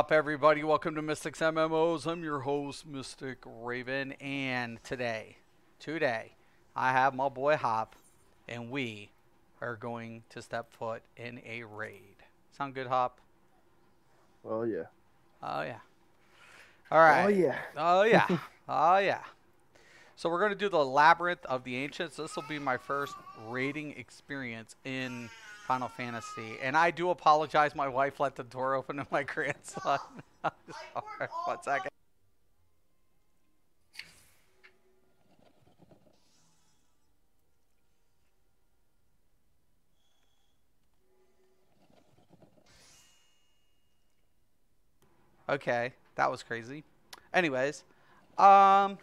Up, everybody? Welcome to Mystics MMOs. I'm your host, Mystic Raven, and today, I have my boy Hop, and we are going to step foot in a raid. Sound good, Hop? Oh yeah. Oh yeah. All Oh right. yeah. Oh yeah. Oh yeah. So we're going to do the Labyrinth of the Ancients. This will be my first raiding experience in Final Fantasy. And I do apologize. My wife let the door open to my grandson. I'm sorry. 1 second. Okay, that was crazy. Anyways, um,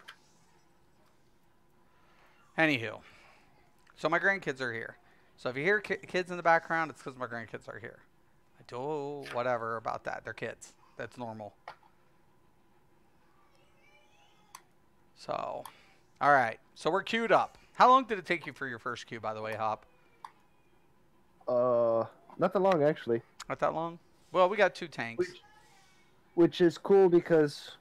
anywho, so my grandkids are here. So if you hear kids in the background, it's because my grandkids are here. I do whatever about that. They're kids. That's normal. So, all right. So we're queued up. How long did it take you for your first queue, by the way, Hop? Not that long actually. Not that long? Well, we got 2 tanks. Which is cool because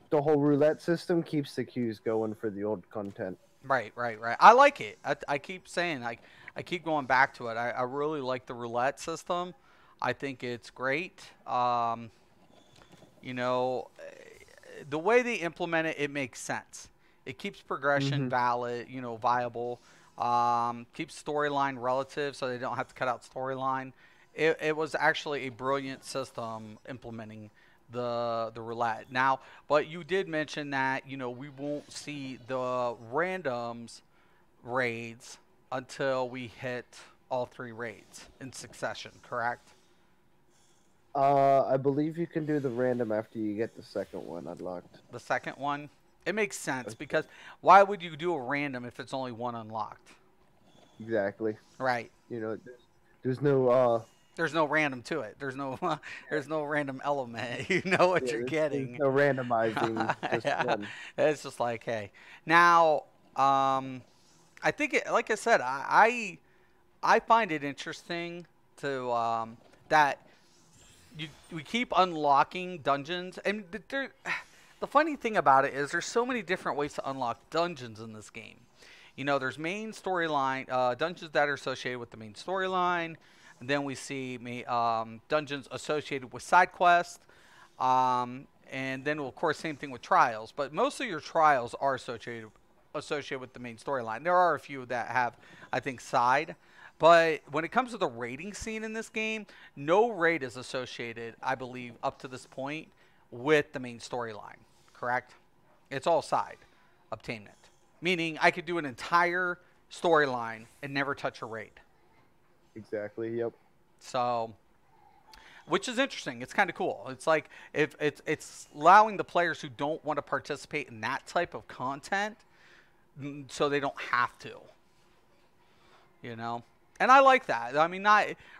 the whole roulette system keeps the queues going for the old content. Right. I like it. I keep saying, I keep going back to it. I really like the roulette system. I think it's great. You know, the way they implement it, it makes sense. It keeps progression valid, viable. Keeps storyline relative, so they don't have to cut out storyline. It was actually a brilliant system implementing the roulette. Now, but you did mention that we won't see the randoms raids until we hit all 3 raids in succession. Correct? I believe you can do the random after you get the second one unlocked. The second one, it makes sense because why would you do a random if it's only one unlocked? Exactly. Right. There's no There's no random to it. There's no there's no random element. You know what you're there's getting. no randomizing. Just Yeah. one. It's just like, hey. Now, I think like I said, I find it interesting to that we keep unlocking dungeons, and the funny thing about it is there's so many different ways to unlock dungeons in this game. There's main storyline dungeons that are associated with the main storyline, and then we see dungeons associated with side quests, and then of course same thing with trials. But most of your trials are associated with the main storyline. There are a few that have, I think, side. But when it comes to the raiding scene in this game, no raid is associated, I believe, up to this point with the main storyline. Correct? It's all side obtainment. Meaning I could do an entire storyline and never touch a raid. Exactly. Yep. So, which is interesting. It's kind of cool. It's like if it's allowing the players who don't want to participate in that type of content, so they don't have to. And I like that. I mean,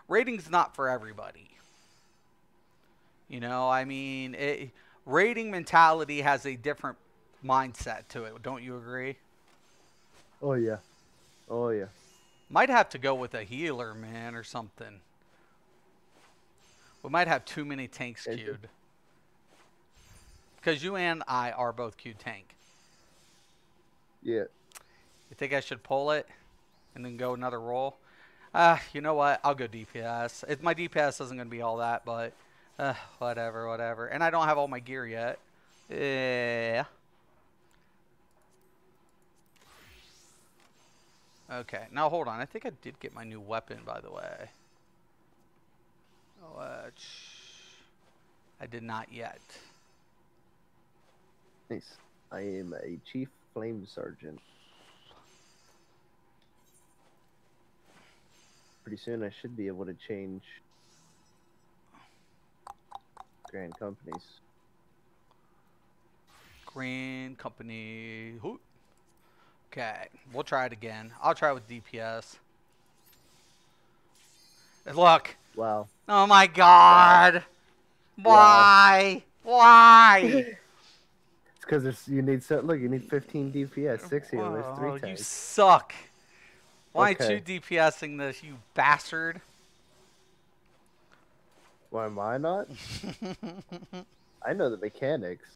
rating's not for everybody. I mean, rating mentality has a different mindset to it. Don't you agree? Oh yeah. Oh yeah. Might have to go with a healer, man, or something. We might have too many tanks queued. Because you and I are both queued tank. Yeah. You think I should pull it and then go another roll? You know what? I'll go DPS. My DPS isn't going to be all that, but whatever. And I don't have all my gear yet. Yeah. Okay, now hold on. I think I did get my new weapon, by the way. I did not yet. Nice. I am a chief flame sergeant. Pretty soon I should be able to change Grand Companies. Grand Company. Okay, we'll try it again. I'll try it with DPS. Look. Wow. Oh my God. Why? Wow. Why? It's because you need you need 15 DPS, 6 healers, 3 tanks. You suck. Why aren't you DPSing this, you bastard? Why am I not? I know the mechanics.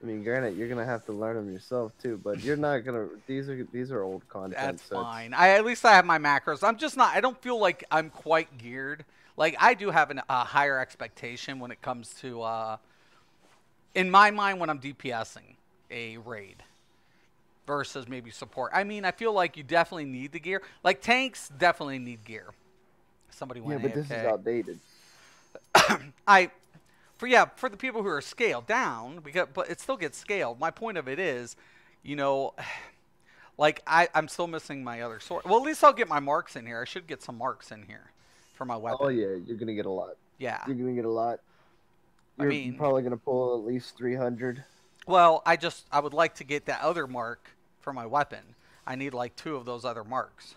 I mean, granted, you're gonna have to learn them yourself too, but you're not gonna. These are old content That's sets. fine. At least I have my macros. I'm just not. I don't feel like I'm quite geared. Like I do have a higher expectation when it comes to, in my mind, when I'm DPSing a raid versus maybe support. I mean, I feel like you definitely need the gear. Like tanks definitely need gear. Somebody Yeah, went but this is AFK. outdated. I for the people who are scaled down, because but it still gets scaled. My point of it is, you know, like I'm still missing my other sword. Well, at least I'll get my marks in here. I should get some marks in here for my Oh weapon. yeah, you're gonna get a lot. Yeah. You're gonna get a lot. I You're mean, probably gonna pull at least 300. well, I would like to get that other mark for my weapon. I need like 2 of those other marks.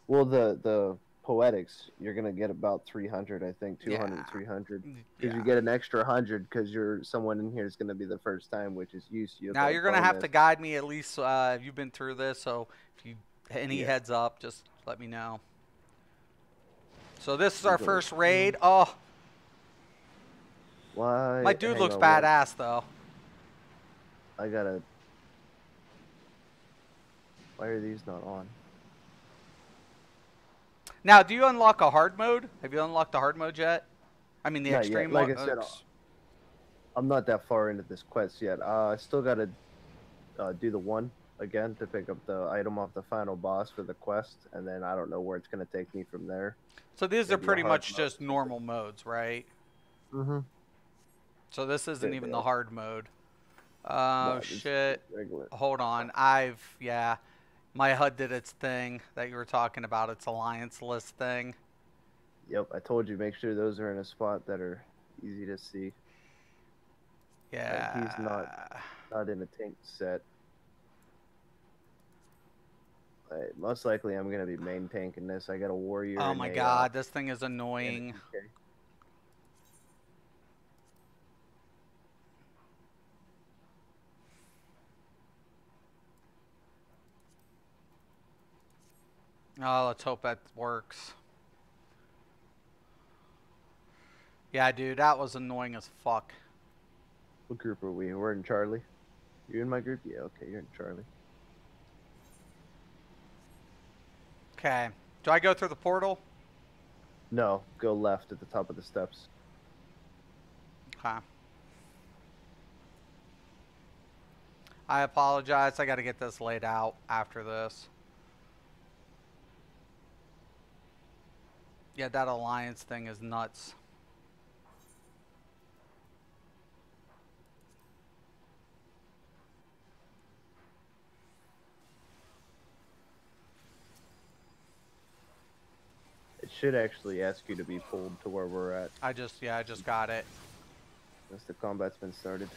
Well, the poetics, you're gonna get about 300, I think, Yeah. 200, 300, because you Yeah. get an extra 100 because you're someone in here is gonna be the first time, which is used. You Now get a you're gonna have to bonus. guide me at least. You've been through this, so if you any Yeah, heads up, just let me know. So this is you're our going. first raid. Oh, my Why? dude Hang looks on one. badass though. I gotta. Why are these not on? Now, do you unlock a hard mode? Have you unlocked the hard mode yet? I mean, the Not yet. extreme Like mode. I said, I'm not that far into this quest yet. I still gotta do the one again to pick up the item off the final boss for the quest, and then I don't know where it's gonna take me from there. So these are Maybe a pretty hard much mode or just something. normal modes, right? Mm-hmm. So this isn't even They the are. hard mode. No, Oh this is shit. just regular. Hold on. Yeah. My HUD did its thing that you were talking about. Its alliance list thing. Yep, I told you make sure those are in a spot that are easy to see. Like he's Yeah. not in a tank set. Most likely I'm gonna be main tanking this. I got a warrior Oh and my a god, this thing is and a annoying. DK. Oh, let's hope that works. Yeah, dude, that was annoying as fuck. What group are we? We're in Charlie. You in my group? Yeah, okay, you're in Charlie. Okay. Do I go through the portal? No, go left at the top of the steps. Okay. I apologize. I got to get this laid out after this. Yeah, that alliance thing is nuts. It should actually ask you to be pulled to where we're at. I just got it. Once the combat's been started.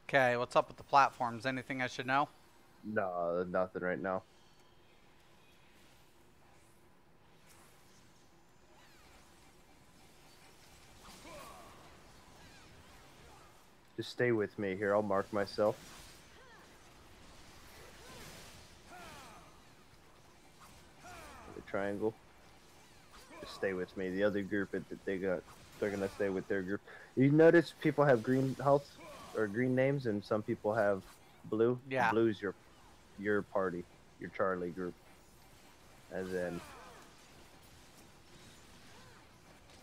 Okay, what's up with the platforms? Anything I should know? No, nothing right now. Just stay with me here. I'll mark myself. The triangle. Just stay with me. The other group that they're gonna stay with their group. You notice people have green health or green names, and some people have blue. Yeah. Blue's your party, your Charlie group, and then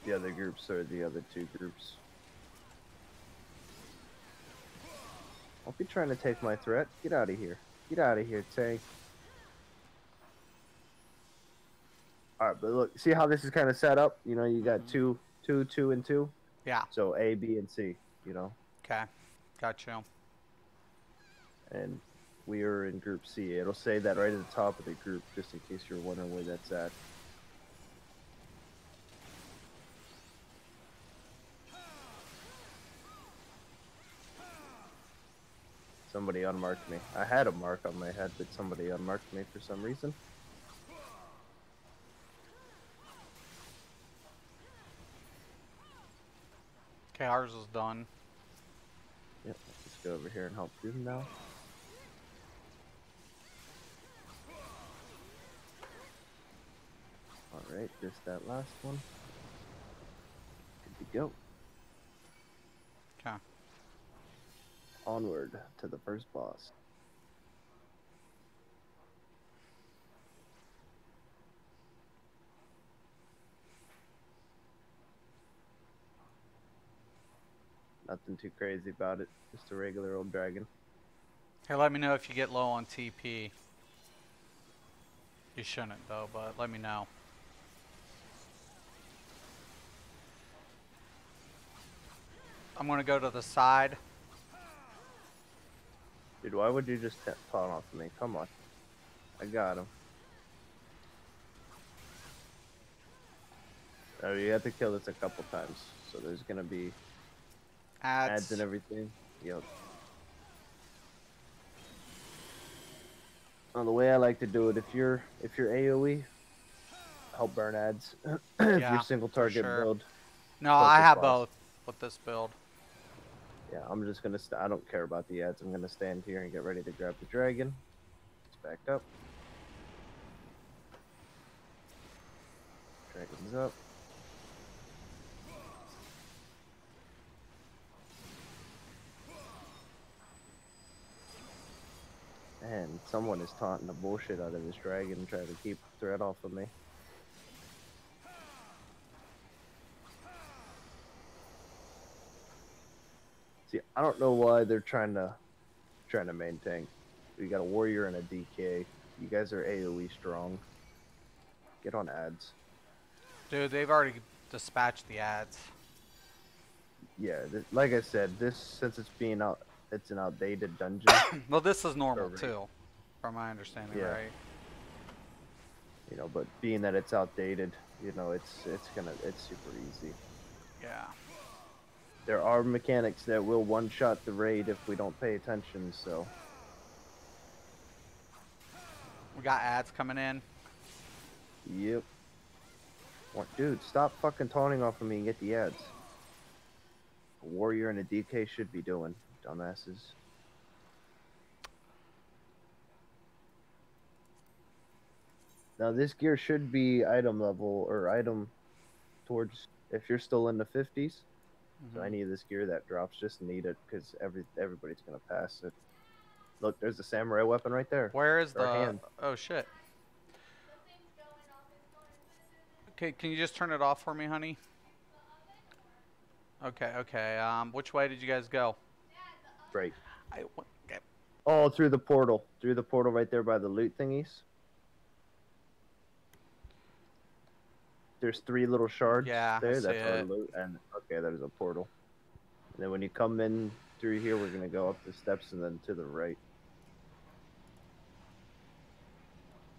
the other groups are the other 2 groups. Don't be trying to take my threat. Get out of here. Get out of here, tank. Alright, but look, see how this is kind of set up? You know, you got 2, 2, 2, and 2. Yeah. So A, B, and C, you know? Okay. Got you. And we are in group C. It'll say that right at the top of the group, just in case you're wondering where that's at. Somebody unmarked me. I had a mark on my head, but somebody unmarked me for some reason. Okay, ours is done. Yep, that's go over here and help him now. Alright, just that last one. Good to go. Okay. Onward to the first boss. Nothing too crazy about it. Just a regular old dragon. Hey, let me know if you get low on TP. You shouldn't though, but let me know. I'm gonna go to the side. Dude, why would you just taunt off of me? Come on. I got him. Oh, you have to kill this a couple times. So there's gonna be ads and everything. Yep. Well, the way I like to do it, if you're AoE, help burn ads. If Yeah, you're single target sure. build. No, I have both with this build. Yeah, I'm just gonna. I don't care about the ads. I'm gonna stand here and get ready to grab the dragon. It's back up. Dragon's up. And someone is taunting the bullshit out of this dragon, trying to keep the threat off of me. See, I don't know why they're trying to maintain. We got a warrior and a DK. You guys are AoE strong. Get on ads. Dude, they've already dispatched the ads. Yeah, like I said, since it's being out, it's an outdated dungeon. Well, this is normal too, from my understanding, yeah. right? You know, but being that it's outdated, you know, it's super easy. Yeah. There are mechanics that will one-shot the raid if we don't pay attention, so. We got ads coming in. Yep. Dude, stop fucking taunting off of me and get the ads. A warrior and a DK should be doing, dumbasses. Now this gear should be item level or item towards if you're still in the 50s. So any of this gear that drops, just need it because everybody's gonna pass it. Look, there's a samurai weapon right there. Where is the hand? Oh shit. Okay, can you just turn it off for me, honey? Okay, okay. Which way did you guys go? Right. Okay. Oh, through the portal. Through the portal right there by the loot thingies. There's 3 little shards there. That's our loot. And okay, there's a portal. And then when you come in through here, we're gonna go up the steps and then to the right.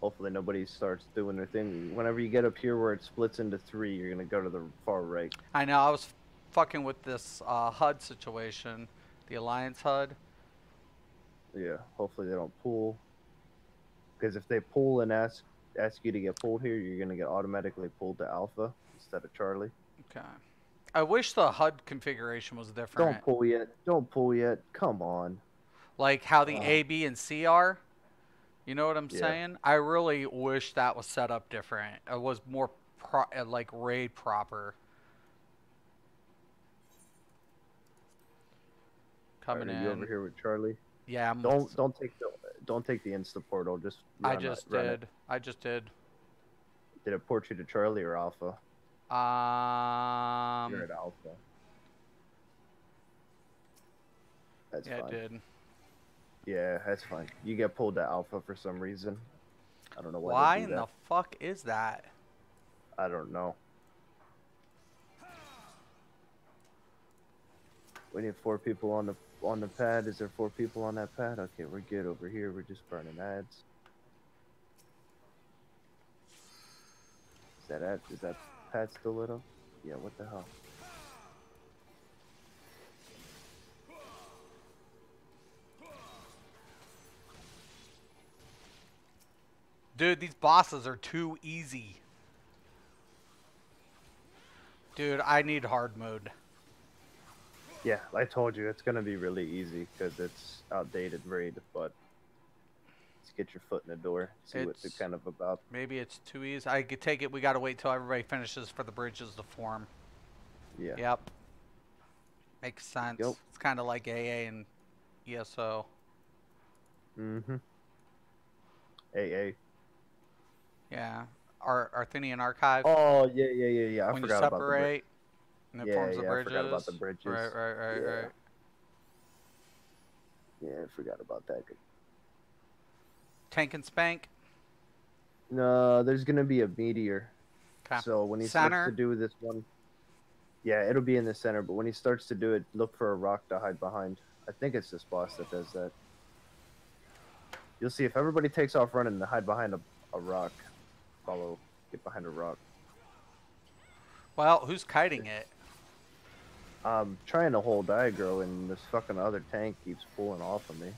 Hopefully nobody starts doing their thing. Whenever you get up here where it splits into 3, you're gonna go to the far right. I know. I was fucking with this HUD situation, the Alliance HUD. Yeah. Hopefully they don't pull. Because if they pull and ask you to get pulled here, you're gonna get automatically pulled to Alpha instead of Charlie. Okay. I wish the HUD configuration was different. Don't pull yet. Don't pull yet. Come on. Like how the A, B, and C are. You know what I'm saying? I really wish that was set up different. It was more like raid proper. Coming in. Are you over here with Charlie? Yeah. Don't take the insta portal. Just I just did. I just did. Did it port you to Charlie or Alpha? You're at Alpha. That's fine. Yeah, it did. Yeah, that's fine. You get pulled to Alpha for some reason. I don't know why. Why in the fuck is that? I don't know. We need 4 people on the pad. Is there 4 people on that pad? Okay, we're good over here. We're just burning ads. Is that pad still lit up? Yeah, what the hell? Dude, these bosses are too easy. Dude, I need hard mode. Yeah, I told you it's gonna be really easy because it's outdated raid, but let's get your foot in the door, see what they're It's kind of about. maybe it's too easy. I could take it. We got to wait till everybody finishes for the bridges to form. Yeah. Yep, makes sense. Go. It's kind of like AA and ESO. Mm-hmm. AA. Yeah, our Arthenian archive. Oh yeah. I When you forgot about the bridge. separate and it Yeah, forms the I forgot about the bridges. bridges. Right. Yeah, yeah, I forgot about that. Tank and spank. No, there's gonna be a meteor. Okay. So when he starts to Center. do this one, yeah, it'll be in the center. But when he starts to do it, look for a rock to hide behind. I think it's this boss that does that. You'll see if everybody takes off running to hide behind a rock. Follow, get behind a rock. Well, who's kiting it? I'm trying to hold aggro, and this fucking other tank keeps pulling off of me.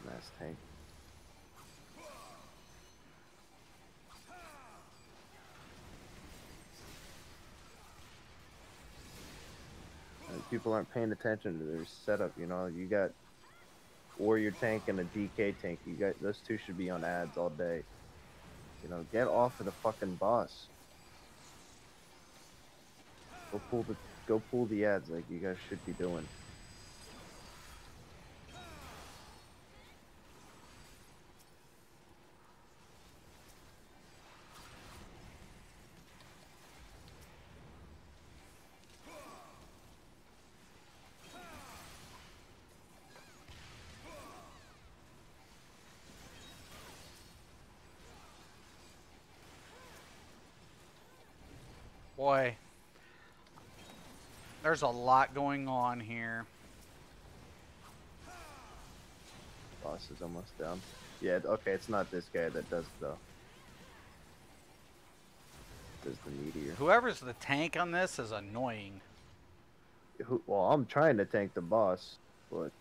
Mass tank. People aren't paying attention to their setup. You know, you got warrior tank and a DK tank. You got those two should be on ads all day. You know, get off of the fucking boss. Go pull the ads like you guys should be doing. Boy, there's a lot going on here. Boss is almost down. Yeah, okay, it's not this guy that does the meteor. Whoever's the tank on this is annoying. Well, I'm trying to tank the boss, but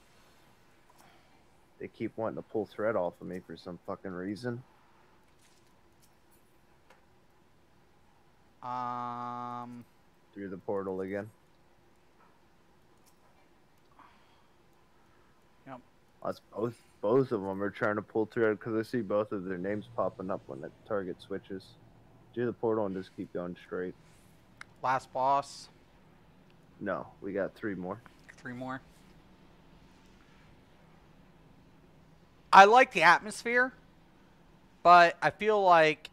they keep wanting to pull thread off of me for some fucking reason. Through the portal again. Yep. That's both of them are trying to pull thread because I see both of their names popping up when the target switches. Do the portal and just keep going straight. Last boss. No, we got 3 more. 3 more. I like the atmosphere, but I feel like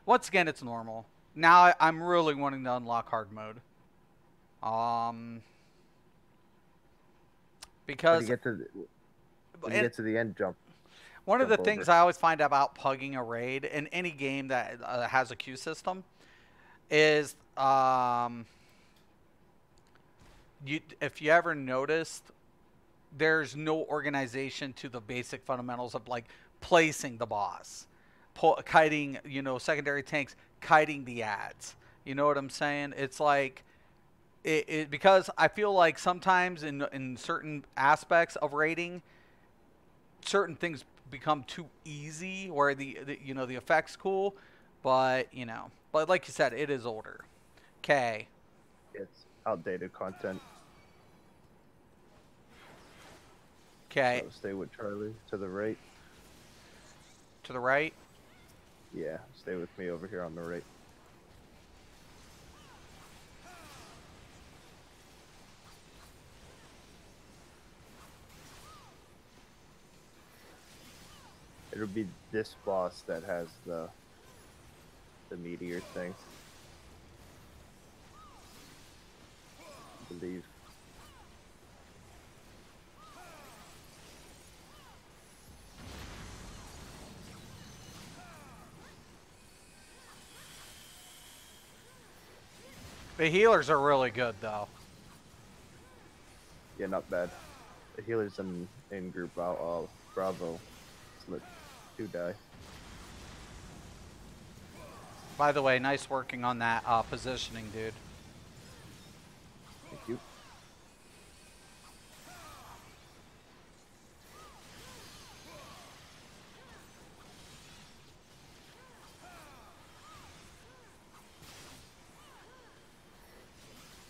once again it's normal. Now I'm really wanting to unlock hard mode. Because When you get to the end, jump. One of the Jump things over. I always find about pugging a raid in any game that has a queue system is if you ever noticed, there's no organization to the basic fundamentals of like placing the boss, kiting, secondary tanks, kiting the ads. You know what I'm saying? It's like because I feel like sometimes in certain aspects of raiding, certain things become too easy where the effect's cool, but like you said, it is older. Okay. It's outdated content. Okay. So stay with Charlie to the right. To the right. Yeah, stay with me over here on the right. It'll be this boss that has the meteor thing. I believe. The healers are really good though. Yeah, not bad. The healers in group Bravo. Let's let 2 die. By the way, nice working on that positioning, dude. Thank you.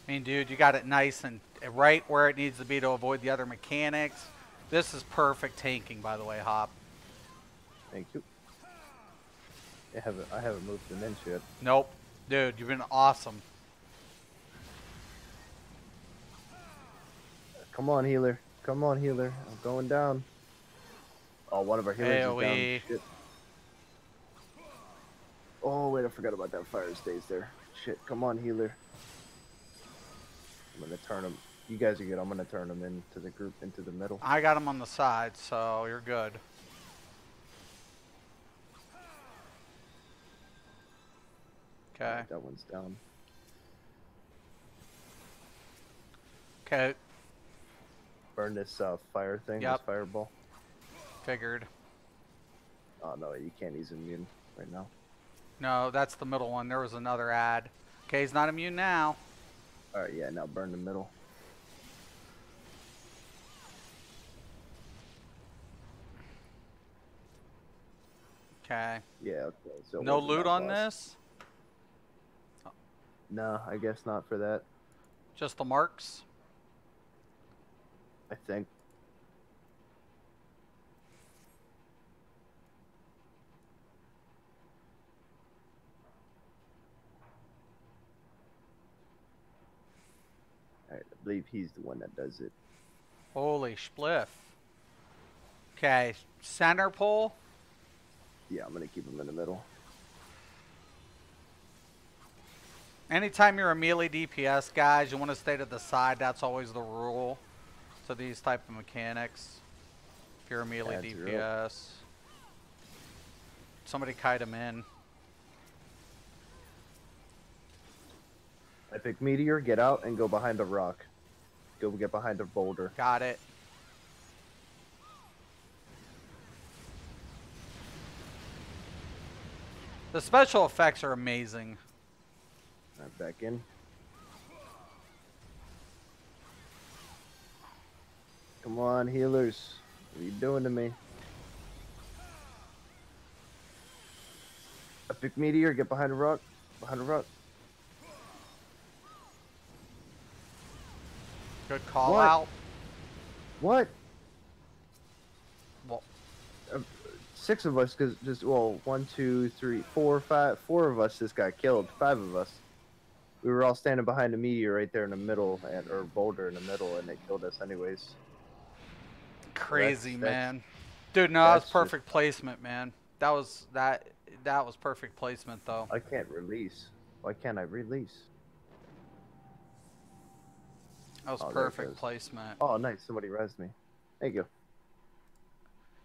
I mean, dude, you got it nice and right where it needs to be to avoid the other mechanics. This is perfect tanking, by the way, Hop. Thank you. I haven't moved an inch yet. Nope. Dude, you've been awesome. Come on, healer. Come on, healer. I'm going down. Oh, one of our healers is down. AoE. Shit. Oh, wait, I forgot about that fire stays there. Shit, come on, healer. I'm gonna turn him. You guys are good. I'm gonna turn him into the group, into the middle. I got him on the side, so you're good. Okay. That one's down. Okay. Burn this fire thing, Yep. this fireball. Figured. Oh, no, you can't. He's immune right now. No, that's the middle one. There was another ad. Okay, he's not immune now. Alright, yeah, now burn the middle. Okay. Yeah, okay. So No loot on this? No, I guess not for that. Just the marks? I think. Alright, I believe he's the one that does it. Holy spliff. Okay, center pole. Yeah, I'm gonna keep him in the middle. Anytime you're a melee DPS, guys, you want to stay to the side. That's always the rule to these type of mechanics. If you're a melee Adds DPS. Somebody kite him in. Epic Meteor, get out and go behind a rock. Go get behind a boulder. Got it. The special effects are amazing. Alright, back in. Come on, healers. What are you doing to me? Epic Meteor, get behind a rock. Behind a rock. Good call What? out. What? Well, 6 of us, because just, well, 1, 2, 3, 4, 5, 4 of us just got killed. 5 of us. We were all standing behind a meteor right there in the middle, or boulder in the middle, and it killed us anyways. crazy, That's- man. Dude, no, that was that's perfect placement, man. That was perfect placement, though. I can't release. Why can't I release? That was Oh, there it perfect goes. placement. Oh, nice. Somebody rezzed me. There you go.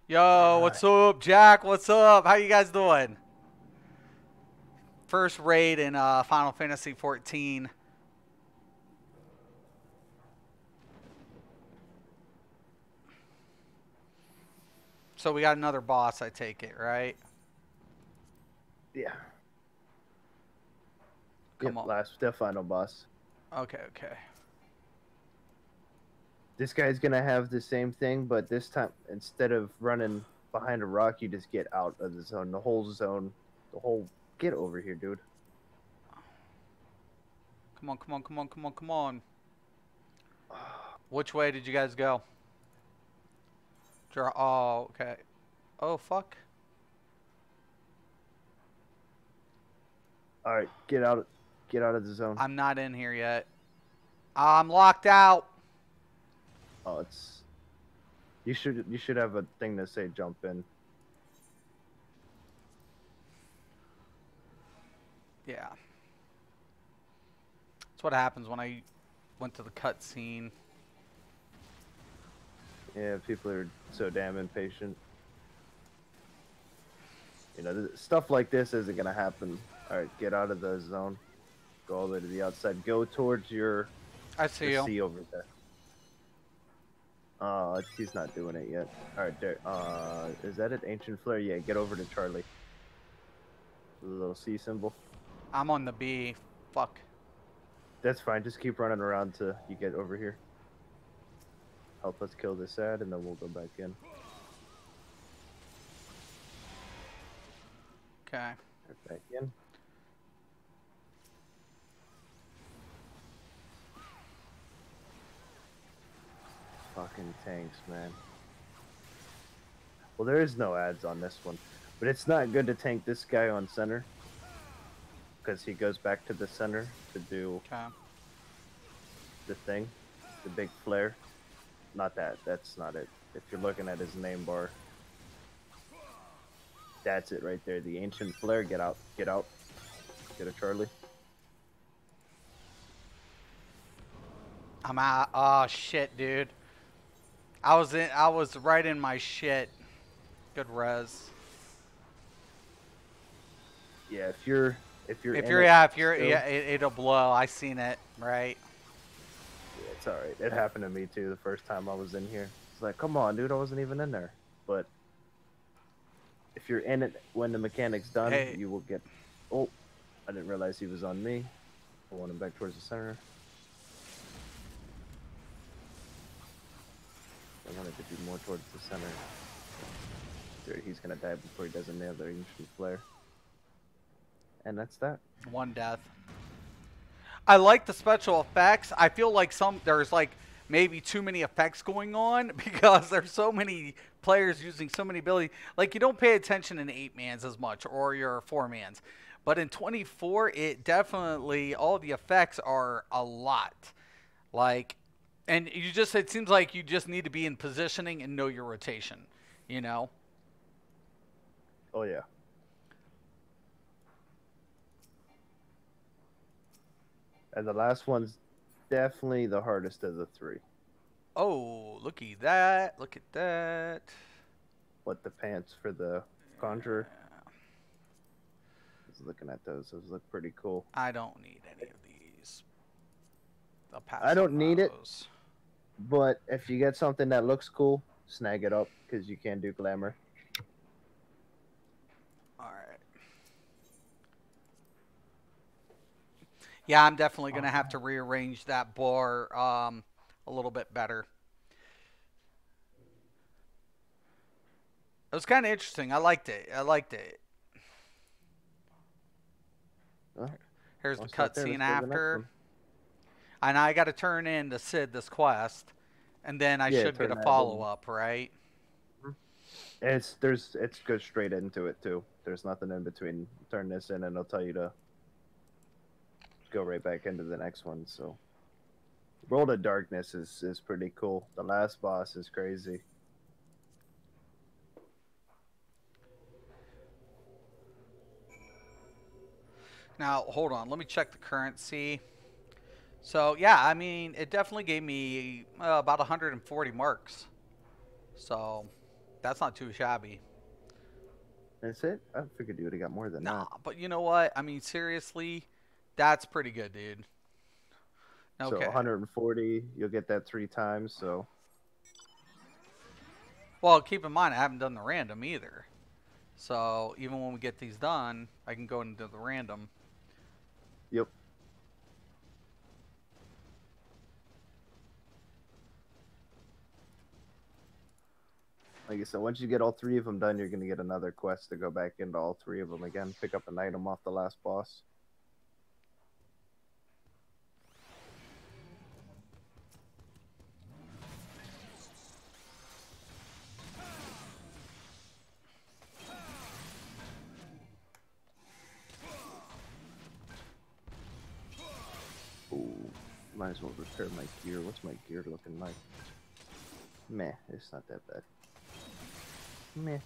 Yo, what's up, Jack? What's up? How you guys doing? First raid in Final Fantasy 14. So we got another boss, I take it, right? Yeah. Come on. The final boss. Okay, okay. This guy's gonna have the same thing, but this time instead of running behind a rock, you just get out of the zone. The whole zone, get over here, dude. Come on, come on, come on, come on, come on. Which way did you guys go? Oh, okay. Oh, fuck. All right, get out of the zone. I'm not in here yet. I'm locked out. Oh, it's you should have a thing to say jump in. Yeah. That's what happens when I went to the cutscene. Yeah, people are so damn impatient. You know, stuff like this isn't gonna happen. All right, get out of the zone. Go all the way to the outside. Go towards your I see you. sea over there. He's not doing it yet. All right, there. Is that it? Ancient Flare? Yeah, get over to Charlie. The little C symbol. I'm on the B. Fuck. That's fine. Just keep running around till you get over here. Help us kill this ad, and then we'll go back in. Okay. Right back in. fucking tanks, man. Well, there is no ads on this one, but it's not good to tank this guy on center because he goes back to the center to do Okay. the thing, the big flare. Not that. That's not it. If you're looking at his name bar, that's it right there. The ancient flare. Get out. Get out. Get a Charlie. I'm out. Oh shit, dude. I was right in my shit. Good res. Yeah, if you're If in you're it yeah, if you're still, yeah, it'll blow. I seen it. Right. yeah, it's all right. It happened to me too the first time I was in here. It's like, come on, dude, I wasn't even in there. But if you're in it when the mechanic's done, Hey. you will get. Oh, I didn't realize he was on me. I want him back towards the center. I wanted to be more towards the center. Dude, he's gonna die before he does another ancient flare. And that's that. One death. I like the special effects. I feel like there's like maybe too many effects going on because there's so many players using so many abilities. Like you don't pay attention in 8-mans as much or your 4-mans. But in 24, it definitely all the effects are a lot. Like and it seems like you just need to be in positioning and know your rotation, you know? Oh yeah. And the last one's definitely the hardest of the three. Oh, looky that. Look at that. What, the pants for the Conjurer? I was looking at those. Those look pretty cool. I don't need any of these. I'll pass I don't on need it, those. but if you get something that looks cool, snag it up because you can do glamour. All right. Yeah, I'm definitely going to have to rearrange that bar a little bit better. It was kind of interesting. I liked it. Oh, Here's the well, start there. cutscene Let's go to the next after. one. And I got to turn in to Sid this quest, and then I Yeah, should get turn a that follow in. up, right? It's goes straight into it too. There's nothing in between. Turn this in, and it'll tell you to go right back into the next one. So, World of Darkness is pretty cool. The last boss is crazy. Now, hold on. Let me check the currency. So, yeah, I mean, it definitely gave me about 140 marks. So, that's not too shabby. That's it. I figured you would have got more than Nah, that. but you know what? I mean, seriously, that's pretty good, dude. So Okay. 140, you'll get that 3 times. So Well, keep in mind, I haven't done the random either. So, even when we get these done, I can go into the random. yep. Like I said, once you get all 3 of them done, you're gonna get another quest to go back into all 3 of them again. Pick up an item off the last boss. Ooh, might as well repair my gear. What's my gear looking like? Meh, it's not that bad. Meh.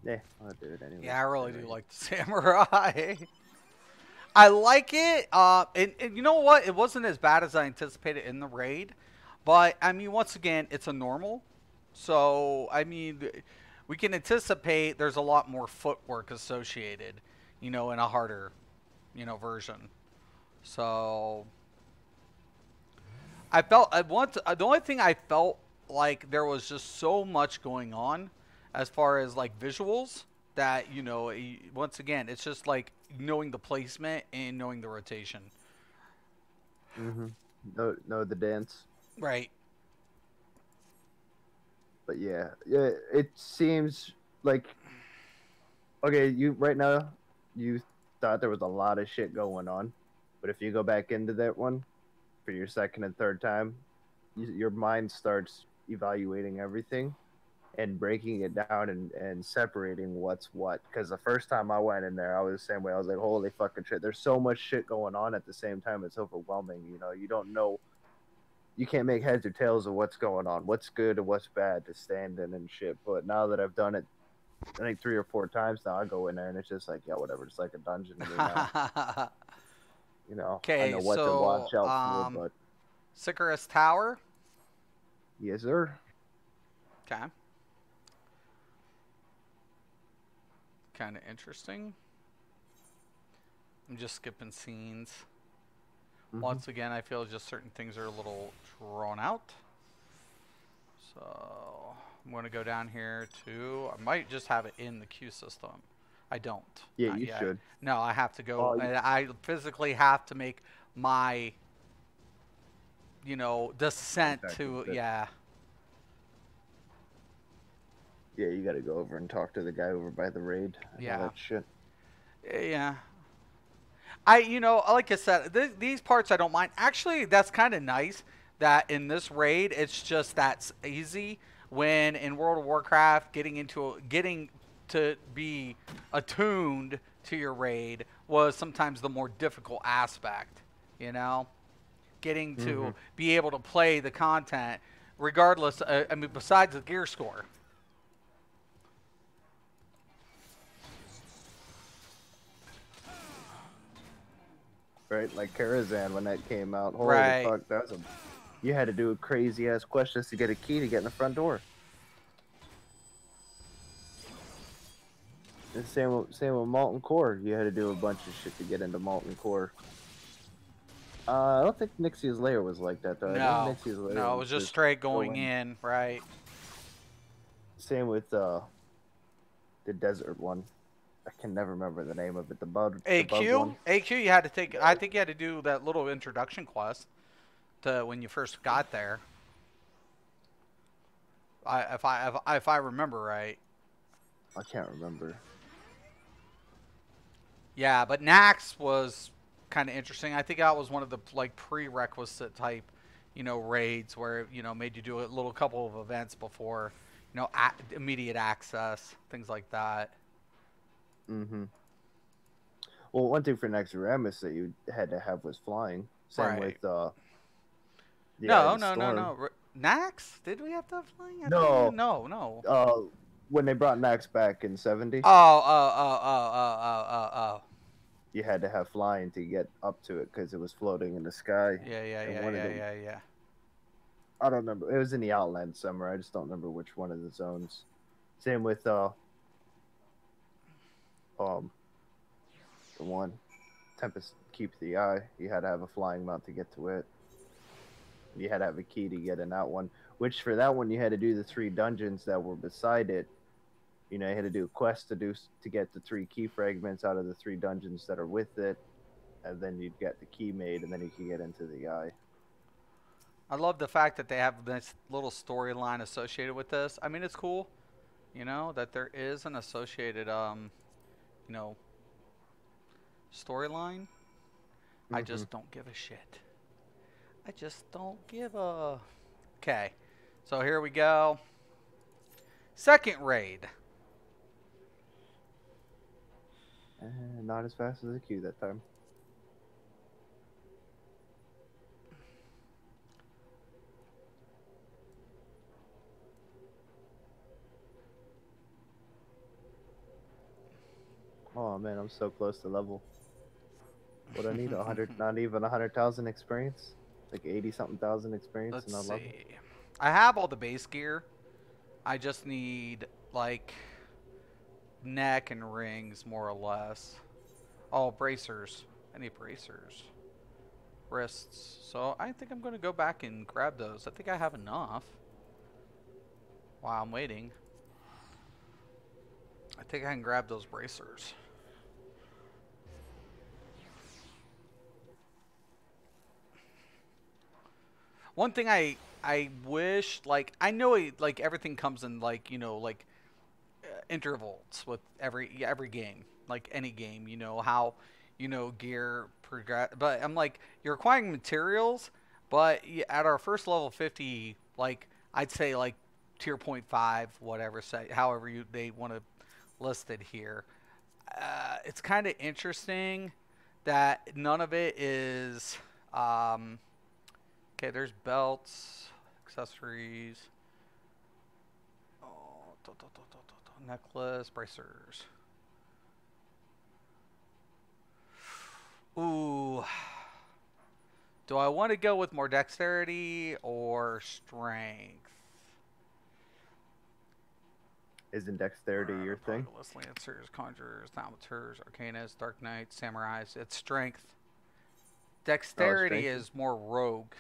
Yeah, I'll do it anyway. Yeah, I really do like the samurai. I like it. And you know what? It wasn't as bad as I anticipated in the raid. But, I mean, once again, it's a normal. So, I mean, we can anticipate there's a lot more footwork associated, in a harder, version. So, I felt, the only thing I felt like there was just so much going on as far as like visuals that, once again, it's just like knowing the placement and knowing the rotation. Mm-hmm. No, the dance. Right. But yeah, it seems like okay. You right now, you thought there was a lot of shit going on, but if you go back into that one for your second and third time, your mind starts evaluating everything and breaking it down and separating what's what. Because the first time I went in there, I was the same way. I was like, holy fucking shit! There's so much shit going on at the same time. It's overwhelming. You know, you don't know. You can't make heads or tails of what's going on, what's good and what's bad to stand in and shit. But now that I've done it, I think 3 or 4 times now, I go in there and it's just like, yeah, whatever. It's like a dungeon to me now. You know, I Okay, know what to so watch out for, but Sycarus Tower. yes, sir. Okay. Kind of interesting. I'm just skipping scenes. Mm-hmm. Once again, I feel just certain things are a little drawn out. So I'm going to go down here to. I might just have it in the queue system. I don't. Yeah, Not you yet. should. No, I have to go. Oh, I physically have to make my, descent to. Yeah. yeah, you got to go over and talk to the guy over by the raid and all Yeah. that shit. Yeah. Like I said, these parts I don't mind. Actually, that's kind of nice that in this raid, it's just that's easy. When in World of Warcraft, getting to be attuned to your raid was sometimes the more difficult aspect. You know, getting to be able to play the content, regardless. I mean, besides the gear score. Right, like Karazhan when that came out. Holy Right. fuck, you had to do a crazy ass quest just to get a key to get in the front door. And same with Molten Core. You had to do a bunch of shit to get into Molten Core. I don't think Nixia's Lair was like that though. No, I think Nixia's Lair no, it was just straight going in, right? Same with the desert one. I can never remember the name of it. The bug one. AQ, you had to take. I think you had to do that little introduction quest to when you first got there. If I remember right. I can't remember. Yeah, but Nax was kind of interesting. I think that was one of the prerequisite type, raids where made you do a little couple of events before, immediate access, things like that. Mm-hmm. Well, one thing for Naxxramas that you had to have was flying. Same with No. Nax? Did we have to have flying? No. When they brought Nax back in 70. Oh. You had to have flying to get up to it because it was floating in the sky. Yeah. I don't remember. It was in the Outland somewhere. I just don't remember which one of the zones. Same with the one Tempest Keep the Eye. You had to have a flying mount to get to it. You had to have a key to get in that one. Which for that one you had to do the 3 dungeons that were beside it. You had to do a quest to get the 3 key fragments out of the 3 dungeons that are with it, and then you'd get the key made, and then you could get into the eye. I love the fact that they have this little storyline associated with this. I mean, it's cool, that there is an associated, storyline. I just don't give a shit. I just don't give a... Okay, so here we go. Second raid. Not as fast as the queue that time. Oh man, I'm so close to level. What I need? 100? Not even 100,000 experience. Like 80-something thousand experience. Let's and see. Level. I have all the base gear. I just need neck and rings, more or less. Oh, bracers. I need bracers. Wrists. So I think I'm going to go back and grab those. I think I have enough. While I'm waiting. I think I can grab those bracers. One thing I I wish like I know it, like everything comes in like like intervals with every game, like any game. You know how gear progress, but I'm like you're acquiring materials, but at our first level 50, like I'd say like tier point 5, whatever, say however they want to list it here. It's kind of interesting that none of it is um, okay. There's belts, accessories, oh, necklace, bracers. Ooh, do I want to go with more dexterity or strength? Isn't dexterity your thing? Apocalypse, lancers, conjurers, thaumateurs, arcanists, dark knights, samurais. It's strength. Oh, Dexterity strength. is more rogue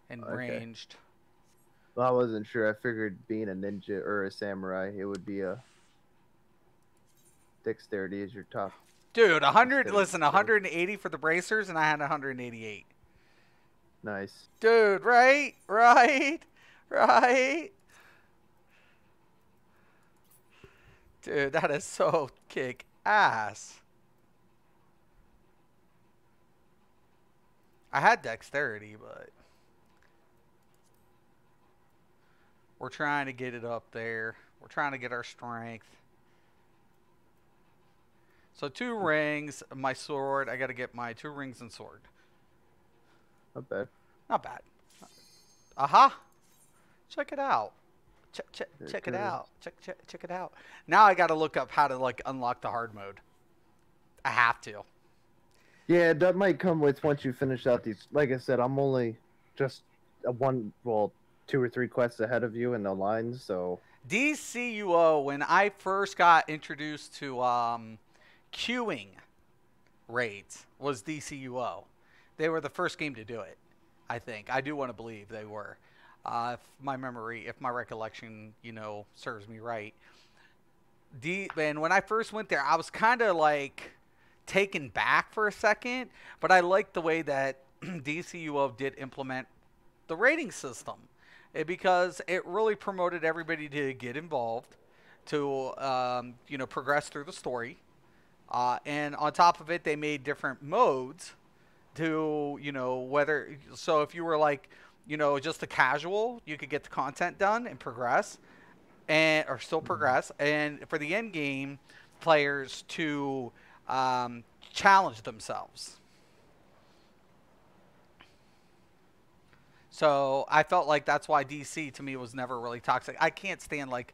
and Okay. ranged. Well, I wasn't sure. I figured being a ninja or a samurai, it would be a dexterity is your top Dude, 100. instead of Listen, strength. 180 for the bracers, and I had 188. Nice. Dude, right, right, right. Dude, that is so kick ass. I had dexterity, but we're trying to get it up there. We're trying to get our strength. So 2 rings, my sword. I got to get my 2 rings and sword. Not bad. Not bad. Aha! Check it out. There it Check it goes. out. Check it out. Now I got to look up how to like unlock the hard mode. I have to. Yeah, that might come with once you finish out these. Like I said, I'm only just well, 2 or 3 quests ahead of you in the lines, so DCUO. When I first got introduced to queuing raids, was DCUO. They were the first game to do it. I think. I do want to believe they were. If my recollection, serves me right. And when I first went there, I was kind of like taken back for a second, but I liked the way that DCUO did implement the rating system because it really promoted everybody to get involved, to progress through the story, and on top of it, they made different modes to whether so if you were like just a casual, you could get the content done and progress and or still progress, and for the end game players to challenge themselves. So I felt like that's why DC to me was never really toxic. I can't stand like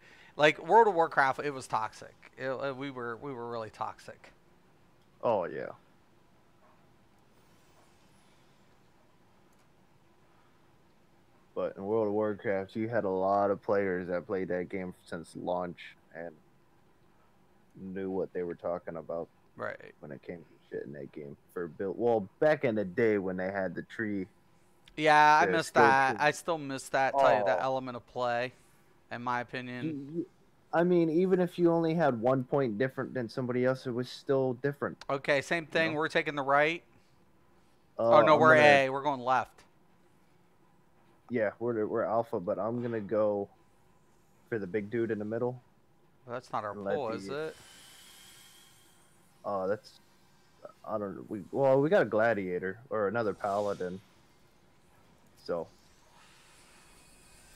World of Warcraft. It was toxic. We were really toxic. oh yeah. But in World of Warcraft, you had a lot of players that played that game since launch and knew what they were talking about Right. when it came to shit in that game for build. Well, back in the day when they had the tree, Yeah, I the miss skill that. tree. I still miss that type that Oh, element of play, in my opinion. I mean, even if you only had 1 point different than somebody else, it was still different. Okay, same You thing. know. We're taking the right. Oh no, I'm we're gonna. A. We're going left. Yeah, we're alpha, but I'm gonna go for the big dude in the middle Well, that's not our and let pull, is the. it? That's I don't know. We got a gladiator or another paladin, so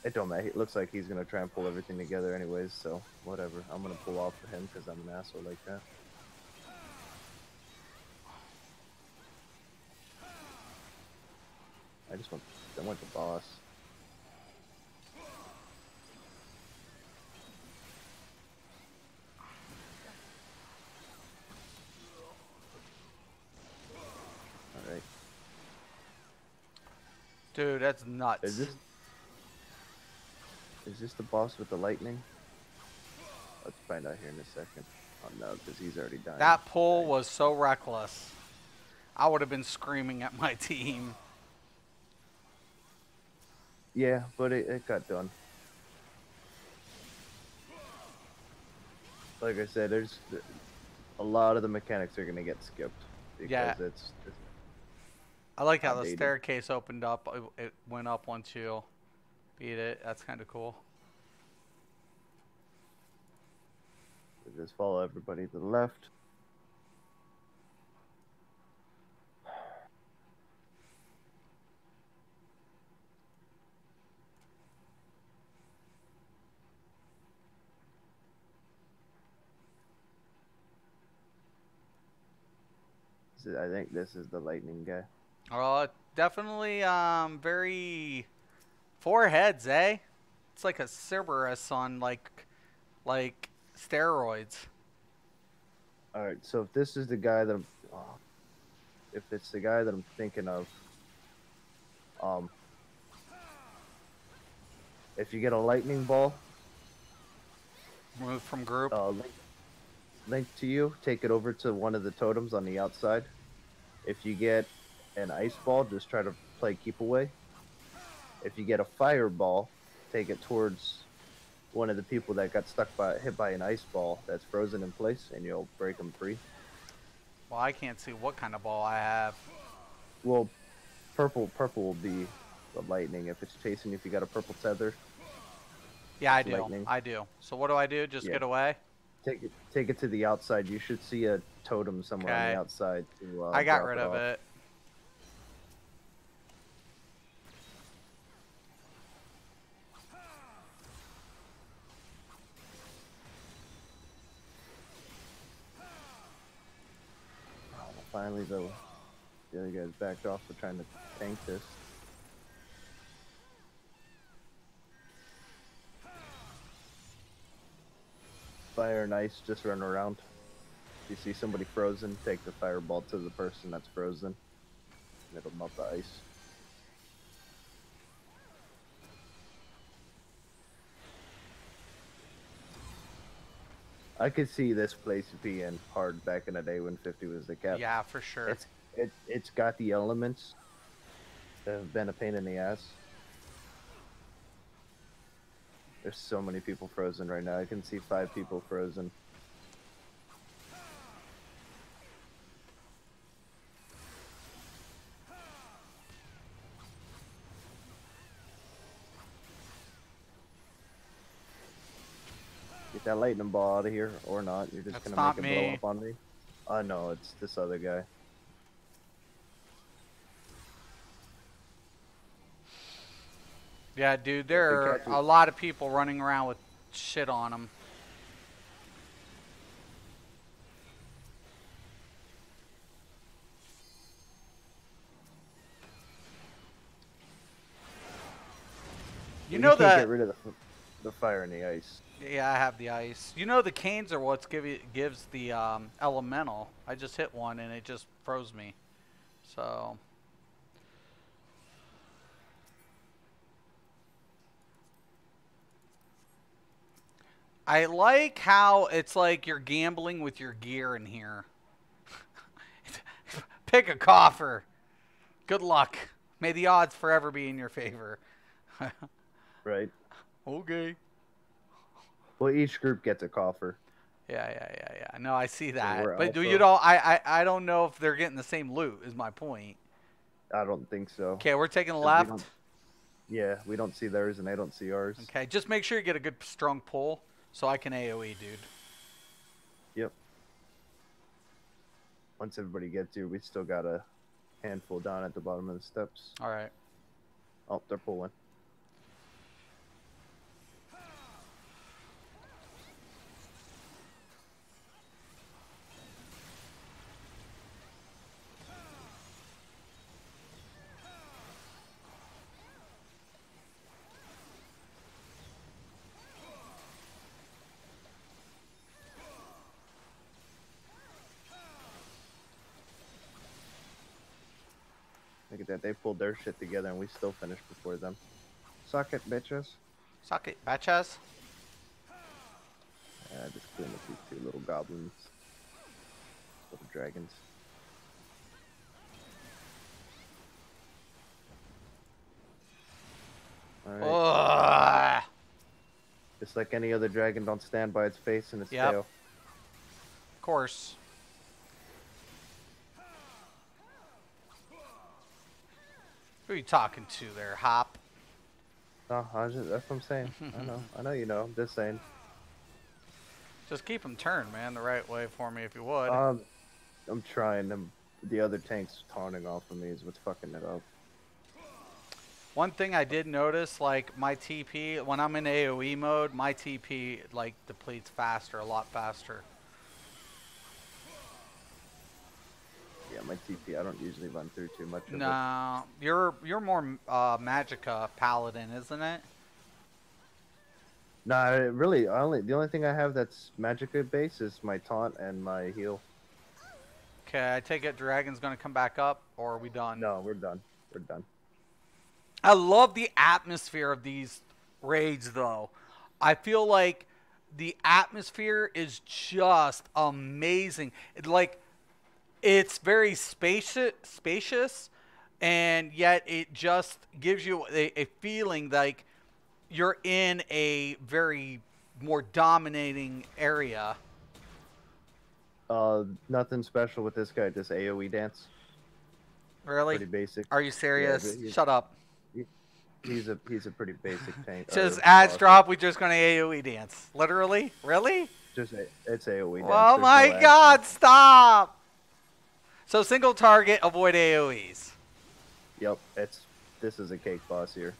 it don't matter. It looks like he's gonna try and pull everything together anyways. So whatever. I'm gonna pull off for him because I'm an asshole like that. I want the boss. All right. Dude, that's Is nuts. this is this the boss with the lightning? Let's find out here in a second. Oh no, because he's already dying. That pull Nice. was so reckless. I would have been screaming at my team. Yeah, but it got done. Like I said, there's a lot of the mechanics are gonna get skipped Yeah, because it's I like how the outdated. staircase opened up. It went up once you beat it. That's kind of cool. Just follow everybody to the left. I think this is the lightning guy. Definitely very four heads, eh? It's like a Cerberus on like steroids. All right, so if this is the guy that if it's the guy that I'm thinking of, if you get a lightning ball, Remove from group. Link to you, take it over to one of the totems on the outside. If you get an ice ball, just try to play keep away. If you get a fireball, take it towards one of the people that got hit by an ice ball that's frozen in place, and you'll break them free. Well, I can't see what kind of ball I have. Well, purple will be the lightning. If it's chasing you, if you got a purple tether. Yeah, I do. Lightning. I do. So what do I do? Just get away? Take it to the outside. You should see a totem somewhere on the outside. I got rid of it. Finally, the other guys backed off for trying to tank this. Fire and ice, just run around. If you see somebody frozen, take the fireball to the person that's frozen. And it'll melt the ice. I could see this place being hard back in the day when 50 was the cap. Yeah, for sure. It's got the elements that have been a pain in the ass. There's so many people frozen right now. I can see 5 people frozen. Get that lightning ball out of here, or not. You're just gonna make it blow up on me. Oh no, it's this other guy. Yeah, dude, there are a lot of people running around with shit on them. You know that. Get rid of the fire and the ice. Yeah, I have the ice. You know the canes are what's gives the elemental. I just hit one and it just froze me. So. I like how it's like you're gambling with your gear in here. Pick a coffer. Good luck. May the odds forever be in your favor. Right. Okay. Well, each group gets a coffer. Yeah. No, I see that. So but you know, I don't know if they're getting the same loot. Is my point. I don't think so. Okay, we're taking left. Yeah, we don't see theirs, and they don't see ours. Okay, just make sure you get a good strong pull, so I can AOE, dude. Yep. Once everybody gets here, we still got a handful down at the bottom of the steps. All right. Oh, they're pulling. Look at that. They pulled their shit together and we still finished before them. Suck it, bitches. Suck it, bitches. Just clean up these 2 little goblins. Little dragons. Alright. Just like any other dragon, don't stand by its face and its tail. Of course. Who are you talking to there, Hop? No, that's what I'm saying. I know you know. I'm just saying. Just keep them turned, man, the right way for me if you would. Um, I'm trying them. The other tank's taunting off of me is what's fucking it up. One thing I did notice, like my TP, when I'm in AoE mode, my TP like depletes faster, a lot faster. Yeah, my TP. I don't usually run through too much of it. No, you're more Magicka paladin, isn't it? Nah, really. The only thing I have that's Magicka base is my taunt and my heal. Okay, I take it Dragon's gonna come back up, or are we done? No, we're done. We're done. I love the atmosphere of these raids, though. I feel like the atmosphere is just amazing. It's very spacious, and yet it just gives you a feeling like you're in a very more dominating area. Nothing special with this guy. Just AOE dance. Really? Pretty basic. Are you Yeah, serious? Shut up. he's a pretty basic tank. Says ads drop, we just gonna AoE dance. Literally? Really? It's AOE dance. Oh my god, stop! So single target, avoid AoEs. Yep, this is a cake boss here.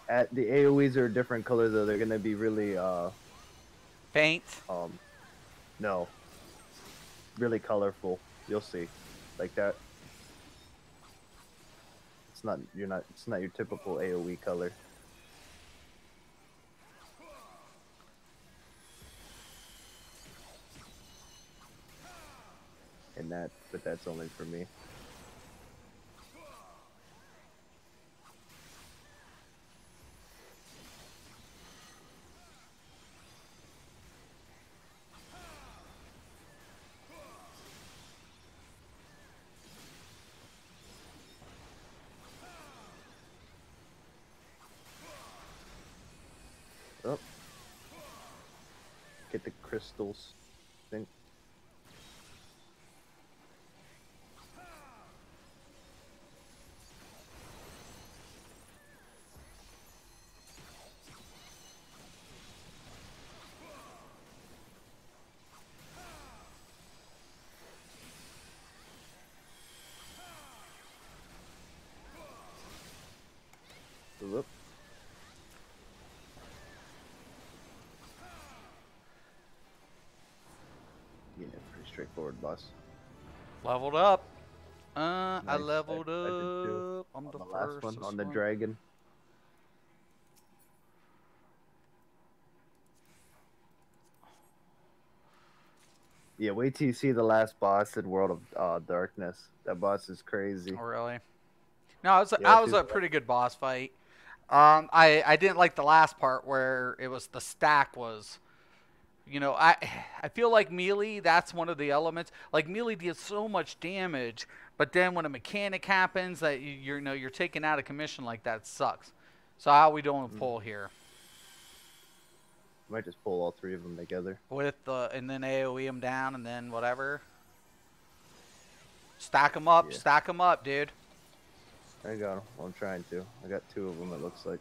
The AoEs are a different color though. They're gonna be really Faint. No. Really colorful. You'll see. Like that. It's not your typical AoE color. But that's only for me. Oh. Get the crystals. Think. Whoop. Yeah, pretty straightforward boss. Leveled up. Nice. I leveled I did too. up. I'm On the the last first. one, on the dragon. Yeah, wait till you see the last boss in World of Darkness. That boss is crazy. Oh, really? No, it Yeah, was a pretty good boss fight. I didn't like the last part where it was the stack was, I feel like melee, that's one of the elements. Like melee deals so much damage, but then when a mechanic happens that you're taken out of commission like that, it sucks. So how are we doing pull here? Might just pull all three of them together. And then AoE them down and then whatever. Stack them up, Yeah. stack them up, dude. I got them. Well, I'm trying to. I got two of them, it looks like.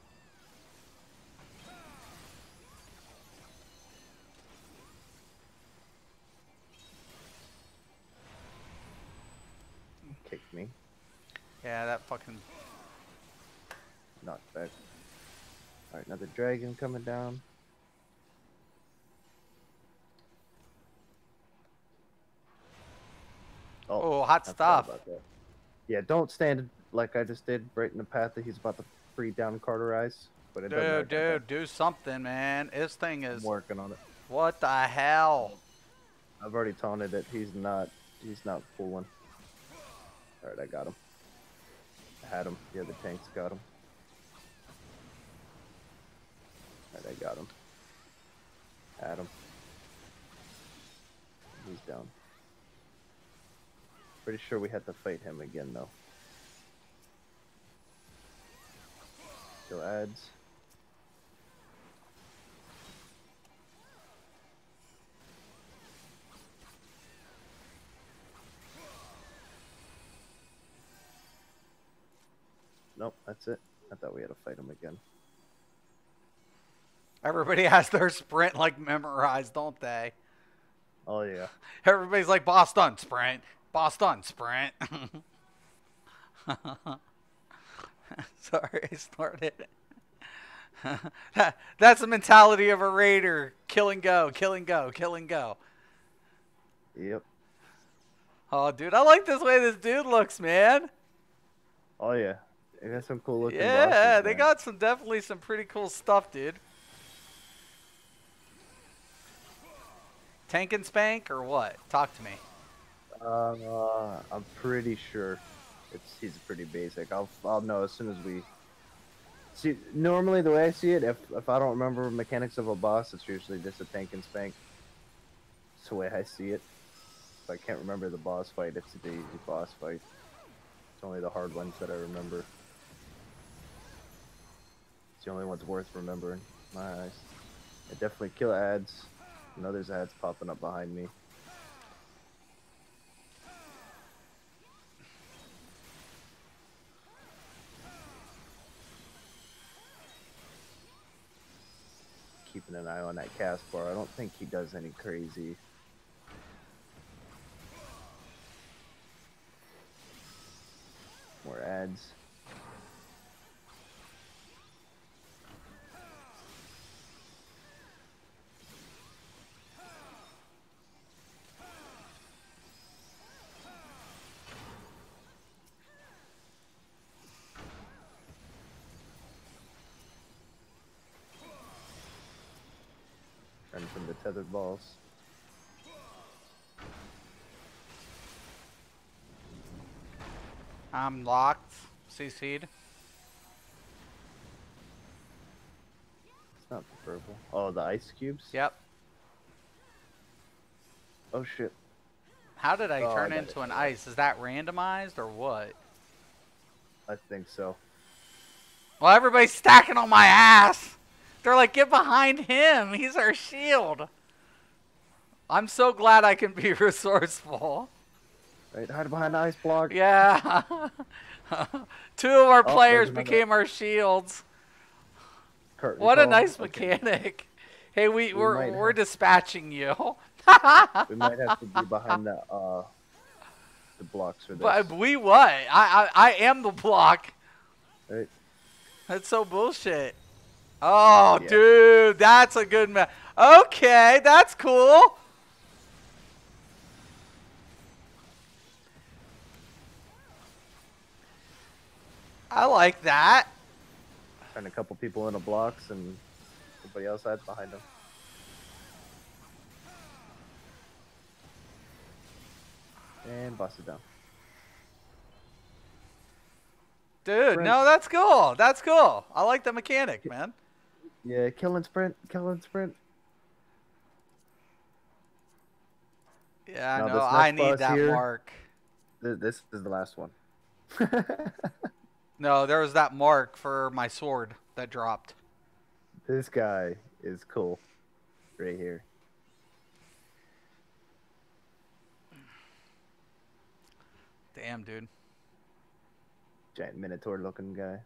Kicked me. Yeah, that fucking... Knocked back. Alright, another dragon coming down. Oh, hot I forgot stuff. about that. Yeah, don't stand like I just did right in the path that he's about to free down Carterize. But it doesn't Dude, do something, man. This thing is... I'm working on it. What the hell? I've already taunted it. He's not fooling. Alright, I got him. I had him. The other tanks got him. Alright, I got him. Had him. He's down. Pretty sure we had to fight him again, though. Still adds. Nope, that's it. I thought we had to fight him again. Everybody has their sprint like memorized, don't they? Oh yeah. Everybody's like, boss done, sprint. Boss done, sprint. Sorry, I started. That's the mentality of a raider. Kill and go, kill and go, kill and go. Yep. Oh, dude, I like this way this dude looks, man. Oh yeah. They got some cool looking Yeah, bosses, they man. got some definitely some pretty cool stuff, dude. Tank and spank or what? Talk to me. I'm pretty sure he's pretty basic. I'll know as soon as we see. Normally, the way I see it, if I don't remember mechanics of a boss, it's usually just a tank and spank. It's the way I see it. If I can't remember the boss fight, it's the easy boss fight. It's only the hard ones that I remember. It's the only ones worth remembering. My eyes. I definitely kill ads. I know there's ads popping up behind me. Keeping an eye on that cast bar. I don't think he does any crazy. More ads. Running from the tethered balls. I'm locked. CC'd. It's not the purple. Oh, the ice cubes? Yep. Oh shit. How did I Oh, turn I got into it. an ice? Is that randomized or what? I think so. Well, everybody's stacking on my ass. They're like, get behind him. He's our shield. I'm so glad I can be resourceful. Right, hide behind the ice block. Yeah. Two of our players there's another became our shields. curtain What a call. nice Okay. mechanic. Hey, we're might have- dispatching you. We might have to be behind the blocks for this. But we what? I am the block. Right. That's so bullshit. Oh, Yeah. dude, that's a good map. Okay, that's cool. I like that. And a couple people in the blocks and somebody else hides behind them. And boss is down. Dude, Sprint. no, that's cool. That's cool. I like the mechanic, man. Yeah, kill and sprint. Kill and sprint. Yeah, I Now, know. this I next need boss that here- mark. This is the last one. No, there was that mark for my sword that dropped. This guy is cool. Right here. Damn, dude. Giant minotaur looking guy.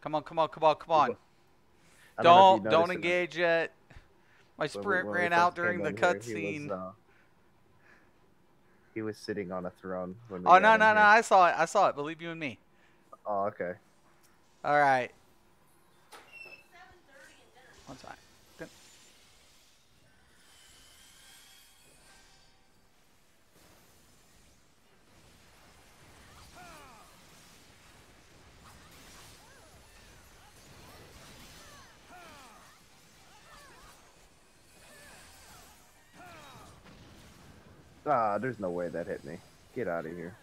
Come on, come on, come on, come on. I know if you Don't noticed it, engage yet. My when sprint we ran first out came during the in here, cutscene. He was sitting on a throne when we Oh, got no, in no, here. no. I saw it. I saw it. Believe you and me. Oh, okay. All right. One time. Ah, there's no way that hit me. Get out of here.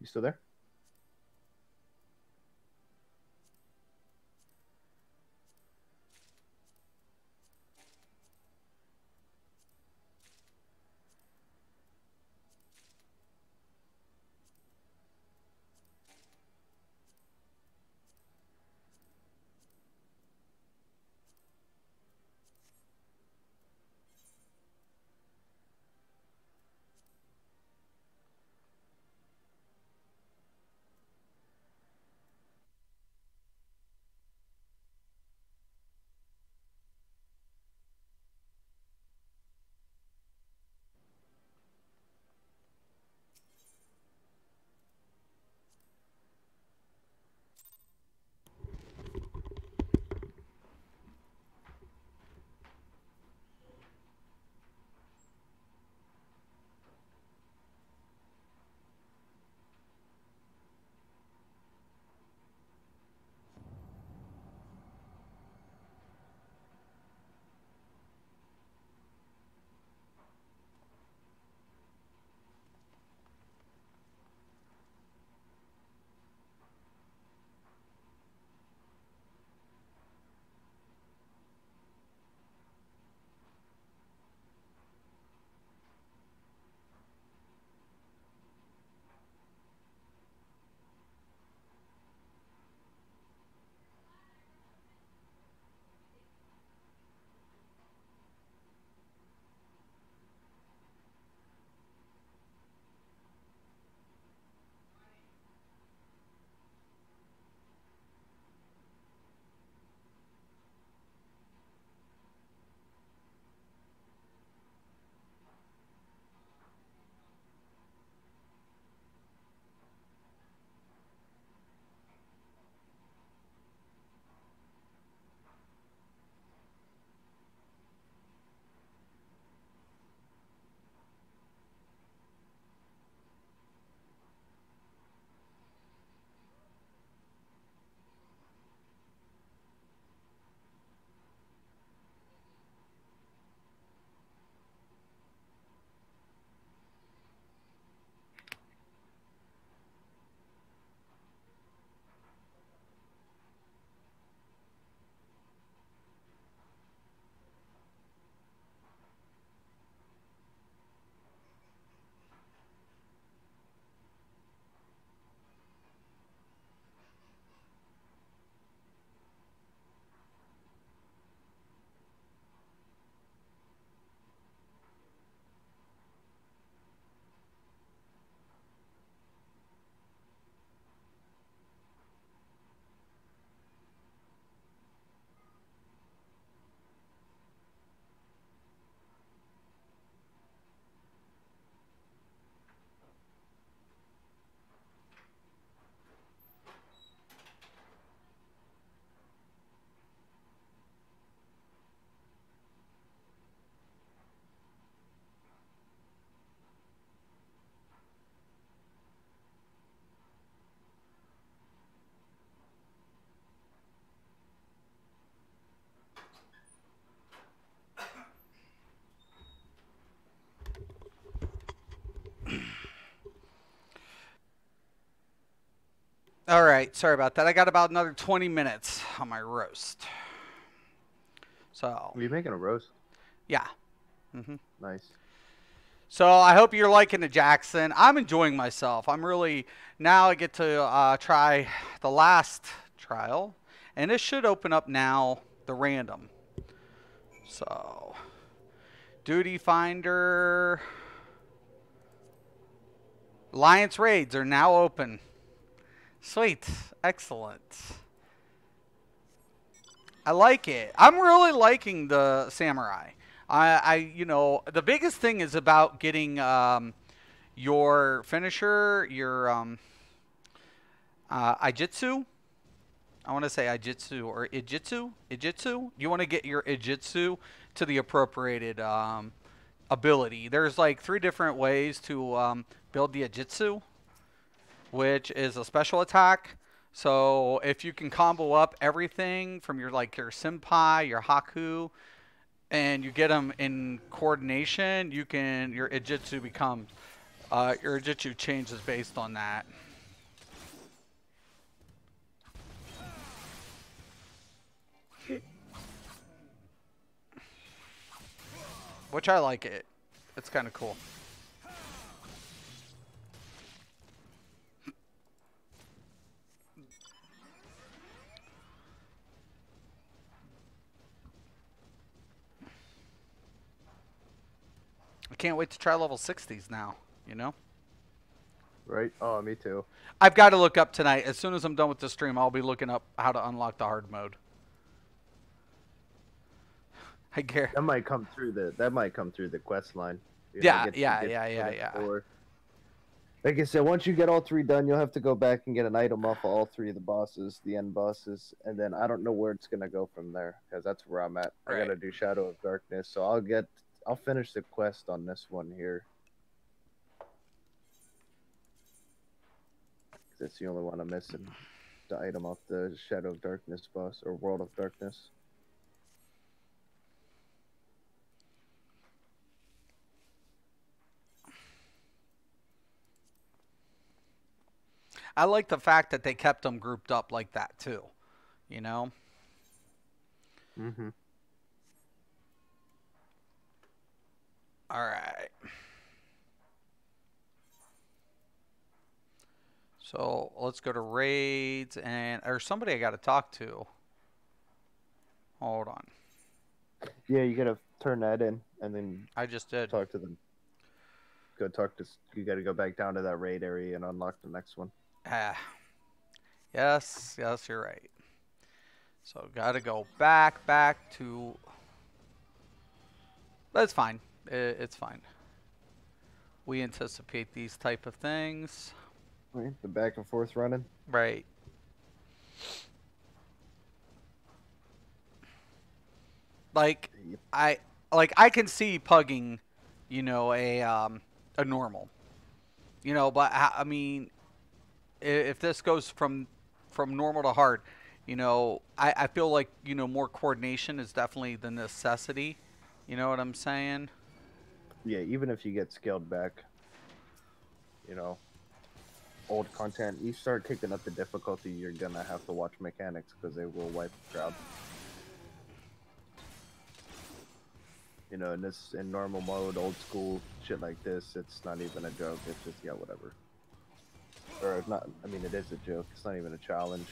You still there? All right, sorry about that. I got about another 20 minutes on my roast. So, Are you making a roast? yeah. hmm Nice. So I hope you're liking the Jackson. I'm enjoying myself. I'm really now I get to try the last trial, and this should open up now the random. So, duty finder, alliance raids are now open. Sweet, excellent. I like it. I'm really liking the samurai. The biggest thing is about getting your finisher, your Ijitsu. I want to say Ijitsu or Ijitsu. Ijitsu. You want to get your Ijitsu to the appropriated ability. There's like 3 different ways to build the Ijitsu, which is a special attack. So if you can combo up everything from your your senpai, your haku, and you get them in coordination, you can your Ijitsu becomes your Ijitsu changes based on that. Which I like it. It's kind of cool. I can't wait to try level 60s now, you know? Right? Oh, me too. I've got to look up tonight. As soon as I'm done with the stream, I'll be looking up how to unlock the hard mode. I care. That might come through the quest line. You know, Yeah. Like I said, once you get all 3 done, you'll have to go back and get an item off of all 3 of the bosses, the end bosses, and then I don't know where it's gonna go from there, because that's where I'm at. Right. I gotta do Shadow of Darkness, so I'll finish the quest on this one here. That's the only one I'm missing. The item off the Shadow of Darkness boss, or World of Darkness. I like the fact that they kept them grouped up like that too. You know? Mm-hmm. All right. So let's go to raids and or somebody I got to talk to. Hold on. Yeah, you gotta turn that in, and then I just did. talk to them. Go talk to. You gotta go back down to that raid area and unlock the next one. Yes, you're right. So got to go back to. That's fine. It's fine. We anticipate these type of things. Right, the back and forth running. Right. Like I can see pugging, you know, a normal. You know, but I mean if this goes from normal to hard, you know, I feel like, you know, more coordination is definitely the necessity. You know what I'm saying? Yeah, even if you get scaled back, you know, old content, you start kicking up the difficulty, you're gonna have to watch mechanics because they will wipe the crowd. You know, in normal mode, old school shit like this, it's not even a joke. It's just, yeah, whatever. Or it's not. I mean, it is a joke. It's not even a challenge.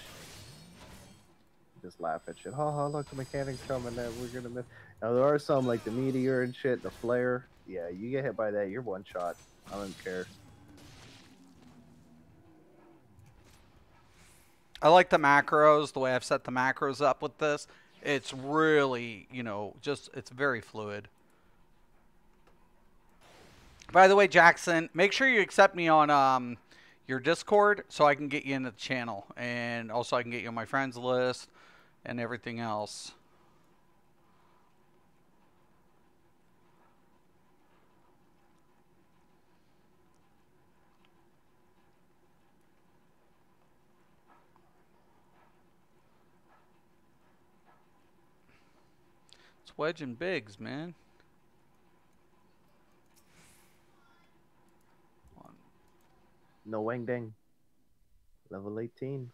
Just laugh at shit. Ha, look, the mechanics coming. That we're gonna miss. Now there are some like the meteor and shit, the flare. Yeah, you get hit by that, you're one shot. I don't care. I like the macros, the way I've set the macros up with this. It's really, you know, just, it's very fluid. By the way, Jackson, make sure you accept me on your Discord so I can get you into the channel. And also I can get you on my friends list and everything else. It's Wedge and Biggs, man. No Wang Dang. Level 18.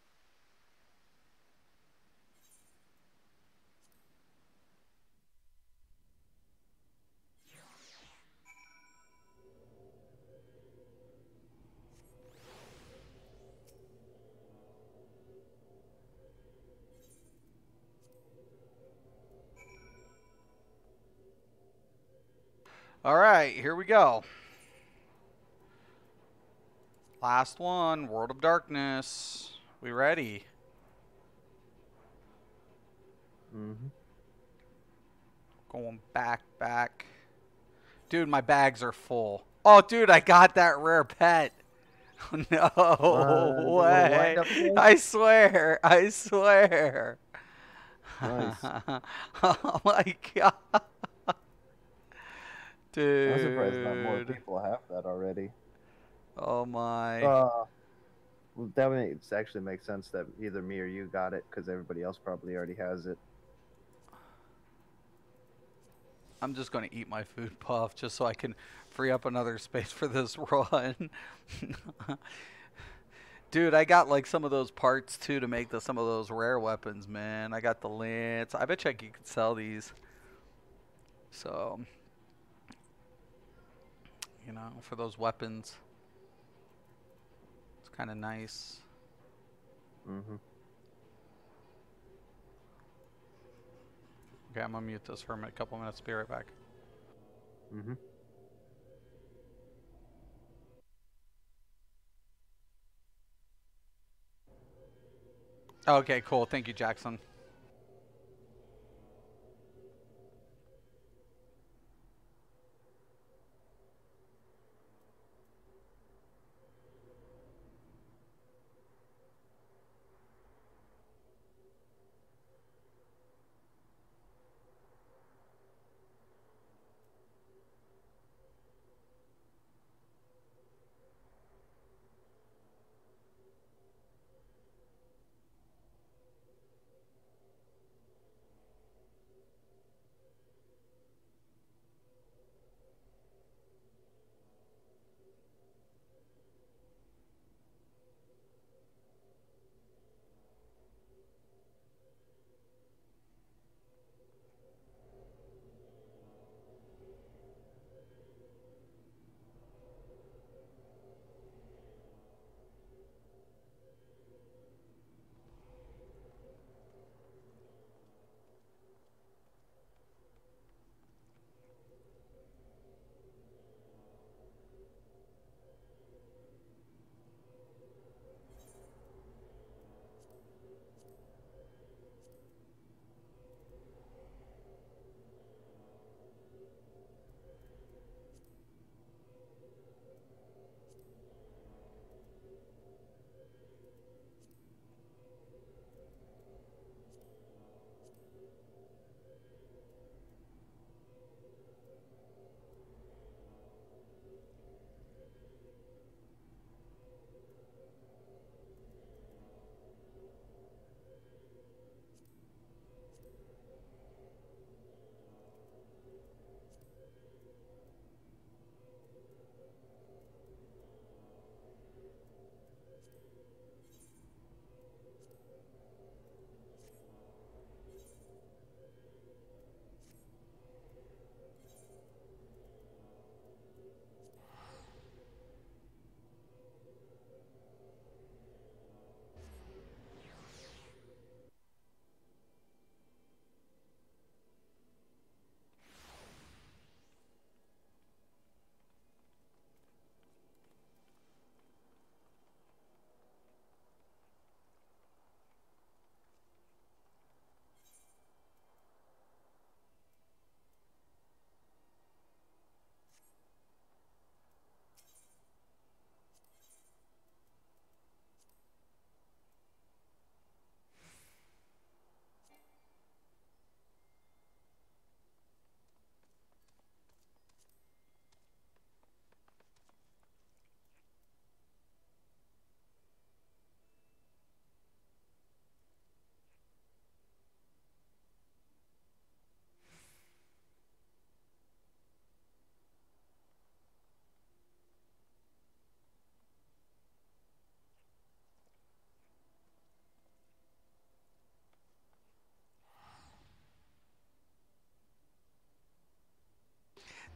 All right, here we go. Last one, World of Darkness. We ready? Mm-hmm. Going back. Dude, my bags are full. Oh, dude, I got that rare pet. No way. I swear. Nice. Oh my god. Dude. I'm surprised not more people have that already. Oh my. Well, that actually makes sense that either me or you got it, because everybody else probably already has it. I'm just going to eat my food puff just so I can free up another space for this run. Dude, I got like some of those parts too to make some of those rare weapons, man. I got the lance. I bet you could sell these. So, for those weapons, it's kind of nice. Mhm. Okay, I'm gonna mute this for a couple minutes. Be right back. Mhm. Okay, cool. Thank you, Jackson.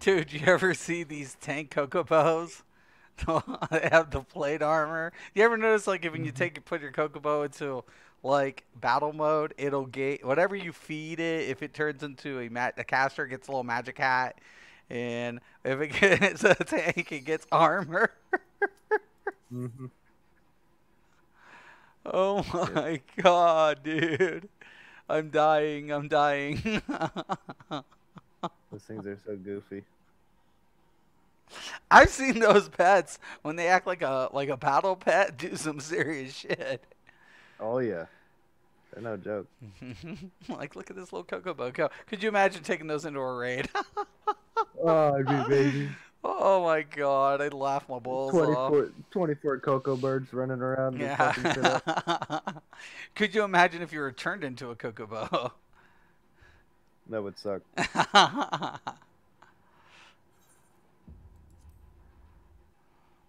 Dude, you ever see these tank Kokobos? They have the plate armor. You ever notice, like, if when you Mhm. put your Kokobo into like battle mode, it'll get whatever you feed it. If it turns into a caster, it gets a little magic hat, and if it gets a tank, it gets armor. Mhm. Oh Yep. my god, dude! I'm dying. I'm dying. Those things are so goofy. I've seen those pets when they act like a battle pet do some serious shit. Oh yeah, they're no joke. Like, look at this little Kokobo. Could you imagine taking those into a raid? Oh, it'd be amazing. Oh my god, I'd laugh my balls off. 24 cocoa birds running around just fucking shit Yeah. up. Could you imagine if you were turned into a Kokobo? That would suck.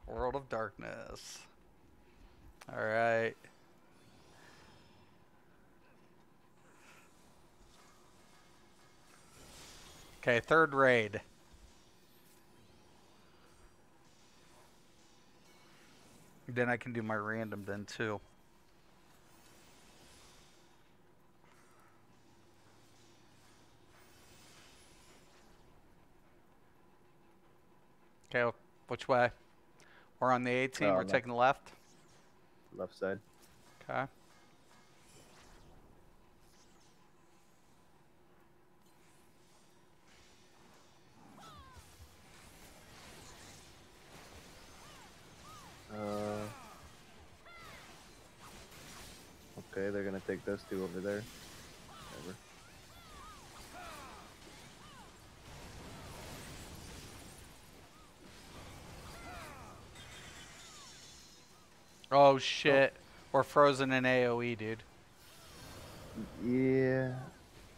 World of Darkness. All right. Okay, third raid. Then I can do my random then too. Okay, which way? We're on the A team. We're Left, taking the left. left side. Okay. Okay, they're gonna take those two over there. Whatever. Oh shit. We're frozen in AoE, dude. Yeah,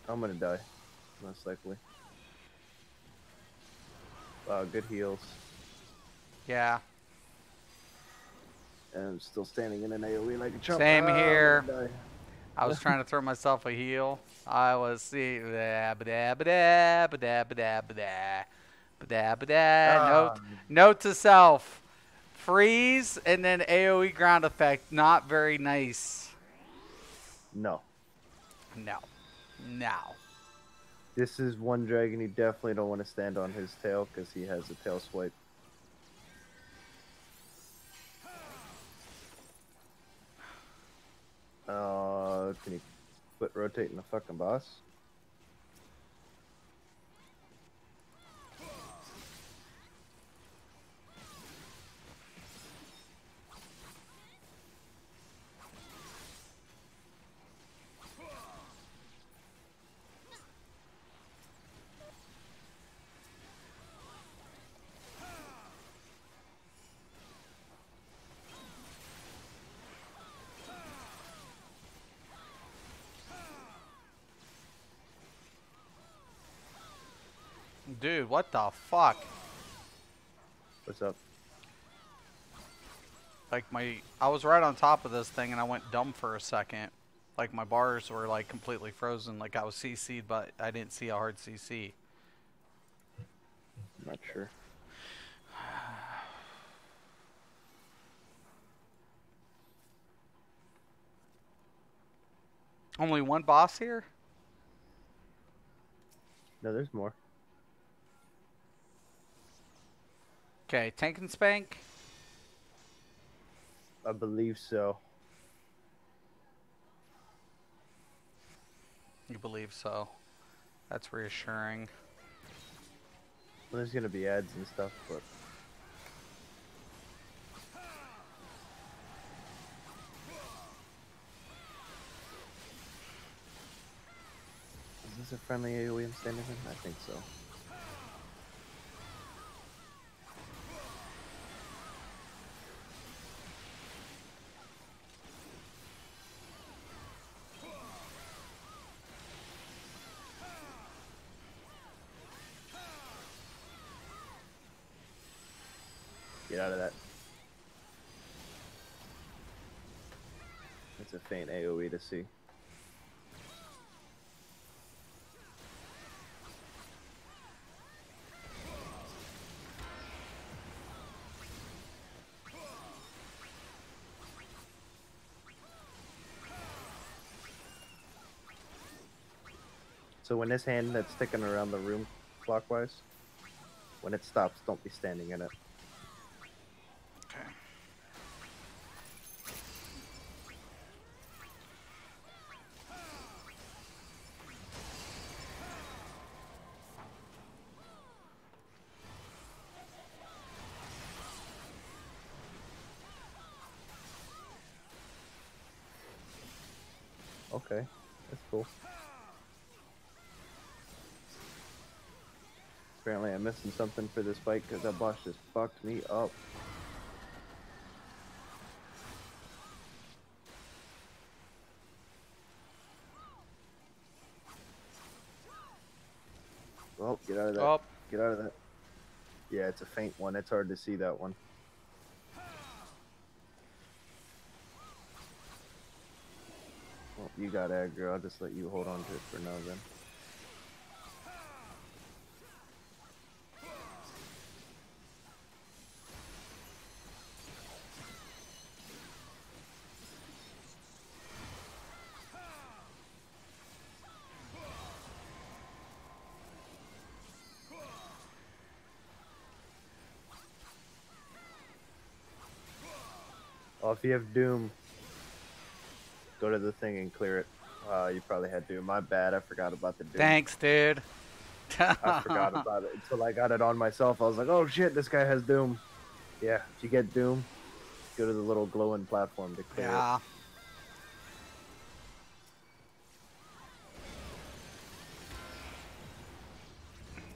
I'm gonna die, most likely. Wow, good heals. Yeah. And I'm still standing in an AoE like a chump. Same Ah, here. I'm gonna die. I was trying to throw myself a heal. I was see ba-da-ba-da-ba-da-ba-da-ba-da. Note, Ah, note to self. Freeze and then AoE ground effect. Not very nice. no. No. No. This is one dragon you definitely don't want to stand on his tail because he has a tail swipe. Can you quit rotating the fucking boss? Dude, what the fuck? What's up? Like I was right on top of this thing and I went dumb for a second. Like my bars were like completely frozen. Like I was CC'd, but I didn't see a hard CC. I'm not sure. Only one boss here? No, there's more. Okay, tank and spank. I believe so. You believe so. That's reassuring. Well, there's gonna be ads and stuff, but is this a friendly AoE I'm standing in? I think so. Get out of that. It's a faint AoE to see. So when this hand that's sticking around the room clockwise, when it stops, don't be standing in it. Okay. Okay, that's cool. Apparently I'm missing something for this fight because that boss just fucked me up. Well, get out of that. Oh, Get out of that. Yeah, it's a faint one. It's hard to see that one. You got aggro. I'll just let you hold on to it for now then. Oh, if you have Doom, go to the thing and clear it. You probably had Doom. My bad. I forgot about the Doom. Thanks, dude. I forgot about it until I got it on myself. I was like, oh shit, this guy has Doom. Yeah, if you get Doom, go to the little glowing platform to clear Yeah. it.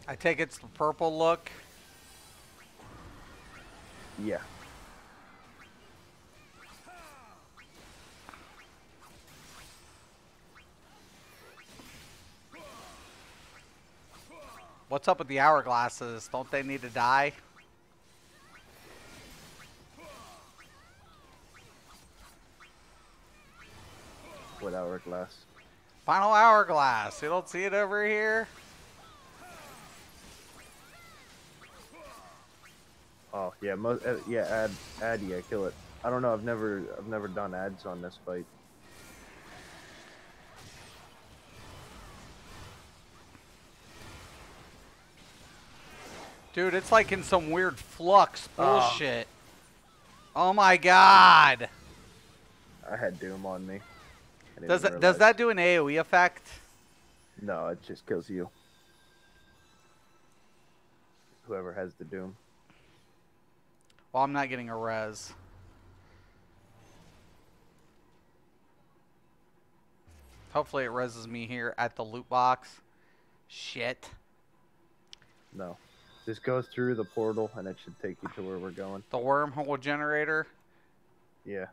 I take it's the purple look. Yeah. What's up with the hourglasses? Don't they need to die? What hourglass? Final hourglass. You don't see it over here? Oh yeah, yeah. Yeah, kill it. I don't know. I've never done ads on this fight. Dude, it's like in some weird flux bullshit. Oh my god. I had Doom on me. Does that do an AoE effect? No, it just kills you. Whoever has the Doom. Well, I'm not getting a res. Hopefully it reses me here at the loot box. Shit. No. Just go through the portal and it should take you to where we're going. The wormhole generator? Yeah.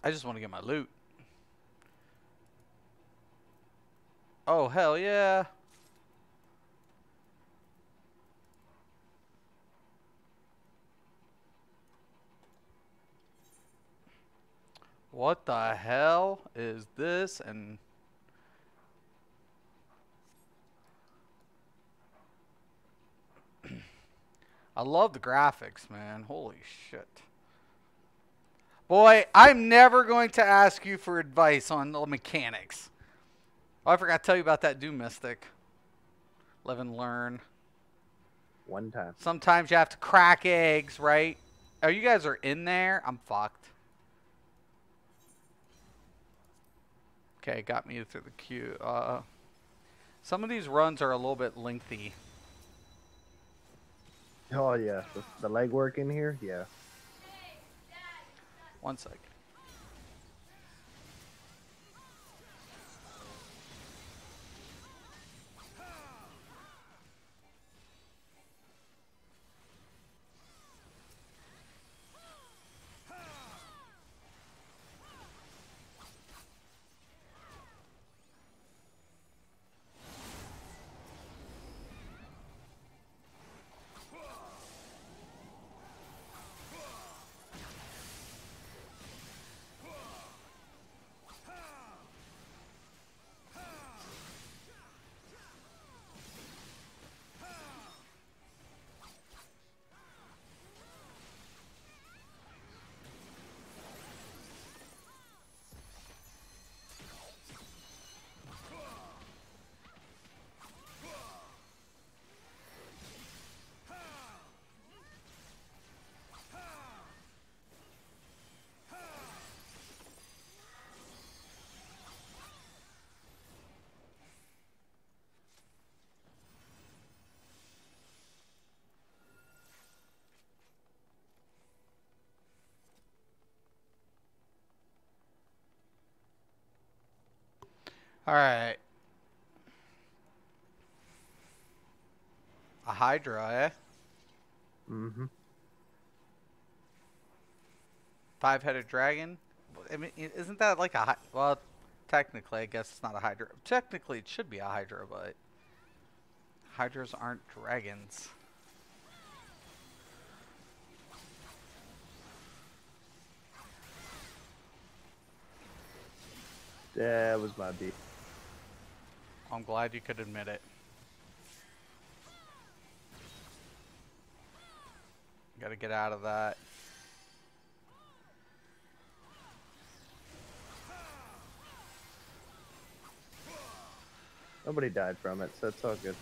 I just want to get my loot. Oh, hell yeah. What the hell is this? And I love the graphics, man. Holy shit. Boy, I'm never going to ask you for advice on the mechanics. Oh, I forgot to tell you about that Doom Mystic. Live and learn. One time. Sometimes you have to crack eggs, right? Oh, you guys are in there? I'm fucked. Okay, got me through the queue. Some of these runs are a little bit lengthy. Oh yeah, the legwork in here, yeah. 1 second. All right. A Hydra, eh? Mm-hmm. 5-headed dragon. I mean, isn't that like a well? Technically, I guess it's not a Hydra. Technically, it should be a Hydra, but Hydras aren't dragons. Yeah, it was my B. I'm glad you could admit it. Gotta get out of that. Nobody died from it, so it's all good.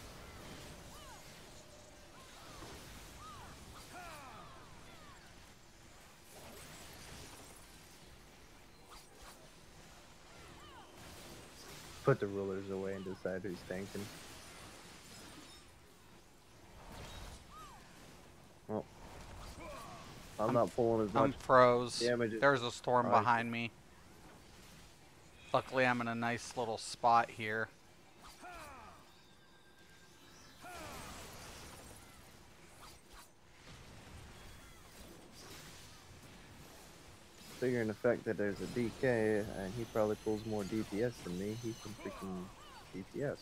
Put the rulers away and decide who's tanking. Well, I'm not pulling as much I'm froze. damage. There's a storm Oh, behind me. Luckily, I'm in a nice little spot here. Figuring the fact that there's a DK and he probably pulls more DPS than me, he can freaking DPS.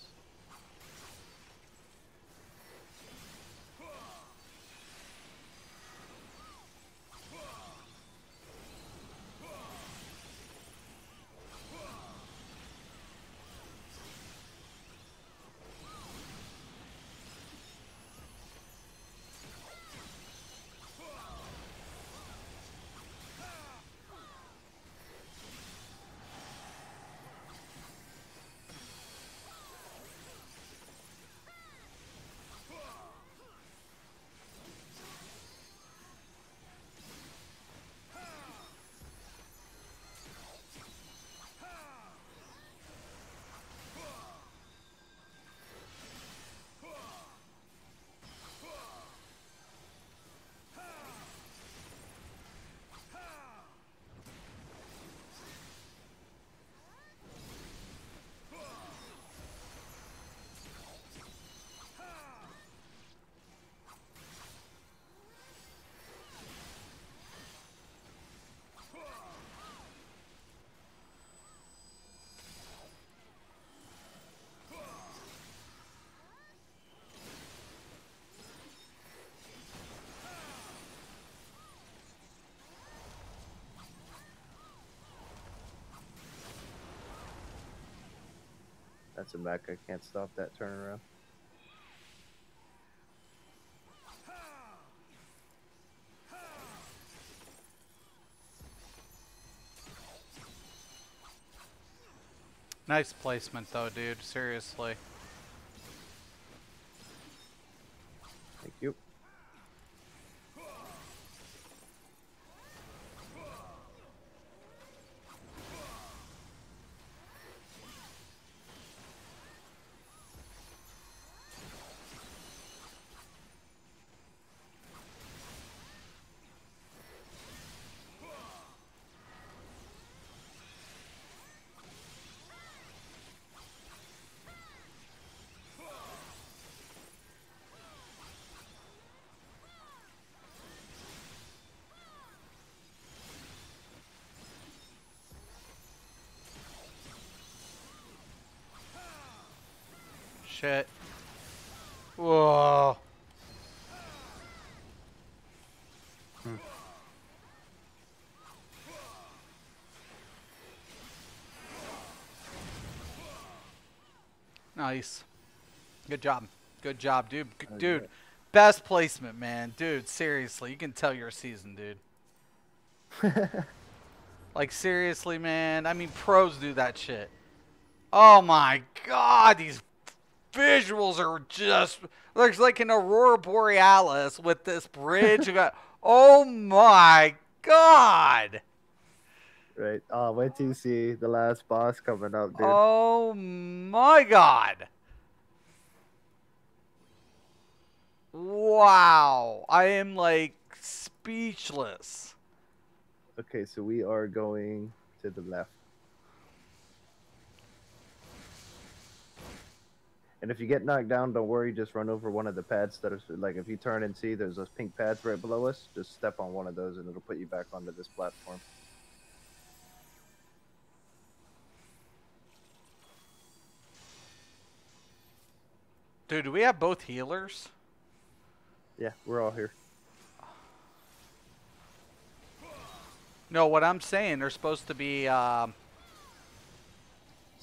That's a back. I can't stop that turnaround. Nice placement, though, dude. Seriously. Thank you. Shit. Whoa. Nice. Good job. Good job, dude. Dude, best placement, man. Dude, seriously. You can tell you're seasoned, dude. Like, seriously, man. I mean, pros do that shit. Oh, my God. These visuals are just... Looks like an Aurora Borealis with this bridge. You got... Oh, my God. Right. Oh, wait till you see the last boss coming up, dude. Oh, my God. Wow. I am, like, speechless. Okay, so we are going to the left. And if you get knocked down, don't worry. Just run over one of the pads that are, like, if you turn and see there's those pink pads right below us, just step on one of those and it'll put you back onto this platform. Dude, do we have both healers? Yeah, we're all here. No, what I'm saying, they're supposed to be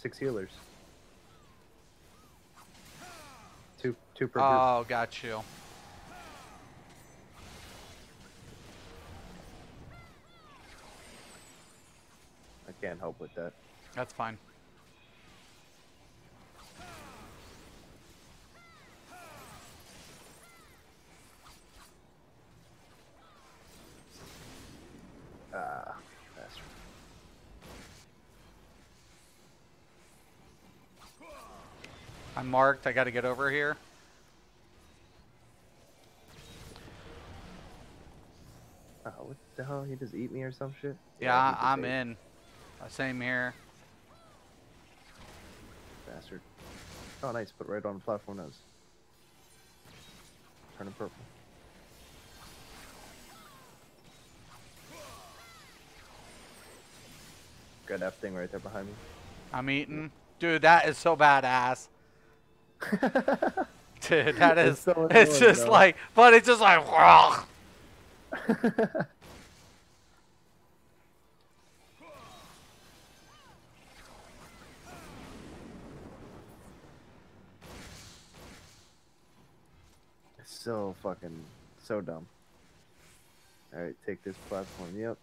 6 healers. Two per group. Oh, got you. I can't help with that. That's fine. Ah, bastard. I'm marked. I got to get over here. Oh, what the hell? He just eat me or some shit? Yeah, he just I'm ate. in. Same here. Bastard. Oh, nice. Put it right on the platform nose. Turning purple. Got that thing right there behind me. I'm eating. Dude, that is so badass. Dude, that is. It's so It's annoying, just though. like, but it's just like, whoa. It's so fucking, so dumb. Alright, take this platform. Yep.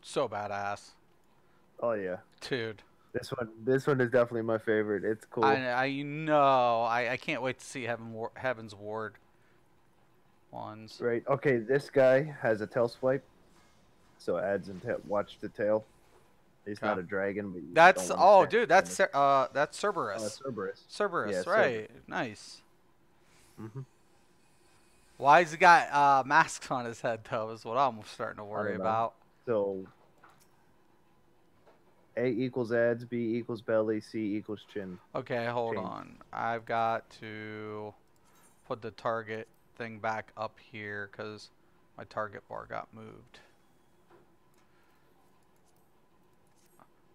So badass. Oh, yeah. Dude. This one is definitely my favorite. It's cool. I know. I can't wait to see Heaven's Ward ones. Right. Okay, this guy has a tail swipe, so adds and watch the tail. He's Okay. not a dragon, but you That's don't wanna stand dude, in it. that's Cerberus. Cerberus. Cerberus, Yeah, right? Nice. Mm-hmm. Why has he got masks on his head though? Is what I'm starting to I worry don't know. about. So A equals adds, B equals belly, C equals chin. Okay, hold Change. on. I've got to put the target thing back up here because my target bar got moved.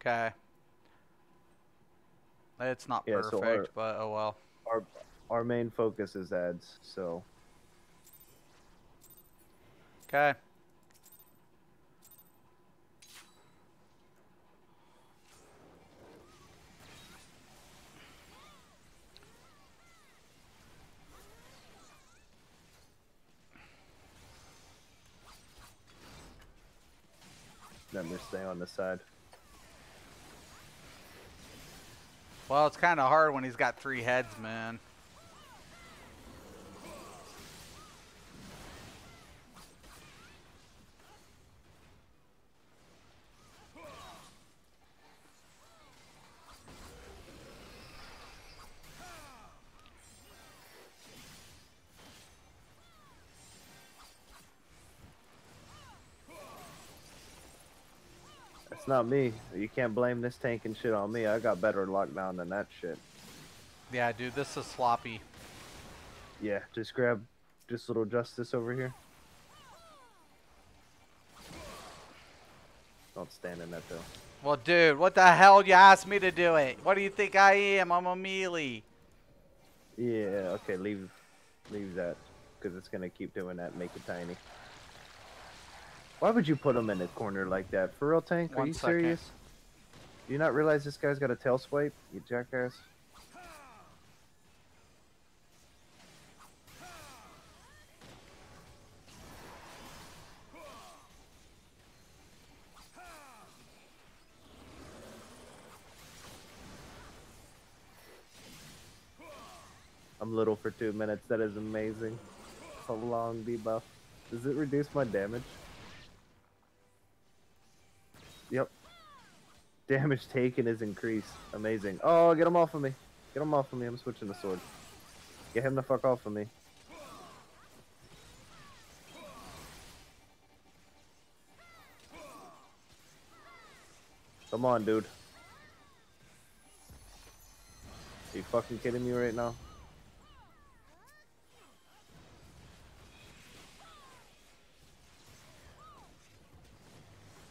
Okay. It's not Yeah, perfect, so but oh well. our main focus is ads. So Okay. then we stay on the side. Well, it's kind of hard when he's got 3 heads, man. It's not me. You can't blame this tank and shit on me. I got better lockdown than that shit. Yeah, dude, this is sloppy. Yeah, just grab this little justice over here. Don't stand in that though. Well, dude, what the hell? You asked me to do it. What do you think I am? I'm a melee. Yeah, okay, leave that, because it's gonna keep doing that and make it tiny. Why would you put him in a corner like that? For real, tank? Are One you second. serious? Do you not realize this guy's got a tail swipe? You jackass. I'm little for 2 minutes. That is amazing. A long debuff. Does it reduce my damage? Yep. Damage taken is increased. Amazing. Oh, get him off of me. Get him off of me. I'm switching the sword. Get him the fuck off of me. Come on, dude. Are you fucking kidding me right now?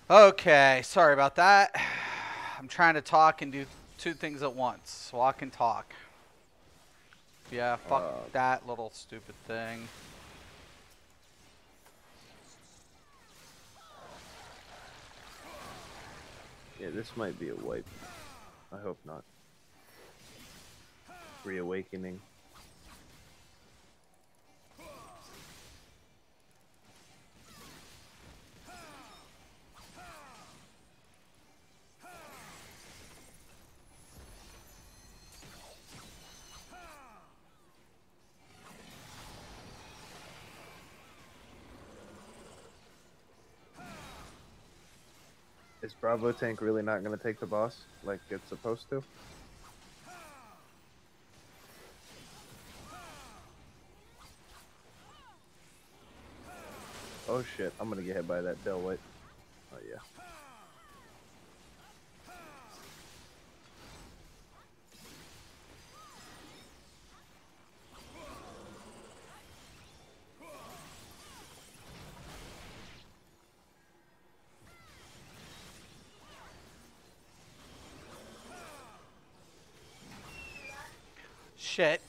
Okay, sorry about that. I'm trying to talk and do 2 things at once. Walk and talk. Yeah, fuck that little stupid thing. Yeah, this might be a wipe. I hope not. Reawakening. Is Bravo tank really not going to take the boss like it's supposed to? Oh shit, I'm going to get hit by that tail white. Oh yeah. Shit.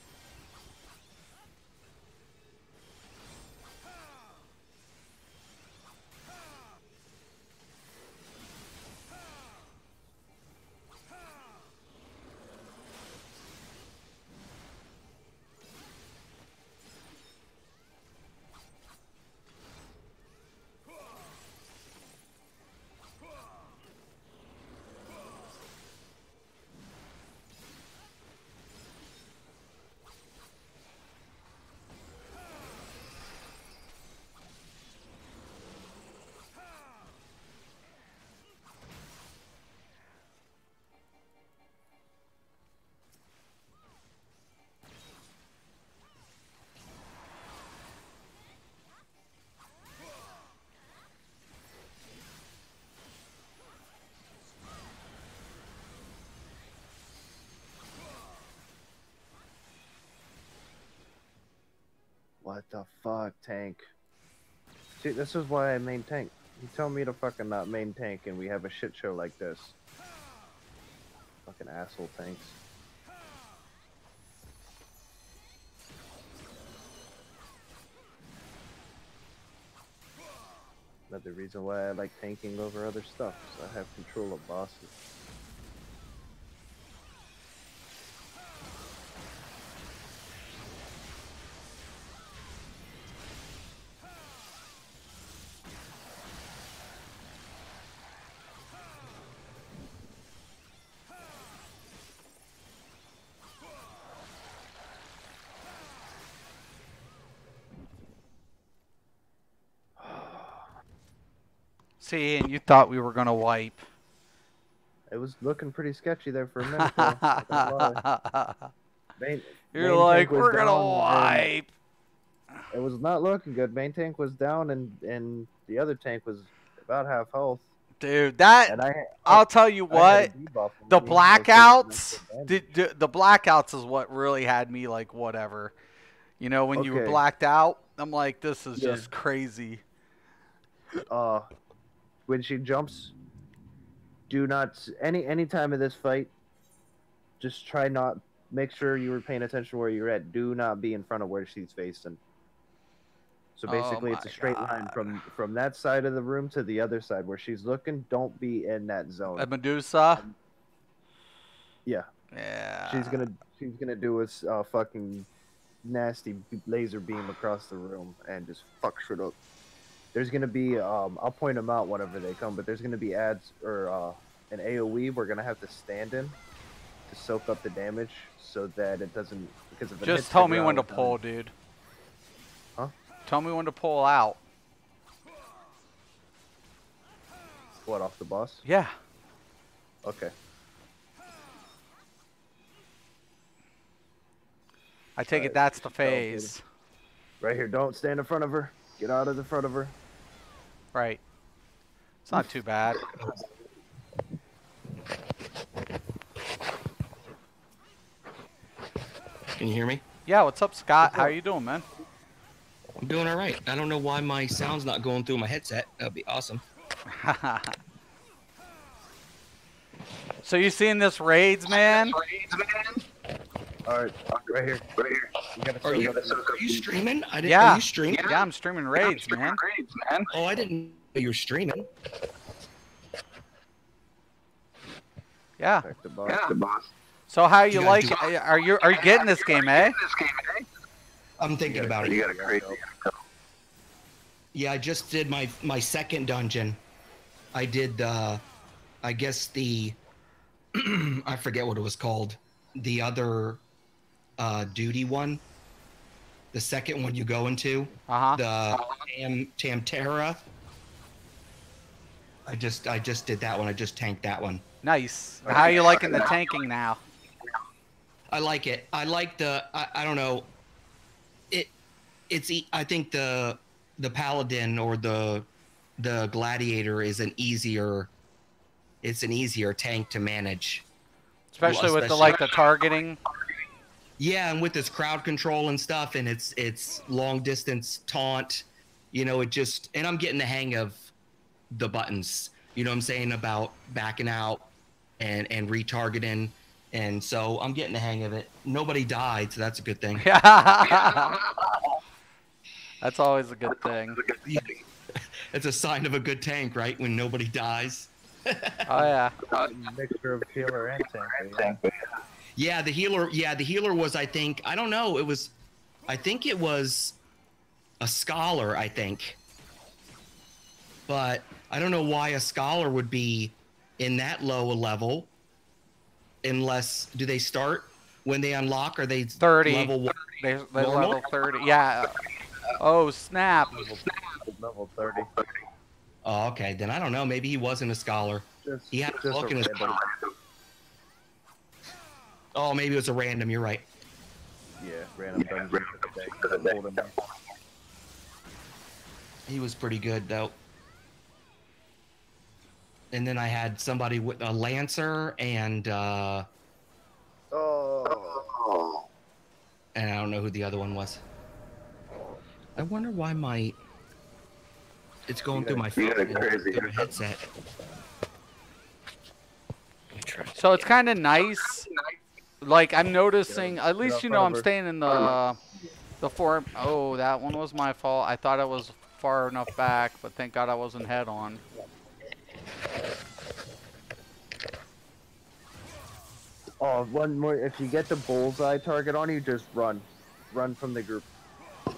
What the fuck, tank? See, this is why I main tank. You tell me to fucking not main tank and we have a shit show like this. Fucking asshole tanks. Another reason why I like tanking over other stuff is I have control of bosses. See, and you thought we were gonna wipe. It was looking pretty sketchy there for a minute, though. Not gonna lie. You're Main like, tank was we're gonna down, and wipe. it was not looking good. Main tank was down, and the other tank was about half health. Dude, that And I'll tell you I had a what, debuff on the me. I was taking blackouts, extra damage. the blackouts is what really had me like whatever. You know, when you were Okay. blacked out, I'm like, this is Yeah. just crazy. When she jumps, do not any time of this fight. Just try not. Make sure you were paying attention where you're at. Do not be in front of where she's facing. So basically, it's a straight line from that side of the room to the other side where she's looking. Don't be in that zone. A Medusa. Yeah. Yeah. She's gonna do a fucking nasty laser beam across the room and just fuck shit up. There's gonna be I'll point them out whenever they come, but there's gonna be ads or an AOE we're gonna have to stand in to soak up the damage so that it doesn't because if it Just hits tell the me when to ground, pull, dude. Huh? Tell me when to pull out. What, off the boss? Yeah. Okay. I take it that's the Teleported. phase. Right here. Don't stand in front of her. Get out of the front of her. Right. It's not too bad. Can you hear me? Yeah, what's up, Scott? What's How up? are you doing, man? I'm doing all right. I don't know why my sound's not going through my headset. That'd be awesome. So you seeing this raids, man? All right. Right here. Right here. Are you streaming? I didn't. Yeah. Are you streaming? Yeah, I'm streaming raids, man. Oh, I didn't know you were streaming. Yeah. Back to boss. So how you You like? guys Are you getting this game, eh? I'm thinking about it. You got a crazy. Yeah, I just did my second dungeon. I did I guess the I forget what it was called. The other duty one. The second one you go into. Uh huh. The Tamtera. I just did that one. I just tanked that one. Nice. How you liking the tanking now? I like it. I like the I don't know. I think the paladin or the gladiator is an easier tank to manage. Especially with the targeting. Yeah, and with this crowd control and stuff, and it's long distance taunt, it just, and I'm getting the hang of the buttons. You know what I'm saying about backing out and retargeting, and so I'm getting the hang of it. Nobody died, so that's a good thing. Yeah. That's always a good thing. It's a sign of a good tank, right? When nobody dies. Oh yeah. Mixture of healer and tank. Yeah, the healer was, I think, I don't know, I think it was a scholar, I think. But I don't know why a scholar would be in that low a level unless, do they start when they unlock? Are they 30. level 1? They level 30. Yeah. Oh snap. Level 30. Oh, okay. Then I don't know. Maybe he wasn't a scholar. He had a look in his. Oh, maybe it was a random. You're right. Yeah, random dungeon. He was pretty good though. And then I had somebody with a lancer and Oh. and I don't know who the other one was. I wonder why it's going through my phone and through my headset. So it's kind of nice. Like I'm noticing, at least I'm staying in the form. Oh, that one was my fault. I thought I was far enough back, but thank God I wasn't head on. Oh, one more. If you get the bullseye target on you, just run. Run from the group.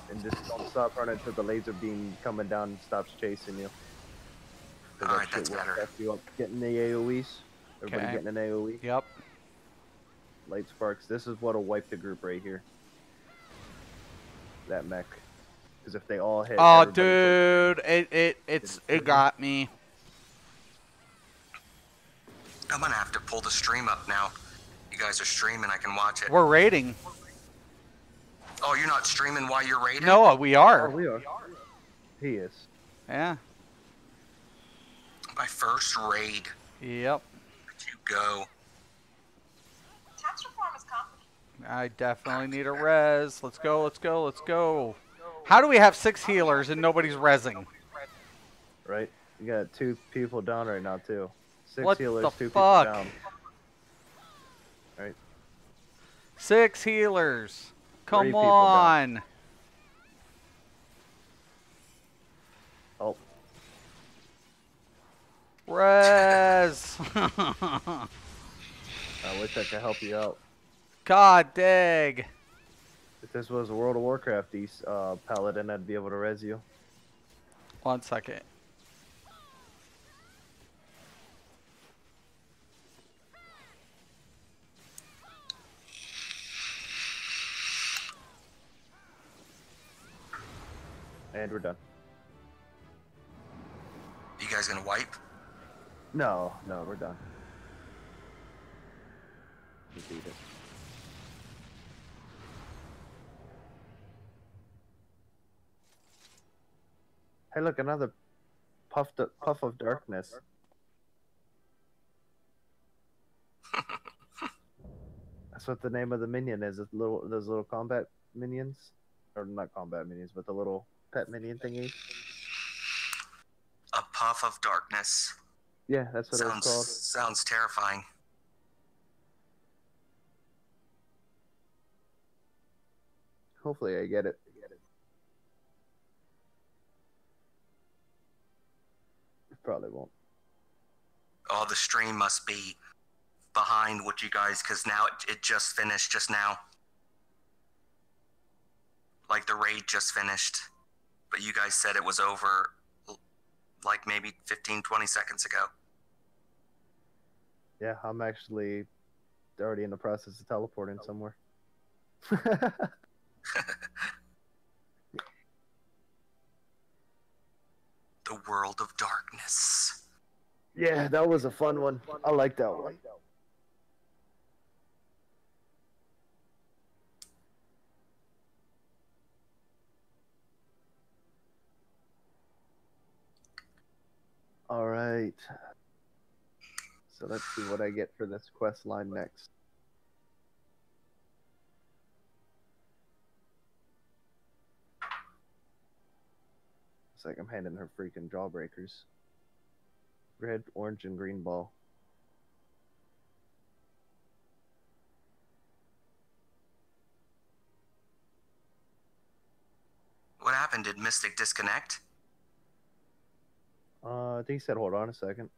And just don't stop running until the laser beam coming down stops chasing you. Alright, that's better. F you up getting the AoEs. Everybody Okay. getting an AoE. Yep. Light sparks. This is what'll wipe the group right here. That mech. Because if they all hit. Oh, dude, it got me. I'm gonna have to pull the stream up now. You guys are streaming, I can watch it. We're raiding. Oh, you're not streaming while you're raiding? No, we are. Oh, we are. He is. Yeah. My first raid. Yep. Where'd you go? Tax reform is complicated. I definitely need a res. Let's go, let's go, let's go. How do we have 6 healers and nobody's rezzing? Right? You got 2 people down right now, too. 6 What healers, the 2 fuck? people down. Right? 6 healers. 3 Come people on. down. Oh. Res. I wish I could help you out. God dang. If this was World of Warcraft, Paladin, I'd be able to res you. 1 second. And we're done. You guys gonna wipe? No, we're done. We beat it. Hey, look, another puff of darkness. That's what the name of the minion is. Those little combat minions, or not combat minions, but the little pet minion thingy. A puff of darkness. Yeah, that's what it was called. Sounds terrifying. Hopefully, I get it. Probably won't. Oh, the stream must be behind what you guys, because now it just finished just now. Like the raid just finished, but you guys said it was over like maybe 15, 20 seconds ago. Yeah, I'm actually already in the process of teleporting somewhere. The world of darkness. Yeah, that was a fun one. I like that one. All right. So let's see what I get for this quest line next. It's like I'm handing her freaking jawbreakers. Red, orange, and green ball. What happened? Did Mystic disconnect? I think he said, hold on a second.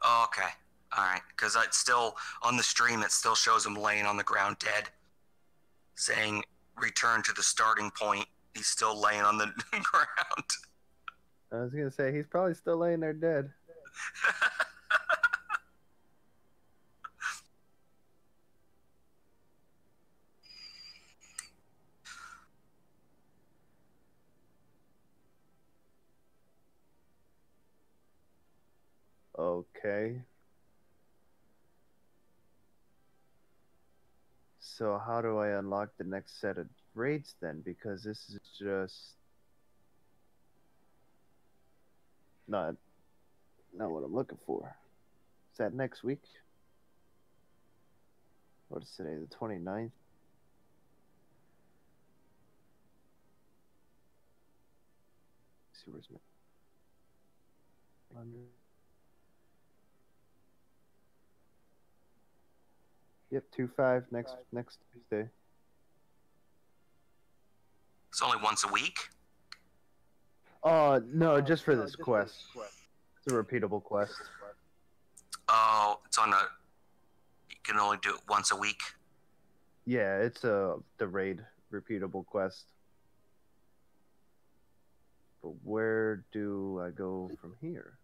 Oh, okay. All right. Because it's still, on the stream, it still shows him laying on the ground dead. Saying, return to the starting point. He's still laying on the ground. I was going to say, he's probably still laying there dead. Okay. So how do I unlock the next set of raids then? Because this is just not what I'm looking for. Is that next week? What is today? The 29th? Let's see, where's my... Yep, 2-5 next Tuesday. It's only once a week? No, just for this quest. It's a repeatable quest. Oh, it's on a... You can only do it once a week? Yeah, it's the raid repeatable quest. But where do I go from here?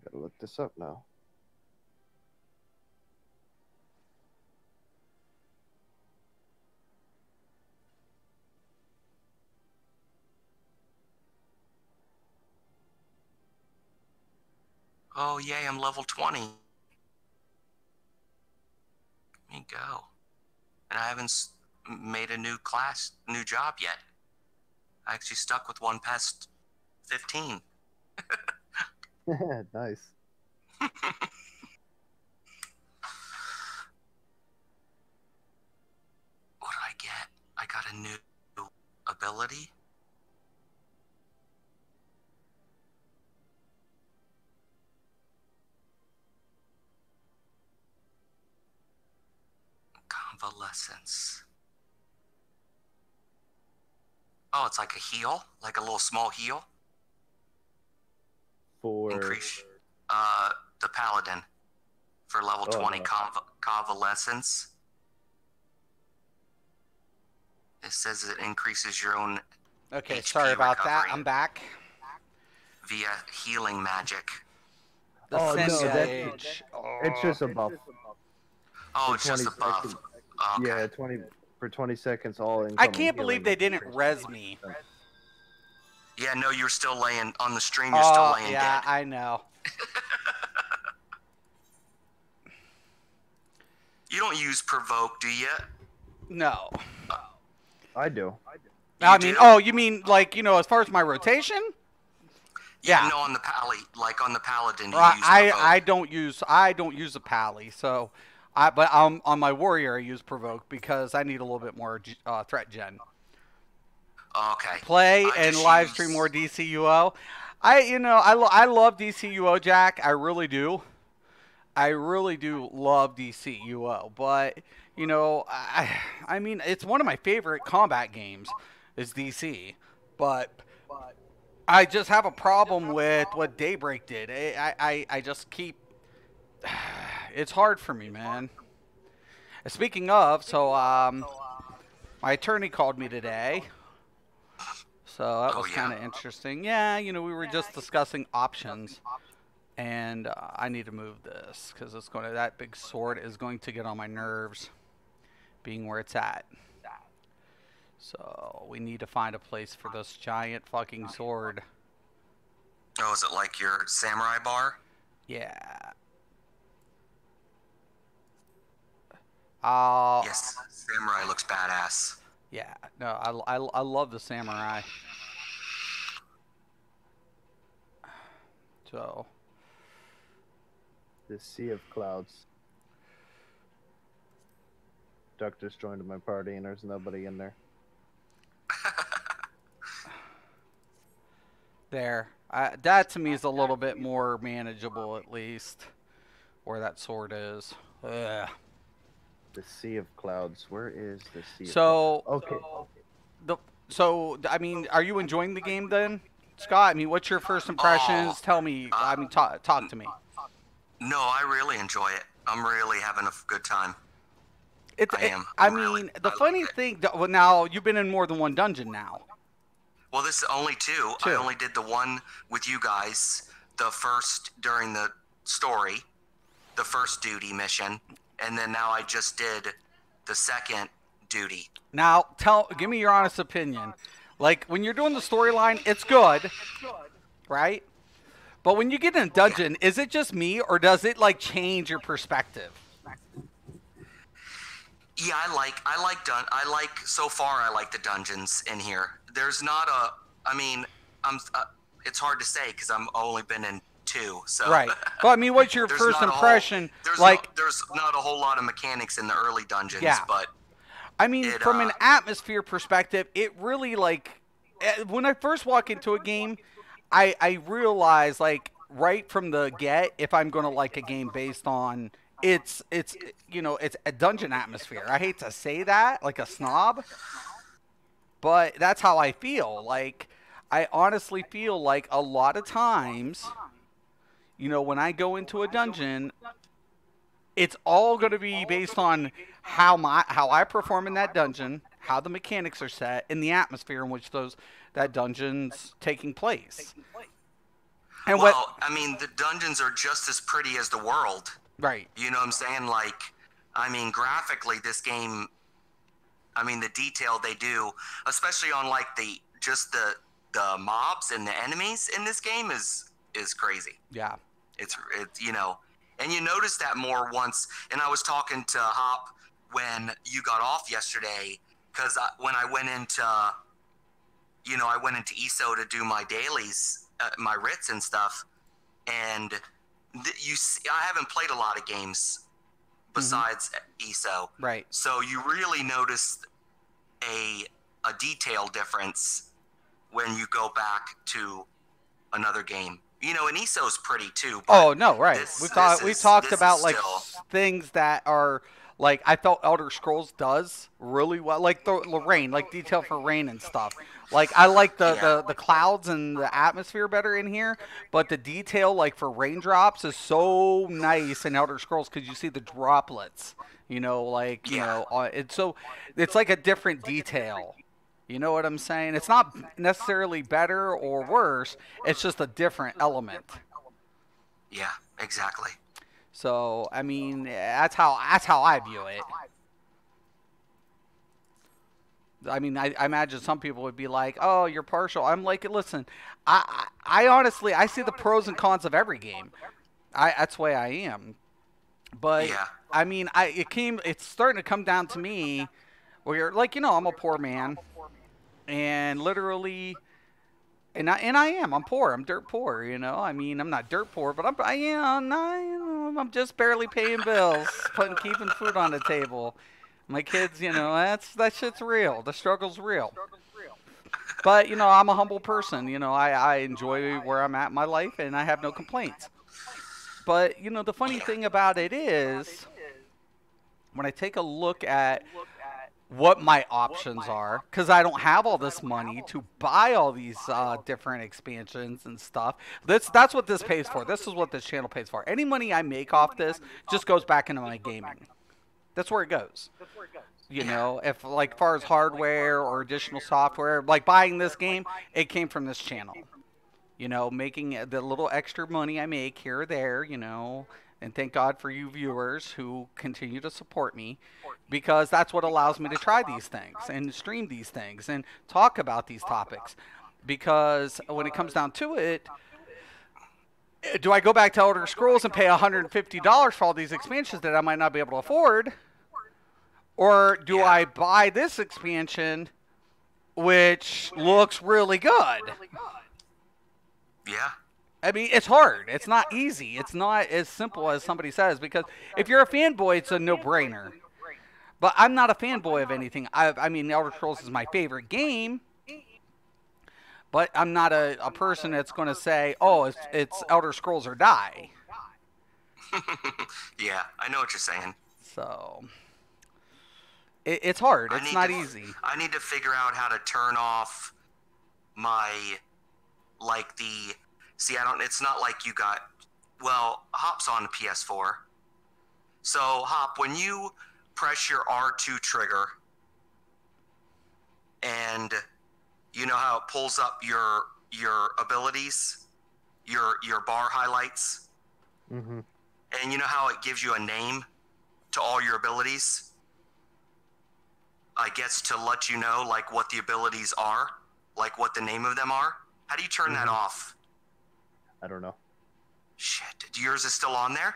Gotta look this up now. Oh, yay, I'm level 20. Let me go. And I haven't made a new job yet. I actually stuck with one past 15. Nice. What did I get? I got a new ability. Convalescence. Oh, it's like a heal? Like a little small heal? For Increase the paladin for level 20 no. convalescence. It says it increases your own Okay, HP sorry about that. recovery I'm back. via healing magic. The Oh, no, Sengage. it's just a buff. Oh, For it's just a 20 buff. seconds. Okay. Yeah, 20 seconds all in. I can't believe they didn't res me. Yeah, no, you're still laying on the stream. You're still laying yeah, dead. I know. You don't use provoke, do you? No. I do. I mean, oh, you mean like, as far as my rotation? Yeah, Yeah. no, on the paladin, you Right, use provoke. I don't use a pally, so but on my warrior I use provoke because I need a little bit more threat gen. Okay. Play I and just live use- stream more DCUO. I love DCUO, Jack. I really do. I really do love DCUO, but I mean, it's one of my favorite combat games is DC, but I just have a problem with what Daybreak did. I just keep. It's hard for me, man. Speaking of, so my attorney called me today, so that Oh was yeah. kind of interesting. Yeah, we were just discussing options, and I need to move this because that big sword is going to get on my nerves, being where it's at. So we need to find a place for this giant fucking sword. Oh, is it like your samurai bar? Yeah. Yes, samurai looks badass. Yeah. No, I love the samurai. So. The Sea of Clouds. Doctor's joined my party and there's nobody in there. There. That to me is a little bit more manageable, at least, where that sword is. Ugh. The Sea of Clouds. Where is the Sea So, of Clouds? Okay. So, I mean, are you enjoying the game then, Scott? I mean, what's your first impressions? Tell me. I mean, talk to me. No, I really enjoy it. I'm really having a good time. I am. I Really. mean, the I funny like it. thing. Well, now you've been in more than one dungeon now. Well, this is only two. I only did the one with you guys, the first during the story, the first duty mission, and then now I just did the second duty. Now, give me your honest opinion. Like, when you're doing the storyline, it's good, right? But when you get in a dungeon, is it just me, or does it, like, change your perspective? Yeah, I like so far I like the dungeons in here. There's not a, I mean, it's hard to say because I've only been in two, so. Right. But I mean, what's your There's first not a impression? there's not a whole lot of mechanics in the early dungeons, Yeah. but I mean, from an atmosphere perspective, it really, like, when I first walk into a game, I realize, like, right from the get, if I'm going to like a game based on it's it's a dungeon atmosphere. I hate to say that, like a snob, but that's how I feel. Like, I honestly feel like a lot of times, when I go into a dungeon, it's all going to be based on how I perform in that dungeon, how the mechanics are set, and the atmosphere in which that dungeon's taking place. And I mean, the dungeons are just as pretty as the world. Right. You know what I'm saying? Like, I mean, graphically, this game, I mean, the detail they do, especially on like the mobs and the enemies in this game is crazy. Yeah. It's and you notice that more once. And I was talking to Hop when you got off yesterday, because when I went into ESO to do my dailies, my writs and stuff, and I haven't played a lot of games besides ESO. Right. So you really notice a detail difference when you go back to another game. And ESO's pretty too. Oh no, right. We've talked about like things that are like I felt Elder Scrolls does really well, like the rain, like detail for rain and stuff. Like I like the clouds and the atmosphere better in here, but the detail like for raindrops is so nice in Elder Scrolls because you see the droplets. It's like a different detail. You know what I'm saying? It's not necessarily better or worse. It's just a different element. Yeah, exactly. So, I mean, that's how I view it. I mean, I imagine some people would be like, "Oh, you're partial." I'm like, listen, I honestly I see the pros and cons of every game. That's the way I am. But yeah. I mean, it's starting to come down to me where you're like, I'm a poor man. And literally, and I am. I'm poor. I'm dirt poor. I mean, I'm not dirt poor, but I'm just barely paying bills, keeping food on the table. My kids, that shit's real. The struggle's real. But I'm a humble person. I enjoy where I'm at in my life, and I have no complaints. But the funny thing about it is, when I take a look at what my options are, because I don't have all this money to buy all these different expansions and stuff. That's what this pays for. This is what this channel pays for. Any money I make off this just goes back into my gaming. That's where it goes. You know, if like far as hardware or additional software, like buying this game, it came from this channel. You know, making the little extra money I make here or there, you know, and thank God for you viewers who continue to support me, because that's what allows me to try these things and stream these things and talk about these topics. Because when it comes down to it, do I go back to Elder Scrolls and pay $150 for all these expansions that I might not be able to afford? Or do I buy this expansion, which looks really good? Yeah. I mean, it's hard. It's not easy. It's not as simple as somebody says, because if you're a fanboy, it's a no-brainer. But I'm not a fanboy of anything. I mean, Elder Scrolls is my favorite game, but I'm not a person that's going to say, oh, it's Elder Scrolls or die. Yeah, I know what you're saying. So, it's hard. It's not easy. I need to figure out how to turn off my, like see, it's not like you got, well, Hop's on the PS4. So, Hop, when you press your R2 trigger, and you know how it pulls up your abilities, your bar highlights? Mm-hmm. And you know how it gives you a name to all your abilities? I guess to let you know, like, what the abilities are, like what the name of them are. How do you turn that off? I don't know. Shit. Yours is still on there?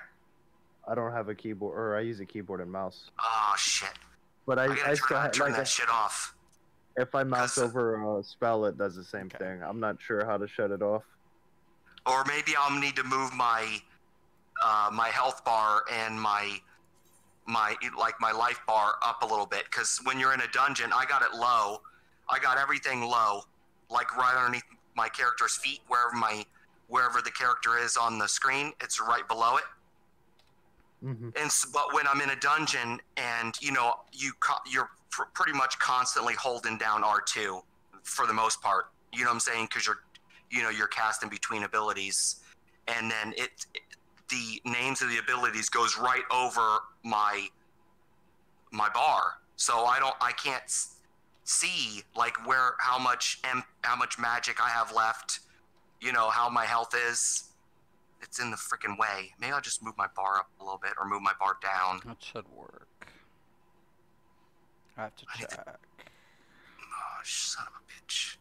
I don't have a keyboard, or I use a keyboard and mouse. Oh, shit. But I gotta still turn that shit off. If I mouse over a spell, it does the same thing. I'm not sure how to shut it off. Or maybe I'll need to move my my health bar and my life bar up a little bit, because when you're in a dungeon, I got it low. I got everything low, like right underneath my character's feet, wherever the character is on the screen, it's right below it. Mm-hmm. But when I'm in a dungeon, and you know, you're pretty much constantly holding down R2 for the most part. You know what I'm saying? Because you're casting between abilities, and then the names of the abilities goes right over my bar, so I can't see like how much magic I have left. You know how my health is. It's in the freaking way. Maybe I'll just move my bar up a little bit, or move my bar down. That should work. I have to check. Oh, son of a bitch.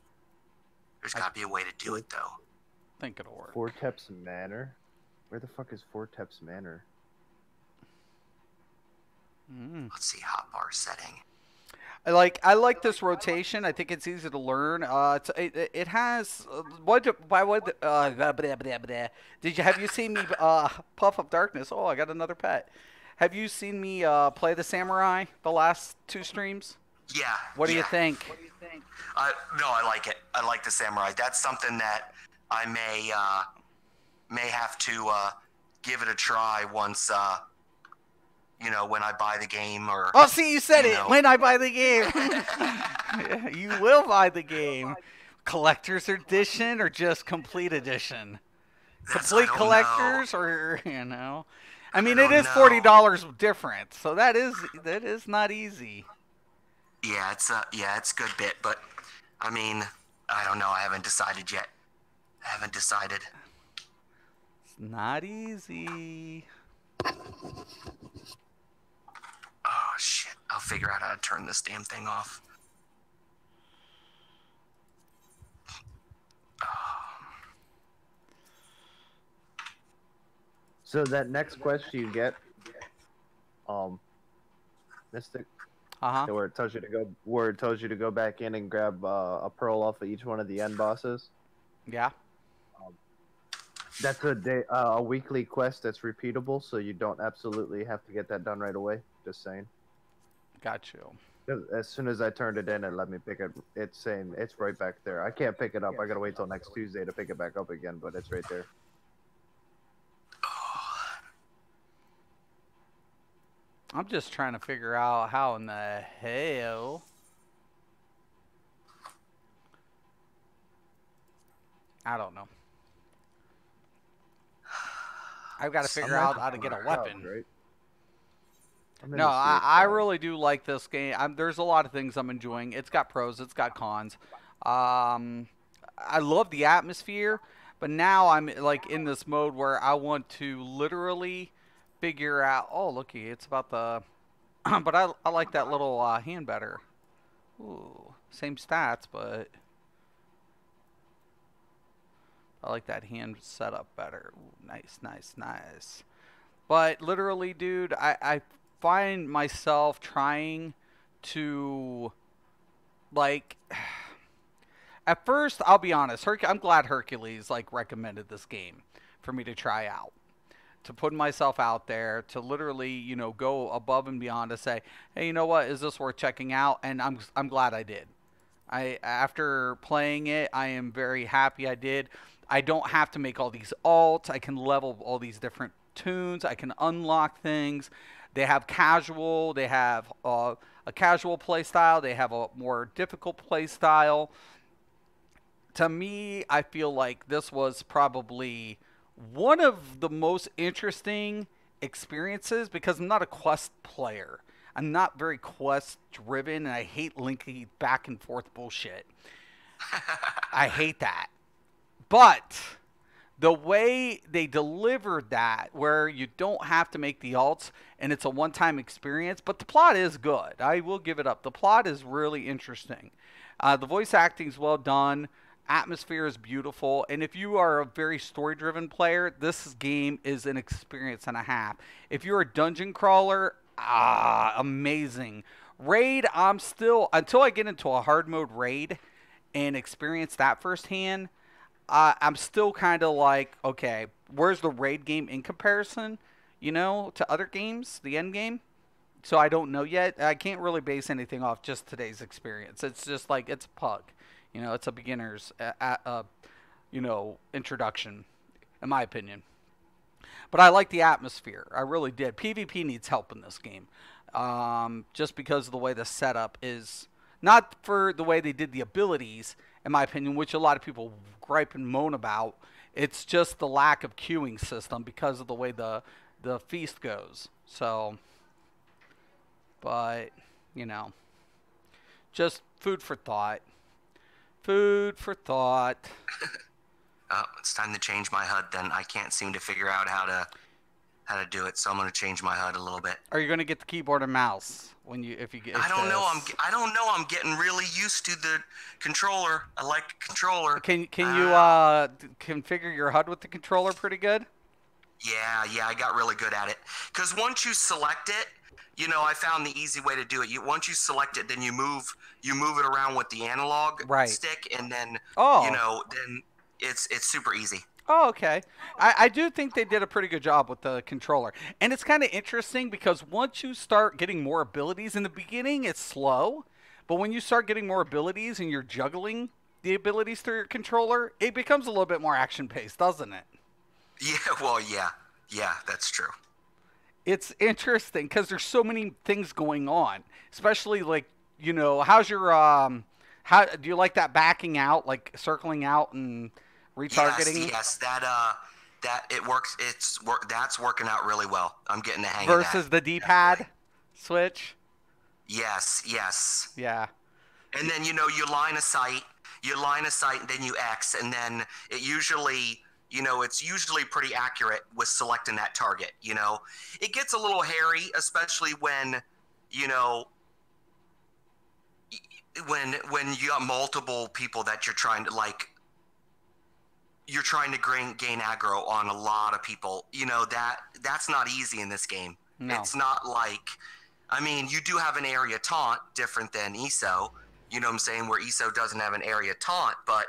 There's got to be a way to do it, though. I think it'll work. Forteps Manor? Where the fuck is Forteps Manor? Let's see, hotbar setting. I like this rotation. I think it's easy to learn. It has have you seen me Puff of Darkness? Oh, I got another pet. Have you seen me play the Samurai the last 2 streams? Yeah. What do you think? No, I like it. I like the Samurai. That's something that I may have to give it a try once. You know, when I buy the game, or... Oh, see, you said it. When I buy the game. Yeah, you will buy the game. Collector's edition or just complete edition? Complete collectors or, you know... I mean, it is $40 different, so that is not easy. Yeah, it's a good bit, but, I mean, I don't know. I haven't decided yet. It's not easy. Oh, shit. I'll figure out how to turn this damn thing off. So that next quest you get, Mystic, where it tells you to go back in and grab a pearl off of each one of the end bosses. Yeah. That's a weekly quest that's repeatable, so you don't absolutely have to get that done right away. Just saying. Got you. As soon as I turned it in and let me pick it, it's saying it's right back there. I can't pick it up. I gotta wait till next Tuesday to pick it back up again, but it's right there. I'm just trying to figure out how in the hell. I don't know. I've got to figure out how to get a weapon. Right? No, I really do like this game. There's a lot of things I'm enjoying. It's got pros, it's got cons. I love the atmosphere, but now I'm like in this mode where I want to literally figure out. Oh, looky, it's about the. But I like that little hand better. Ooh, same stats, but I like that hand setup better. Ooh, nice, nice, nice. But literally, dude, I find myself trying to, like, at first, I'll be honest, I'm glad Hercules, like, recommended this game for me to try out. To put myself out there, to literally, you know, go above and beyond to say, hey, you know what, is this worth checking out? And I'm glad I did. After playing it, I am very happy I did. I don't have to make all these alts. I can level all these different tunes. I can unlock things. They have casual. They have a casual play style. They have a more difficult play style. To me, I feel like this was probably one of the most interesting experiences because I'm not a quest player. I'm not very quest driven, and I hate linky back and forth bullshit. I hate that. But the way they delivered that, where you don't have to make the alts and it's a one-time experience, but the plot is good. I will give it up. The plot is really interesting. The voice acting is well done. Atmosphere is beautiful. And if you are a very story-driven player, this game is an experience and a half. If you're a dungeon crawler, amazing. Raid, I'm still, until I get into a hard mode raid and experience that firsthand, I'm still kind of like, okay, where's the raid game in comparison, you know, to other games, the end game? So I don't know yet. I can't really base anything off just today's experience. It's just like, it's a pug. You know, it's a beginner's, you know, introduction, in my opinion. But I like the atmosphere. I really did. PvP needs help in this game. Just because of the way the setup is. Not for the way they did the abilities, in my opinion, which a lot of people gripe and moan about. It's just the lack of queuing system because of the way the feast goes. So, but, you know, just food for thought. Food for thought. It's time to change my HUD then. I can't seem to figure out how to do it, so I'm going to change my HUD a little bit. Are you going to get the keyboard and mouse when you if you get? I don't know. I don't know. I'm getting really used to the controller. I like the controller. Can you configure your HUD with the controller pretty good? Yeah, I got really good at it. Because once you select it, you know, I found the easy way to do it. Once you select it, then you move it around with the analog stick, and then you know, then it's super easy. Oh, okay. I do think they did a pretty good job with the controller. And it's kind of interesting because once you start getting more abilities, in the beginning it's slow, but when you start getting more abilities and you're juggling the abilities through your controller, it becomes a little bit more action-paced, doesn't it? Yeah, well, yeah, that's true. It's interesting because there's so many things going on, especially like, you know, how's your how do you like that backing out, like circling out and retargeting? Yes, that it works. That's working out really well. I'm getting the hang of that. Versus the D-pad switch. Yes. Yeah. And then, you know, you line a sight, and then you X, and then it usually, you know, it's usually pretty accurate with selecting that target. You know, it gets a little hairy, especially when, you know, when you got multiple people that you're trying to like. You're trying to gain aggro on a lot of people. You know, that's not easy in this game. No. It's not like, I mean, you do have an area taunt different than ESO. You know what I'm saying? Where ESO doesn't have an area taunt, but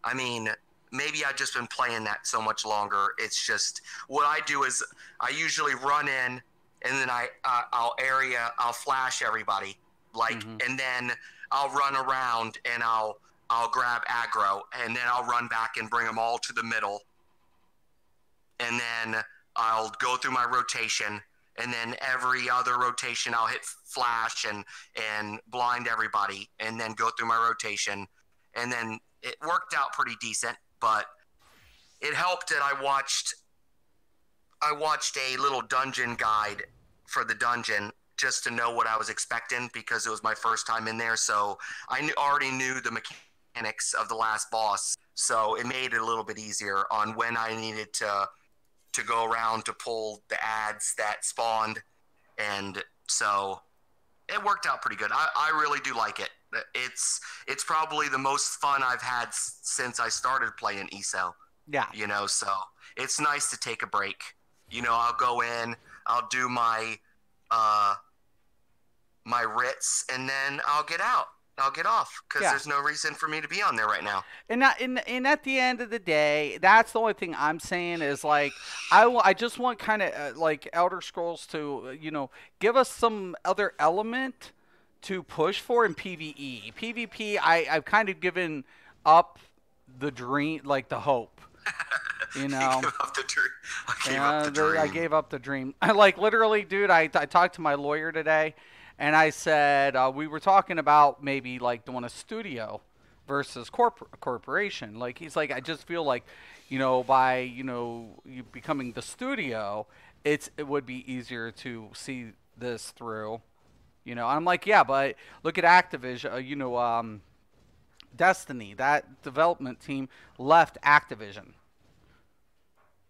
I mean, maybe I've just been playing that so much longer. It's just what I do is I usually run in and then I'll flash everybody, like, and then I'll run around and I'll grab aggro, and then I'll run back and bring them all to the middle, and then I'll go through my rotation, and then every other rotation I'll hit flash and blind everybody, and then go through my rotation, and then it worked out pretty decent. But it helped that I watched a little dungeon guide for the dungeon just to know what I was expecting, because it was my first time in there. So I already knew the mechanics of the last boss, so it made it a little bit easier on when I needed to go around to pull the ads that spawned. And so it worked out pretty good. I really do like it. It's probably the most fun I've had since I started playing ESO. Yeah. You know, so it's nice to take a break. You know, I'll go in, I'll do my my writs, and then I'll get out. I'll get off, because there's no reason for me to be on there right now. And at the end of the day, that's the only thing I'm saying is, like, I just want kind of like Elder Scrolls to, you know, give us some other element to push for in PvE. PvP, I've kind of given up the dream, like the hope. You know, I gave up the dream. Like, literally, dude, I talked to my lawyer today, and I said, we were talking about maybe like doing a studio versus corporation. Like, he's like, I just feel like, you know, by, you know, you becoming the studio, it would be easier to see this through. You know, I'm like, yeah, but look at Activision, you know, Destiny, that development team left Activision.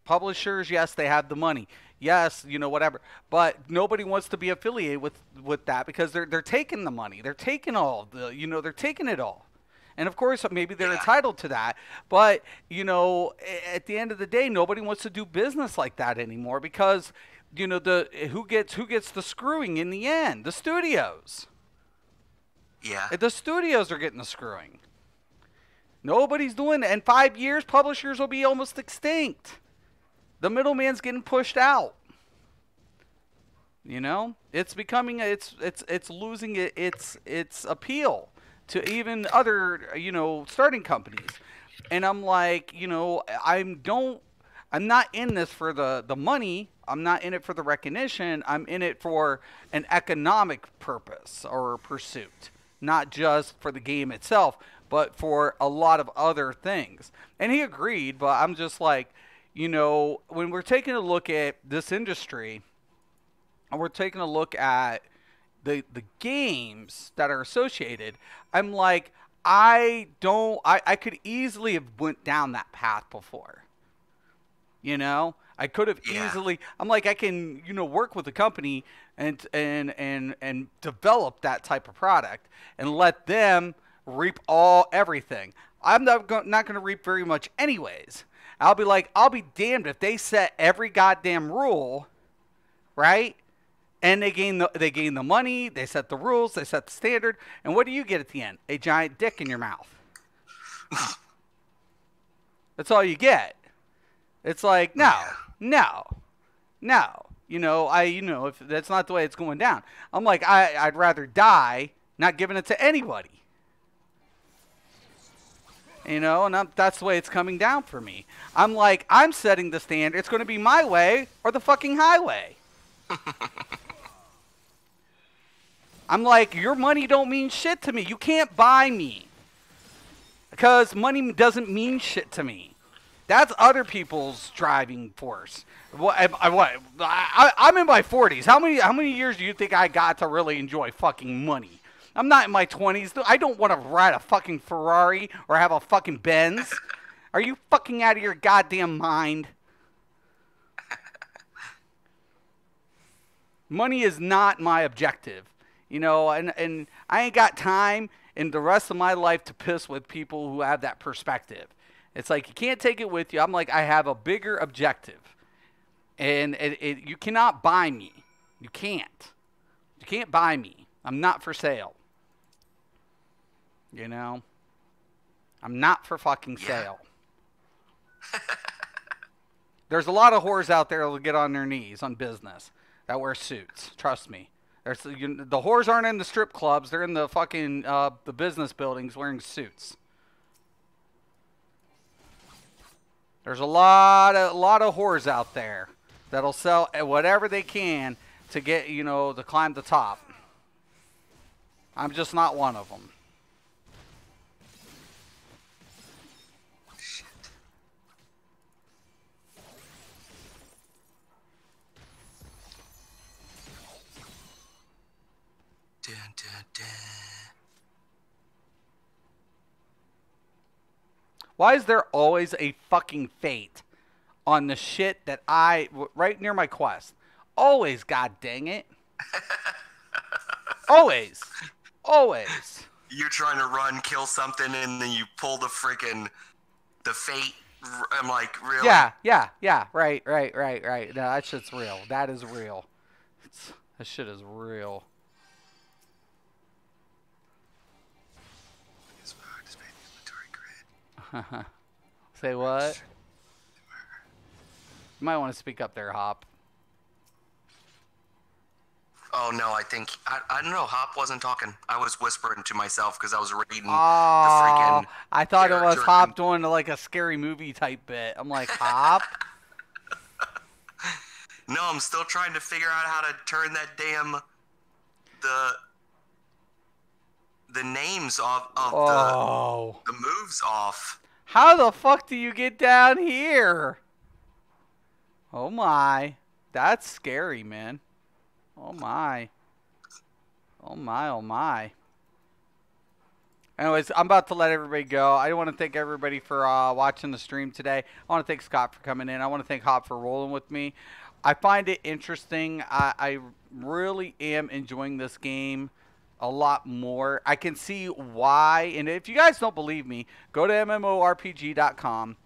Publishers, yes, they have the money. Yes, you know, whatever. But nobody wants to be affiliated with that, because they're taking the money. They're taking all the, you know, they're taking it all. And of course, maybe they're entitled to that. But, you know, at the end of the day, nobody wants to do business like that anymore, because, you know, who gets the screwing in the end? The studios. Yeah. The studios are getting the screwing. Nobody's doing it. In 5 years, publishers will be almost extinct. The middleman's getting pushed out. You know, it's becoming, it's losing its appeal to even other, you know, starting companies. And I'm like, you know, I'm not in this for the money. I'm not in it for the recognition. I'm in it for an economic purpose or pursuit, not just for the game itself, but for a lot of other things. And he agreed, but I'm just like, you know, when we're taking a look at this industry, and we're taking a look at the games that are associated, I'm like, I could easily have went down that path before. You know, I could have easily. I'm like, I can, you know, work with a company and develop that type of product and let them reap everything. I'm not going to reap very much anyways. I'll be damned if they set every goddamn rule, right? And they gain the money, they set the rules, they set the standard, and what do you get at the end? A giant dick in your mouth. That's all you get. It's like, no. You know, if that's not the way it's going down. I'm like, I'd rather die not giving it to anybody. You know, and that's the way it's coming down for me. I'm like, I'm setting the standard. It's going to be my way or the fucking highway. I'm like, your money don't mean shit to me. You can't buy me. Because money doesn't mean shit to me. That's other people's driving force. I'm in my 40s. How many years do you think I got to really enjoy fucking money? I'm not in my 20s. I don't want to ride a fucking Ferrari or have a fucking Benz. Are you fucking out of your goddamn mind? Money is not my objective. You know, and I ain't got time in the rest of my life to piss with people who have that perspective. It's like, you can't take it with you. I'm like, I have a bigger objective. And you cannot buy me. You can't. You can't buy me. I'm not for sale. You know? I'm not for fucking sale. There's a lot of whores out there that will get on their knees on business that wear suits. Trust me. The whores aren't in the strip clubs. They're in the fucking the business buildings wearing suits. There's a lot of whores out there that'll sell whatever they can to get, to climb the top. I'm just not one of them. Shit. Dun, dun, dun. Why is there always a fucking fate on the shit that right near my quest? Always, god dang it. Always. Always. You're trying to run, kill something, and then you pull the fate. I'm like, really? Yeah. Right. No, that shit's real. That is real. That shit is real. Say what? You might want to speak up there, Hop. Oh no, I don't know. Hop wasn't talking. I was whispering to myself because I was reading the Oh, freaking. I thought it was character Hop doing like a scary movie type bit. I'm like, Hop? No, I'm still trying to figure out how to turn that damn the names of the moves off. How the fuck do you get down here? Oh my. That's scary, man. Oh my. Oh my, oh my. Anyways, I'm about to let everybody go. I want to thank everybody for watching the stream today. I want to thank Scott for coming in. I want to thank Hop for rolling with me. I find it interesting. I really am enjoying this game a lot more. I can see why. And if you guys don't believe me, go to MMORPG.com.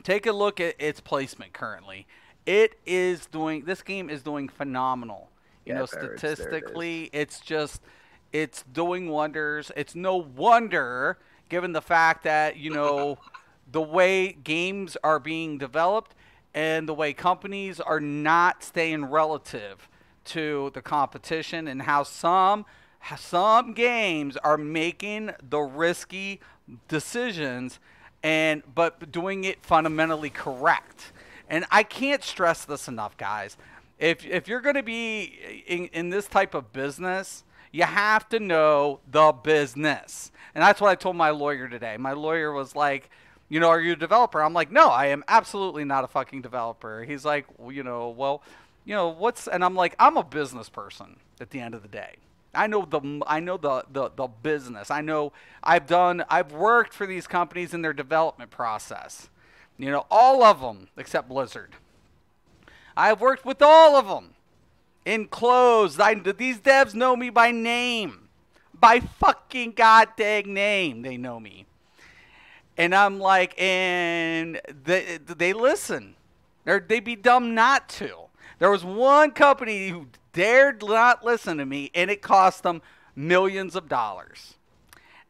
Take a look at its placement currently. This game is doing phenomenal. Statistically, it's doing wonders. It's no wonder, given the fact that, the way games are being developed and the way companies are not staying relative to the competition, and how some games are making the risky decisions but doing it fundamentally correct. And I can't stress this enough, guys. If you're going to be in this type of business, you have to know the business. And that's what I told my lawyer today. My lawyer was like, are you a developer? I'm like, no, I am absolutely not a fucking developer. He's like, what's, and I'm like, I'm a business person at the end of the day. I know the business. I've worked for these companies in their development process. All of them except Blizzard. I've worked with all of them. Enclosed. These devs know me by name. By fucking goddamn name, they know me. And I'm like, and they listen. They'd be dumb not to. There was one company who dared not listen to me, and it cost them millions of dollars.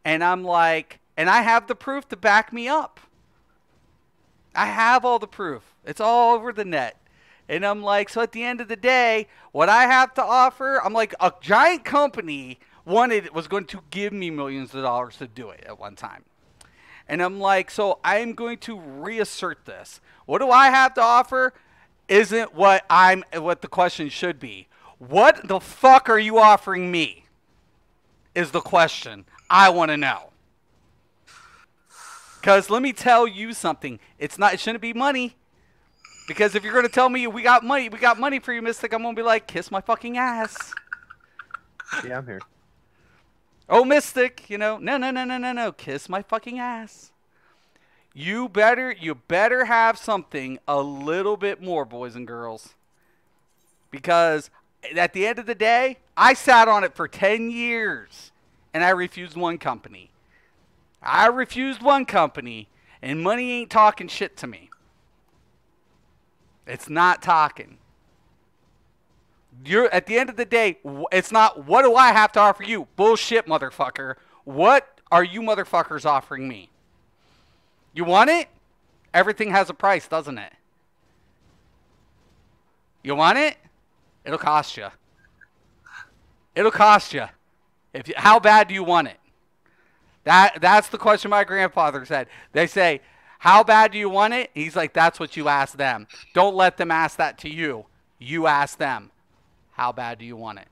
And I'm like, and I have the proof to back me up. I have all the proof. It's all over the net. And I'm like, so at the end of the day, what I have to offer, I'm like, a giant company was going to give me millions of dollars to do it at one time. And I'm like, so I'm going to reassert this. What do I have to offer? Isn't what the question should be. What the fuck are you offering me? Is the question I want to know. Because let me tell you something. It shouldn't be money. Because if you're going to tell me we got money for you, Mystic, I'm going to be like, kiss my fucking ass. Yeah, I'm here. Oh, Mystic, no, kiss my fucking ass. You better have something a little bit more, boys and girls. Because at the end of the day, I sat on it for 10 years, and I refused one company. And money ain't talking shit to me. It's not talking. At the end of the day, it's not, what do I have to offer you? Bullshit, motherfucker. What are you motherfuckers offering me? You want it? Everything has a price, doesn't it? You want it? It'll cost you. It'll cost you. How bad do you want it? That's the question my grandfather said. They say, how bad do you want it? He's like, that's what you ask them. Don't let them ask that to you. You ask them. How bad do you want it?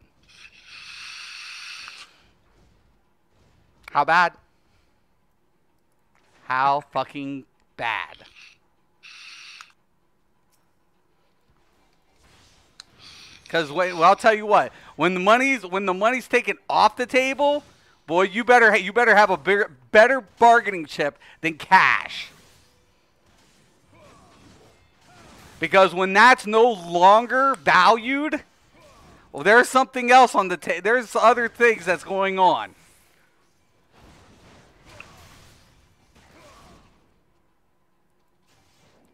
How bad? How fucking bad? Because well, I'll tell you what. When the money's taken off the table, boy, you better have a better bargaining chip than cash. Because when that's no longer valued, well, there's something else on the table. There's other things that's going on.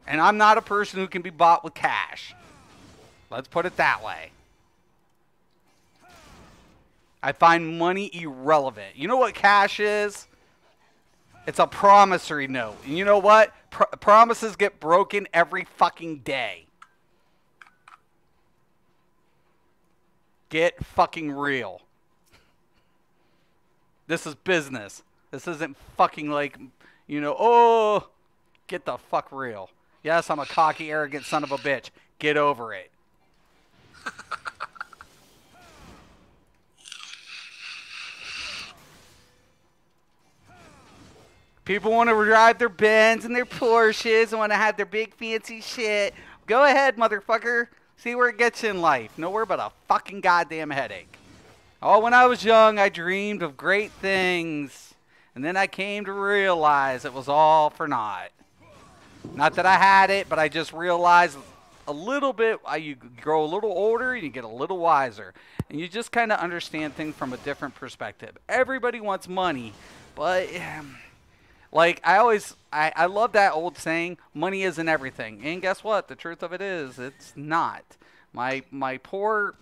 And I'm not a person who can be bought with cash. Let's put it that way. I find money irrelevant. You know what cash is? It's a promissory note. And you know what? Promises get broken every fucking day. Get fucking real. This is business. This isn't fucking like, you know, oh, get the fuck real. Yes, I'm a cocky, arrogant son of a bitch. Get over it. People want to drive their Benz and their Porsches and want to have their big fancy shit. Go ahead, motherfucker. See where it gets you in life. Nowhere but a fucking goddamn headache. Oh, when I was young, I dreamed of great things. And then I came to realize it was all for naught. Not that I had it, but I just realized a little bit. You grow a little older and you get a little wiser. And you just kind of understand things from a different perspective. Everybody wants money, but... like, I love that old saying, money isn't everything. And guess what? The truth of it is, it's not. My poor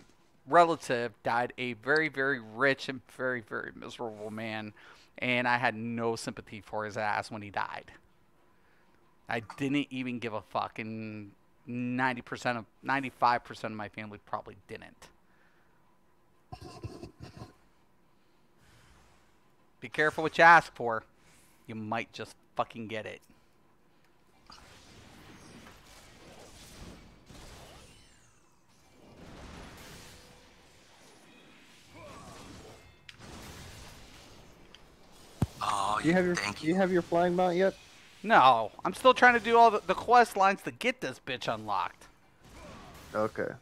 relative died a very, very rich and very, very miserable man. And I had no sympathy for his ass when he died. I didn't even give a fuck. And 95% of my family probably didn't. Be careful what you ask for. You might just fucking get it. Oh, Do you have your flying mount yet? No, I'm still trying to do all the quest lines to get this bitch unlocked. Okay.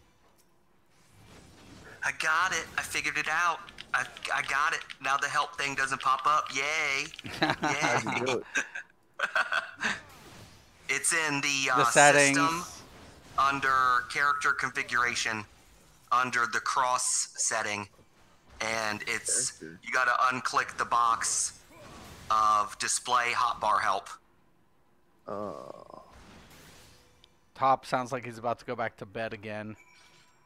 I got it. I figured it out. I got it. Now the help thing doesn't pop up. Yay. How'd you do Yay. it? It's in the settings. system under character configuration under the cross setting. And it's, Character. you got to unclick the box of display hotbar help. Oh. Top sounds like he's about to go back to bed again.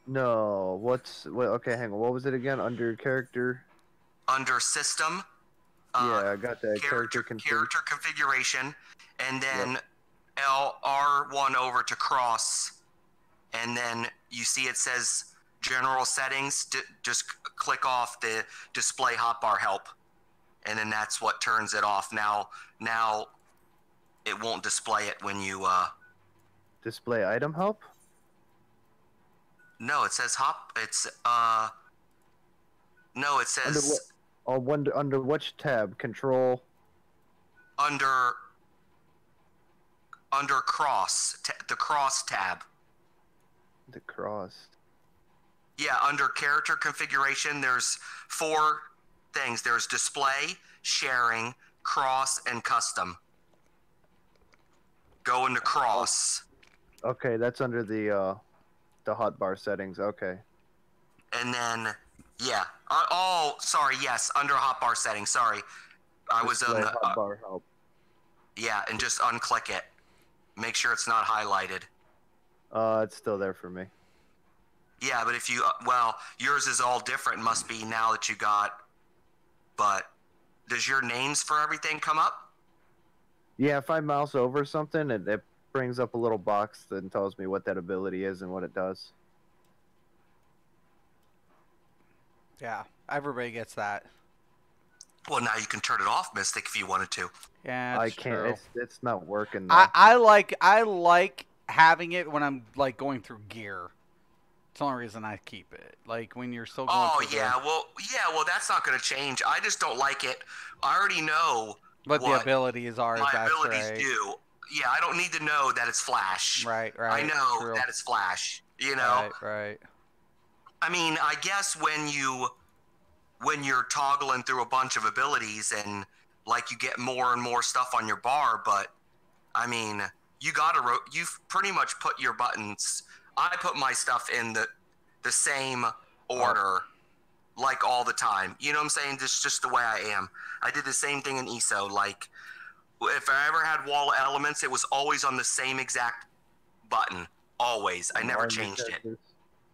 No. Okay, hang on. What was it again? Under character? Under system. Yeah, I got that. Character config. configuration, and then R1 over to cross, and then you see it says general settings. Just click off the display hotbar help, and then that's what turns it off. Now it won't display it when you Display item help? no, it says no, it says Under which tab? Control. under cross, the cross tab. The cross. Yeah, under character configuration, there's 4 things. There's display, sharing, cross, and custom. Go into cross. Okay, that's under the hotbar settings. Okay. And then, yeah. Sorry, yes, under hotbar settings. Sorry. I was on Display the... hotbar help. yeah, and just unclick it. Make sure it's not highlighted. It's still there for me. Yeah, but if you... well, yours is all different, must be now that you got... But does your names for everything come up? Yeah, if I mouse over something, it brings up a little box that tells me what that ability is and what it does. Yeah, everybody gets that. Well, now you can turn it off, Mystic, if you wanted to. Yeah, I it's can't. true. It's not working. Though. I like having it when I'm like going through gear. It's the only reason I keep it. Like when you're still going. Oh for yeah, well that's not gonna change. I just don't like it. I already know what the abilities are. my That's abilities right. do. Yeah, I don't need to know that it's Flash. Right. I know True. that it's Flash. You know. Right. I mean, I guess when you're toggling through a bunch of abilities and like you get more and more stuff on your bar, but I mean, you've pretty much put your buttons. I put my stuff in the same order, like all the time. You know what I'm saying? Just the way I am. I did the same thing in ESO. Like, if I ever had wall of elements, it was always on the same exact button. Always. I never changed it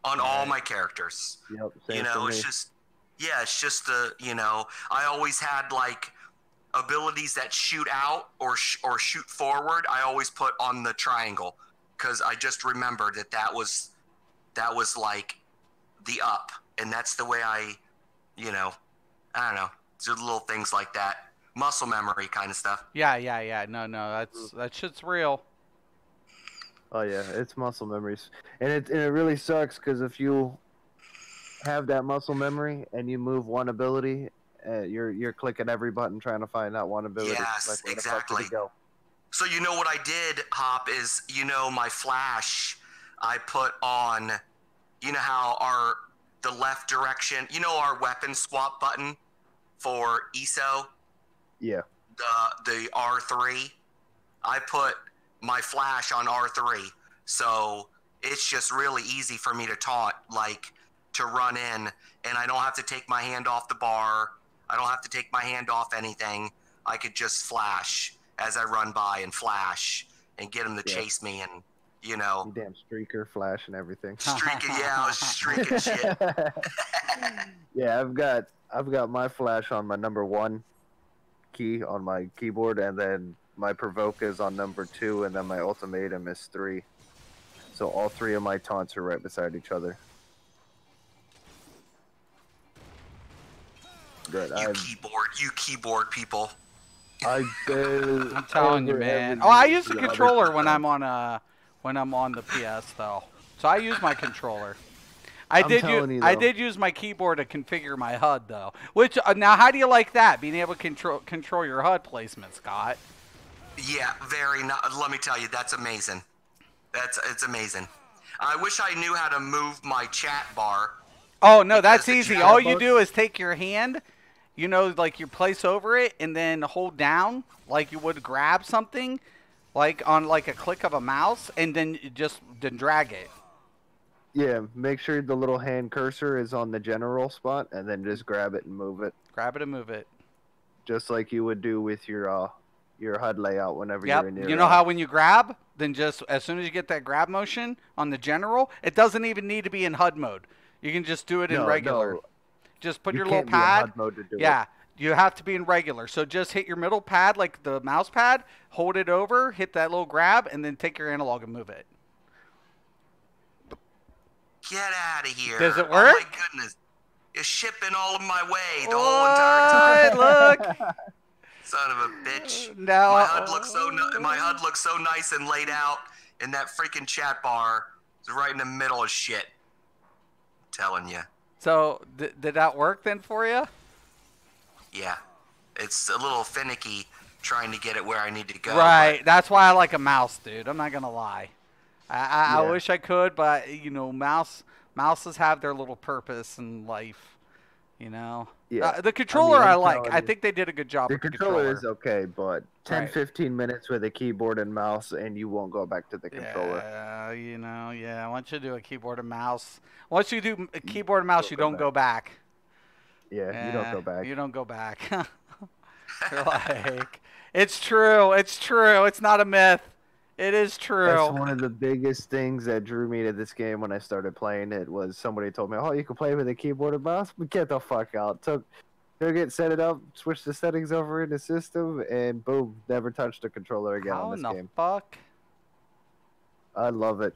on all my characters. Yep. Same You know, for me. it's just the, you know, I always had like abilities that shoot out or shoot forward. I always put on the triangle because I just remembered that was like the up, and that's the way I don't know. So little things like that, muscle memory kind of stuff. Yeah. No, that shit's real. Oh yeah, it's muscle memories, and it really sucks because if you have that muscle memory and you move one ability, you're clicking every button trying to find that one ability. Yes, like, where exactly. The fuck did it go? So you know what I did, Hop, is my Flash I put on, you know how the left direction, our weapon swap button for ESO, Yeah. the R3, I put my Flash on R3, so it's just really easy for me to taunt, like to run in, and I don't have to take my hand off the bar. I don't have to take my hand off anything. I could just flash as I run by and flash and get him to chase me, and You damn streaker, Flash, and everything. streaking. Yeah, I was streaking shit. Yeah, I've got my Flash on my number 1 key on my keyboard, and then my provoke is on number 2, and then my ultimatum is 3. So all 3 of my taunts are right beside each other. Good. You keyboard people. I'm telling you, man. Oh, I use the controller when I'm on the PS though. So I use my controller. I did use my keyboard to configure my HUD though. Which now, how do you like that? Being able to control your HUD placement, Scott? Yeah, let me tell you, that's amazing. It's amazing. I wish I knew how to move my chat bar. Oh no, that's easy. All you do is take your hand, like you place over it, and then hold down like you would grab something, like on like a click of a mouse, and then drag it. Yeah, make sure the little hand cursor is on the general spot, and then just grab it and move it. Grab it and move it. Just like you would do with your HUD layout whenever you're in your... You know how when you grab, then just as soon as you get that grab motion on the general, it doesn't even need to be in HUD mode. You can just do it in regular. No. Just put your little pad. You have to be in regular. So just hit your middle pad, like the mouse pad, hold it over, hit that little grab, and then take your analog and move it. Get out of here. Does it work? Oh my goodness. You're shipping all of my way the whole entire time. Look. Son of a bitch. No. My HUD looks so nice and laid out, and that freaking chat bar is right in the middle of shit. I'm telling you. So did that work then for you? Yeah. It's a little finicky trying to get it where I need to go. Right. That's why I like a mouse, dude. I'm not going to lie. I wish I could, but, mouses have their little purpose in life, Yeah. The controller I like. I think they did a good job with the controller. The controller is okay, but 10-15 minutes with a keyboard and mouse, and you won't go back to the controller. Yeah. Once you do a keyboard and mouse, you don't go back. Yeah, you don't go back. You don't go back. You're like, it's true. It's true. It's not a myth. It is true. That's one of the biggest things that drew me to this game when I started playing it. Was somebody told me, "Oh, you can play with a keyboard and mouse." But get the fuck out. Took it, set it up, switched the settings over in the system, and boom, never touched the controller again on this game. How in the fuck? I love it.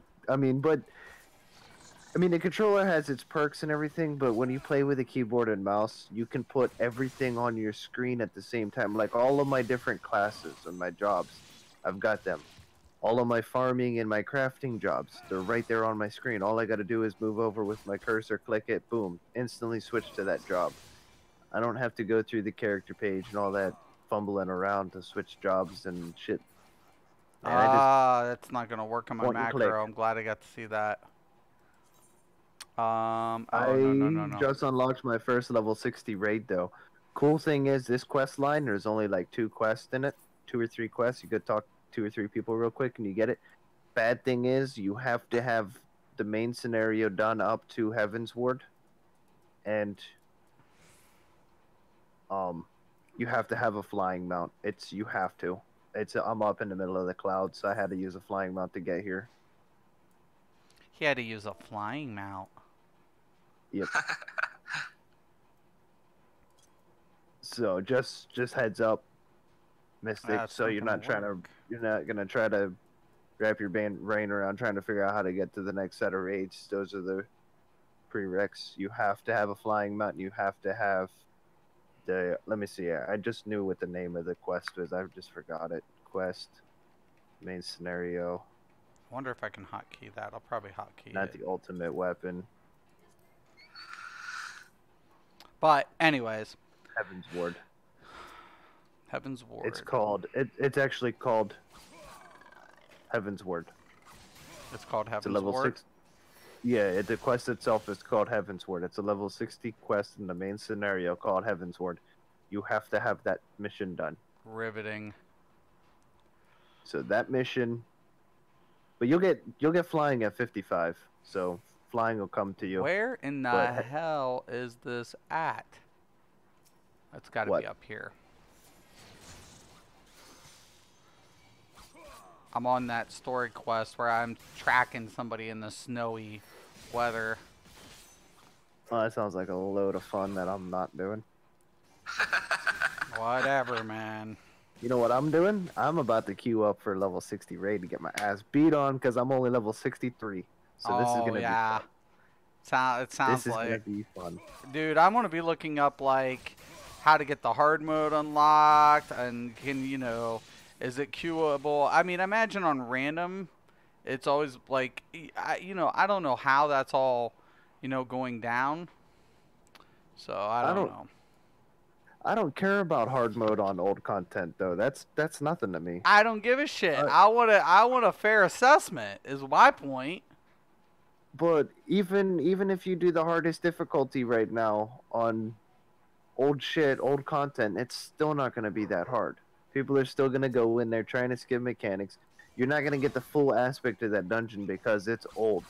The controller has its perks and everything, but when you play with a keyboard and mouse, you can put everything on your screen at the same time. Like all of my different classes and my jobs, I've got them All of my farming and my crafting jobs, they're right there on my screen. All I got to do is move over with my cursor, click it, boom, instantly switch to that job. I don't have to go through the character page and all that fumbling around to switch jobs and shit. That's not gonna work on my point and click. macro. I'm glad I got to see that. Oh, I no. just unlocked my first level 60 raid though. Cool thing is this quest line, there's only like 2 quests in it, 2 or 3 quests. You could talk 2 or 3 people real quick and you get it. Bad thing is you have to have the main scenario done up to Heaven's Ward, and you have to have a flying mount. You have to. I'm up in the middle of the clouds, so I had to use a flying mount to get here. He had to use a flying mount. Yep. So just heads up, Mystic. That's So you're not gonna try to wrap your brain around trying to figure out how to get to the next set of raids. Those are the prereqs. You have to have a flying mount. You have to have the. Let me see. I just knew what the name of the quest was. I just forgot it. Quest, main scenario. I wonder if I can hotkey that. I'll probably hotkey it. Not the ultimate weapon. But anyways. Heaven's Ward. Heaven's Ward. It's called. It's actually called Heaven's Ward. It's called Heaven's It's a level Ward. 6. Yeah, the quest itself is called Heaven's Ward. It's a level 60 quest in the main scenario called Heaven's Ward. You have to have that mission done. Riveting. So that mission, but you'll get flying at 55. So flying will come to you. Where in the hell is this at? It's got to be up here. I'm on that story quest where I'm tracking somebody in the snowy weather. Oh, that sounds like a load of fun that I'm not doing. Whatever, man. You know what I'm doing? I'm about to queue up for level 60 raid to get my ass beat on because I'm only level 63. So this is gonna be fun. It sounds this like is gonna be fun. Dude, I'm gonna be looking up like how to get the hard mode unlocked and is it queuable? I mean, imagine on random, it's always like, I don't know how that's all, going down. So I don't know. I don't care about hard mode on old content though. That's nothing to me. I don't give a shit. I want a fair assessment is my point. But even if you do the hardest difficulty right now on old content, it's still not going to be that hard. People are still going to go in there trying to skip mechanics. You're not going to get the full aspect of that dungeon because it's old.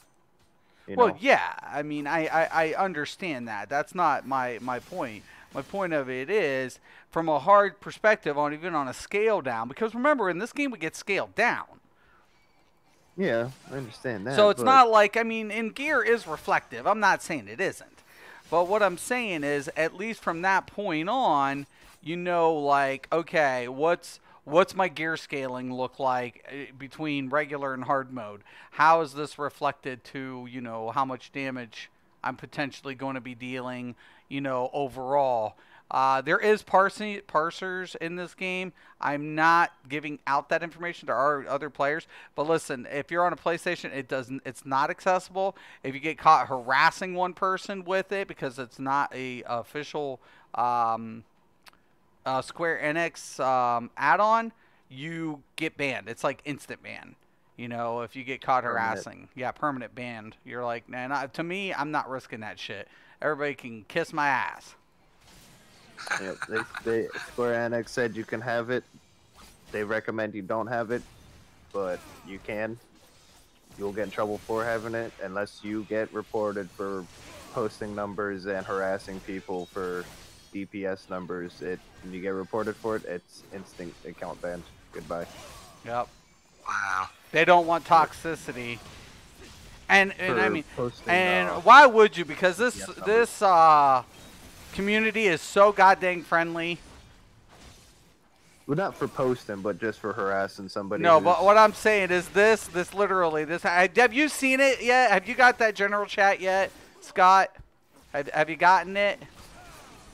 Well, yeah. I mean, I understand that. That's not my point. My point of it is from a hard perspective even on a scale down. Because remember, in this game, we get scaled down. Yeah, I understand that. So it's not like, and gear is reflective. I'm not saying it isn't. But what I'm saying is, at least from that point on, like, okay, what's my gear scaling look like between regular and hard mode? How is this reflected to, how much damage I'm potentially going to be dealing, overall? There is parsers in this game. I'm not giving out that information to our other players. But listen, if you're on a PlayStation, it's not accessible. If you get caught harassing one person with it because it's not a official Square Enix add-on, you get banned. It's like instant ban. If you get caught harassing, permanent banned. You're like, man, to me, I'm not risking that shit. Everybody can kiss my ass. Yep, they Square Enix said you can have it. They recommend you don't have it, but you can. You'll get in trouble for having it unless you get reported for posting numbers and harassing people for DPS numbers. When you get reported for it, it's instant account banned. Goodbye. Yep. Wow. They don't want toxicity. And I mean, posting, why would you? Because this community is so goddamn friendly. Well, not for posting, but just for harassing somebody. No, but what I'm saying is this literally, have you seen it yet? Have you got that general chat yet, Scott? Have you gotten it?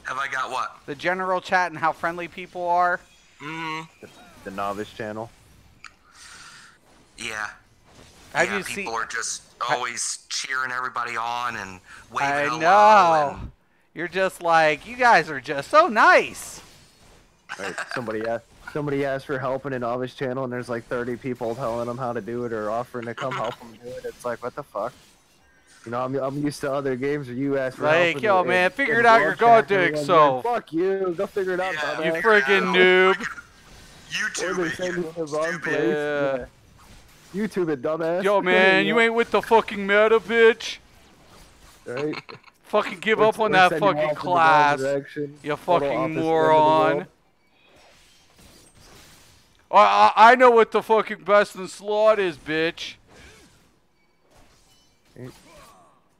Have I got what? The general chat and how friendly people are? Mm. The novice channel. Yeah. Have Yeah, you people seen? are just always cheering everybody on and waving I hello. know. And You're just like, you guys are just so nice. Right. Somebody asked for help in an novice channel, and there's like 30 people telling them how to do it or offering to come help them do it. It's like, what the fuck? You know, I'm used to other games where you ask for help. Like, yo, man, figure in it out your broadcast, goddamn everyone's self. like, fuck you, go figure it out, Yeah, dumbass. You figure it friggin' out. noob. YouTube Or it, they send you you to the wrong stupid. place. Yeah. YouTube it, dumbass. Yo, man, you ain't with the fucking meta, bitch. Right? Fucking give Or- up on or that send you fucking off in the wrong class. direction, You total fucking opposite end of the moron. world. I know what the fucking best in slot is, bitch.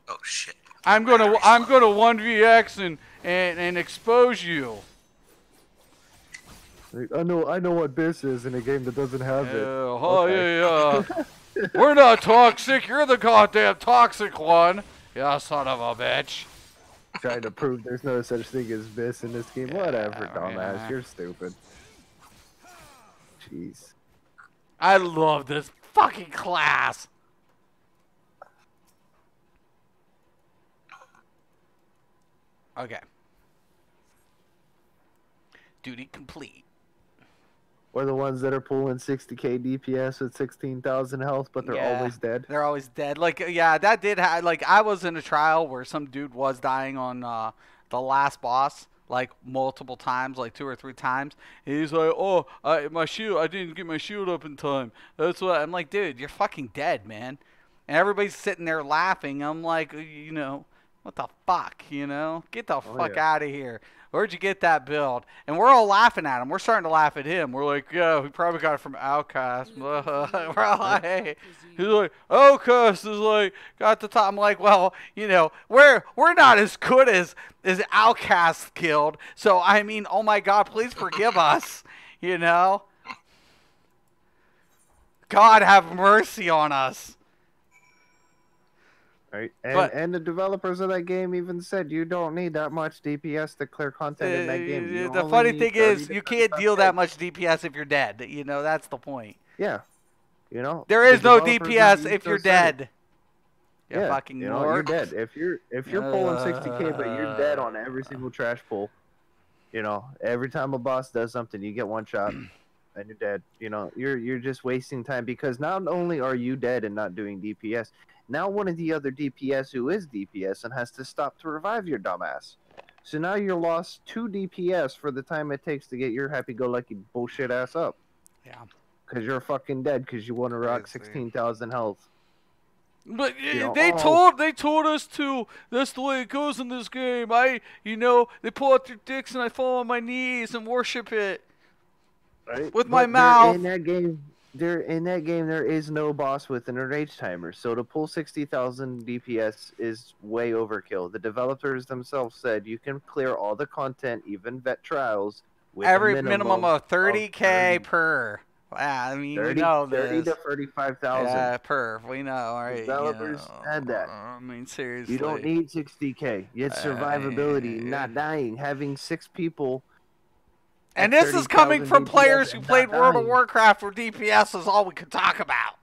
Oh shit. I'm gonna 1vx and expose you. Like, I know what this is in a game that doesn't have it. Oh Okay. yeah. We're not toxic. You're the goddamn toxic one. Yeah, son of a bitch. Trying to prove there's no such thing as this in this game. Whatever, dumbass. yeah. You're stupid. Jeez. I love this fucking class. Okay. Duty complete. Or the ones that are pulling 60k DPS with 16,000 health, but they're Yeah, always dead. They're always dead. Like, yeah, that did have. Like, I was in a trial where some dude was dying on the last boss, like multiple times, like 2 or 3 times. And he's like, "Oh, my shield. I didn't get my shield up in time." That's what I'm like, dude. You're fucking dead, man. And everybody's sitting there laughing. I'm like, you know, what the fuck, you know? Get the fuck yeah. out of here. Where'd you get that build? And we're all laughing at him. We're starting to laugh at him. We're like, yeah, we probably got it from Outcast. We're all like, he's like, Outcast is like, got the top. I'm like, well, you know, we're not as good as Outcast Guild. So, I mean, oh my God, please forgive us, you know? God have mercy on us. Right? But- And the developers of that game even said you don't need that much DPS to clear content in that game. You The only funny need thing 30 is, to you can't 35 deal that kills. much DPS if you're dead. You know, that's the point. Yeah. You know? There the is no developers DPS even if so you're said it. dead. You Yeah, fucking you know, you're mork. dead. If you're pulling 60k, but you're dead on every single trash pull. You know, every time a boss does something, you get one shot, and you're dead. You know, you're just wasting time because not only are you dead and not doing DPS, now one of the other DPS who is DPS and has to stop to revive your dumbass. So now you're lost 2 DPS for the time it takes to get your happy-go-lucky bullshit ass up. Yeah. Because you're fucking dead because you want to rock Crazy. 16,000 health. But know, they oh. told us to. That's the way it goes in this game. They pull out their dicks and I fall on my knees and worship it Right? with my But mouth. in that game, there is no boss with an enrage timer. So to pull 60,000 DPS is way overkill. The developers themselves said you can clear all the content, even vet trials, with Every a minimum of 30k 30, per. Yeah, I mean, 30, we know 30 this. to 35,000. Yeah, per. We know, all right. Developers had that. I mean, seriously. You don't need 60k. It's survivability, not dying. Having 6 people. And at this is coming 30,000 from DPS players who and played not World of dying. Warcraft where DPS is all we could talk about.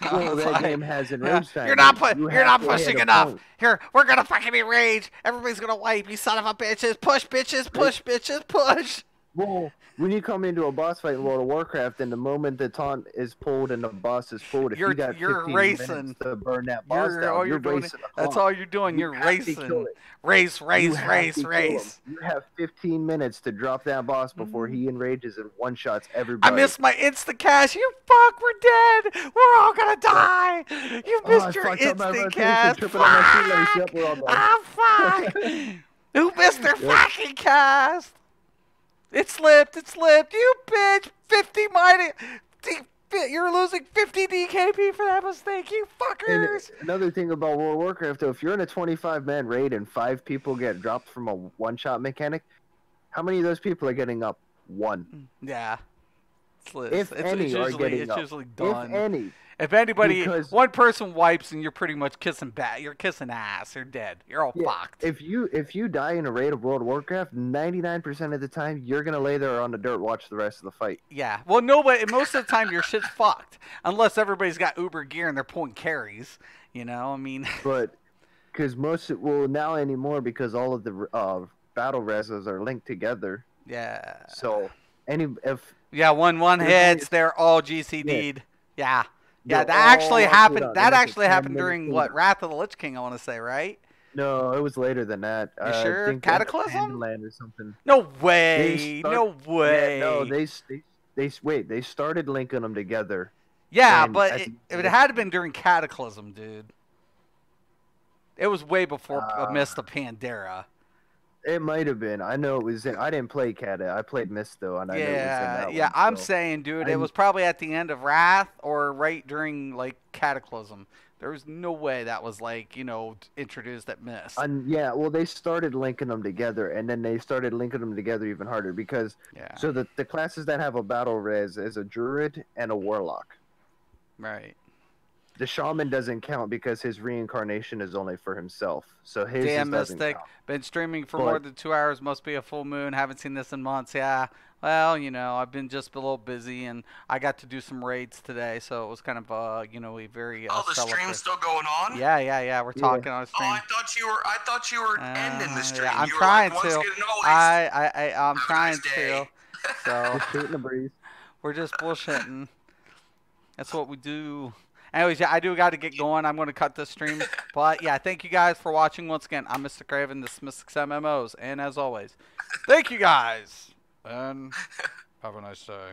Well, that game has enrage time. You're not You you're have not to hit pushing a enough. point. Here, we're gonna fucking enrage. Everybody's gonna wipe. You son of a bitches. Push, bitches. Push, bitches. Push. Well, when you come into a boss fight in World of Warcraft, and the moment the taunt is pulled and the boss is pulled, if you got 15 racing. minutes to burn that boss down, you're racing the That's clock. all you're doing. You You're have to kill racing. it. Race, You race, have race, to kill race. him. You have 15 minutes to drop that boss before he enrages and one-shots I everybody. missed my insta cash. You fuck, we're dead. We're all gonna die. You I missed your fucked up my instant rotation, cash. tripping on my shoelace. Fuck. Yep, we're all done. Ah, fuck. Who missed their fucking cast? It slipped. It slipped. You bitch. 50 mighty. You're losing 50 DKP for that mistake, you And fuckers. another thing about World of Warcraft, though, if you're in a 25-man raid and 5 people get dropped from a one-shot mechanic, how many of those people are getting up? 1. Yeah. If any are getting up. usually done. If any. If anybody, Because- one person wipes and you're pretty much kissing you're kissing ass. You're dead. You're all fucked. If you die in a raid of World of Warcraft, 99% of the time you're gonna lay there on the dirt, watch the rest of the fight. Yeah. Well, nobody. Most of the time, your shit's fucked unless everybody's got Uber gear and they're pulling carries. You know, I mean. But because now anymore because all of the battle reses are linked together. Yeah. So one hits, they're all GCD'd. Yeah. Yeah, They're that actually all happened. cooldown. That They make actually a 10 happened minute during cooldown. Wrath of the Lich King, I want to say, right? No, it was later than that. You sure? I think Cataclysm? Land or something. No way. No way. Yeah, no, they started linking them together. Yeah, and but it had to been during Cataclysm, dude. It was way before Mist of Pandera. It might have been. I know it was in. I didn't play Cata. I played Mist though, and I know it was in that one. I'm so. saying, dude, it was probably at the end of Wrath or right during like Cataclysm. There was no way that was like introduced at Mist. Yeah, well, they started linking them together, and then they started linking them together even harder because. Yeah. So the classes that have a battle res is a druid and a warlock. Right. The shaman doesn't count because his reincarnation is only for himself. So his Damn, doesn't Mystic. count. Been streaming for more than 2 hours. Must be a full moon. Haven't seen this in months. Yeah. Well, I've been just a little busy, and I got to do some raids today, so it was kind of, a very. Oh, the stream's still going on? Yeah. We're talking on a stream. Oh, I thought you were ending the stream. Yeah, I'm you were trying like, to. once again, always. I'm Have a trying nice to. day. So Just shooting the breeze. we're just bullshitting. That's what we do. Anyways, yeah, I do got to get going. I'm going to cut this stream. But, yeah, thank you guys for watching once again. I'm Mr. Craven. This is Mystics MMOs. And, as always, thank you guys. And have a nice day.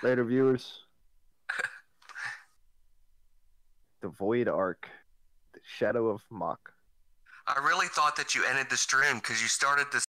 Later, viewers. The Void Arc. The Shadow of Mach. I really thought that you ended the stream because you started this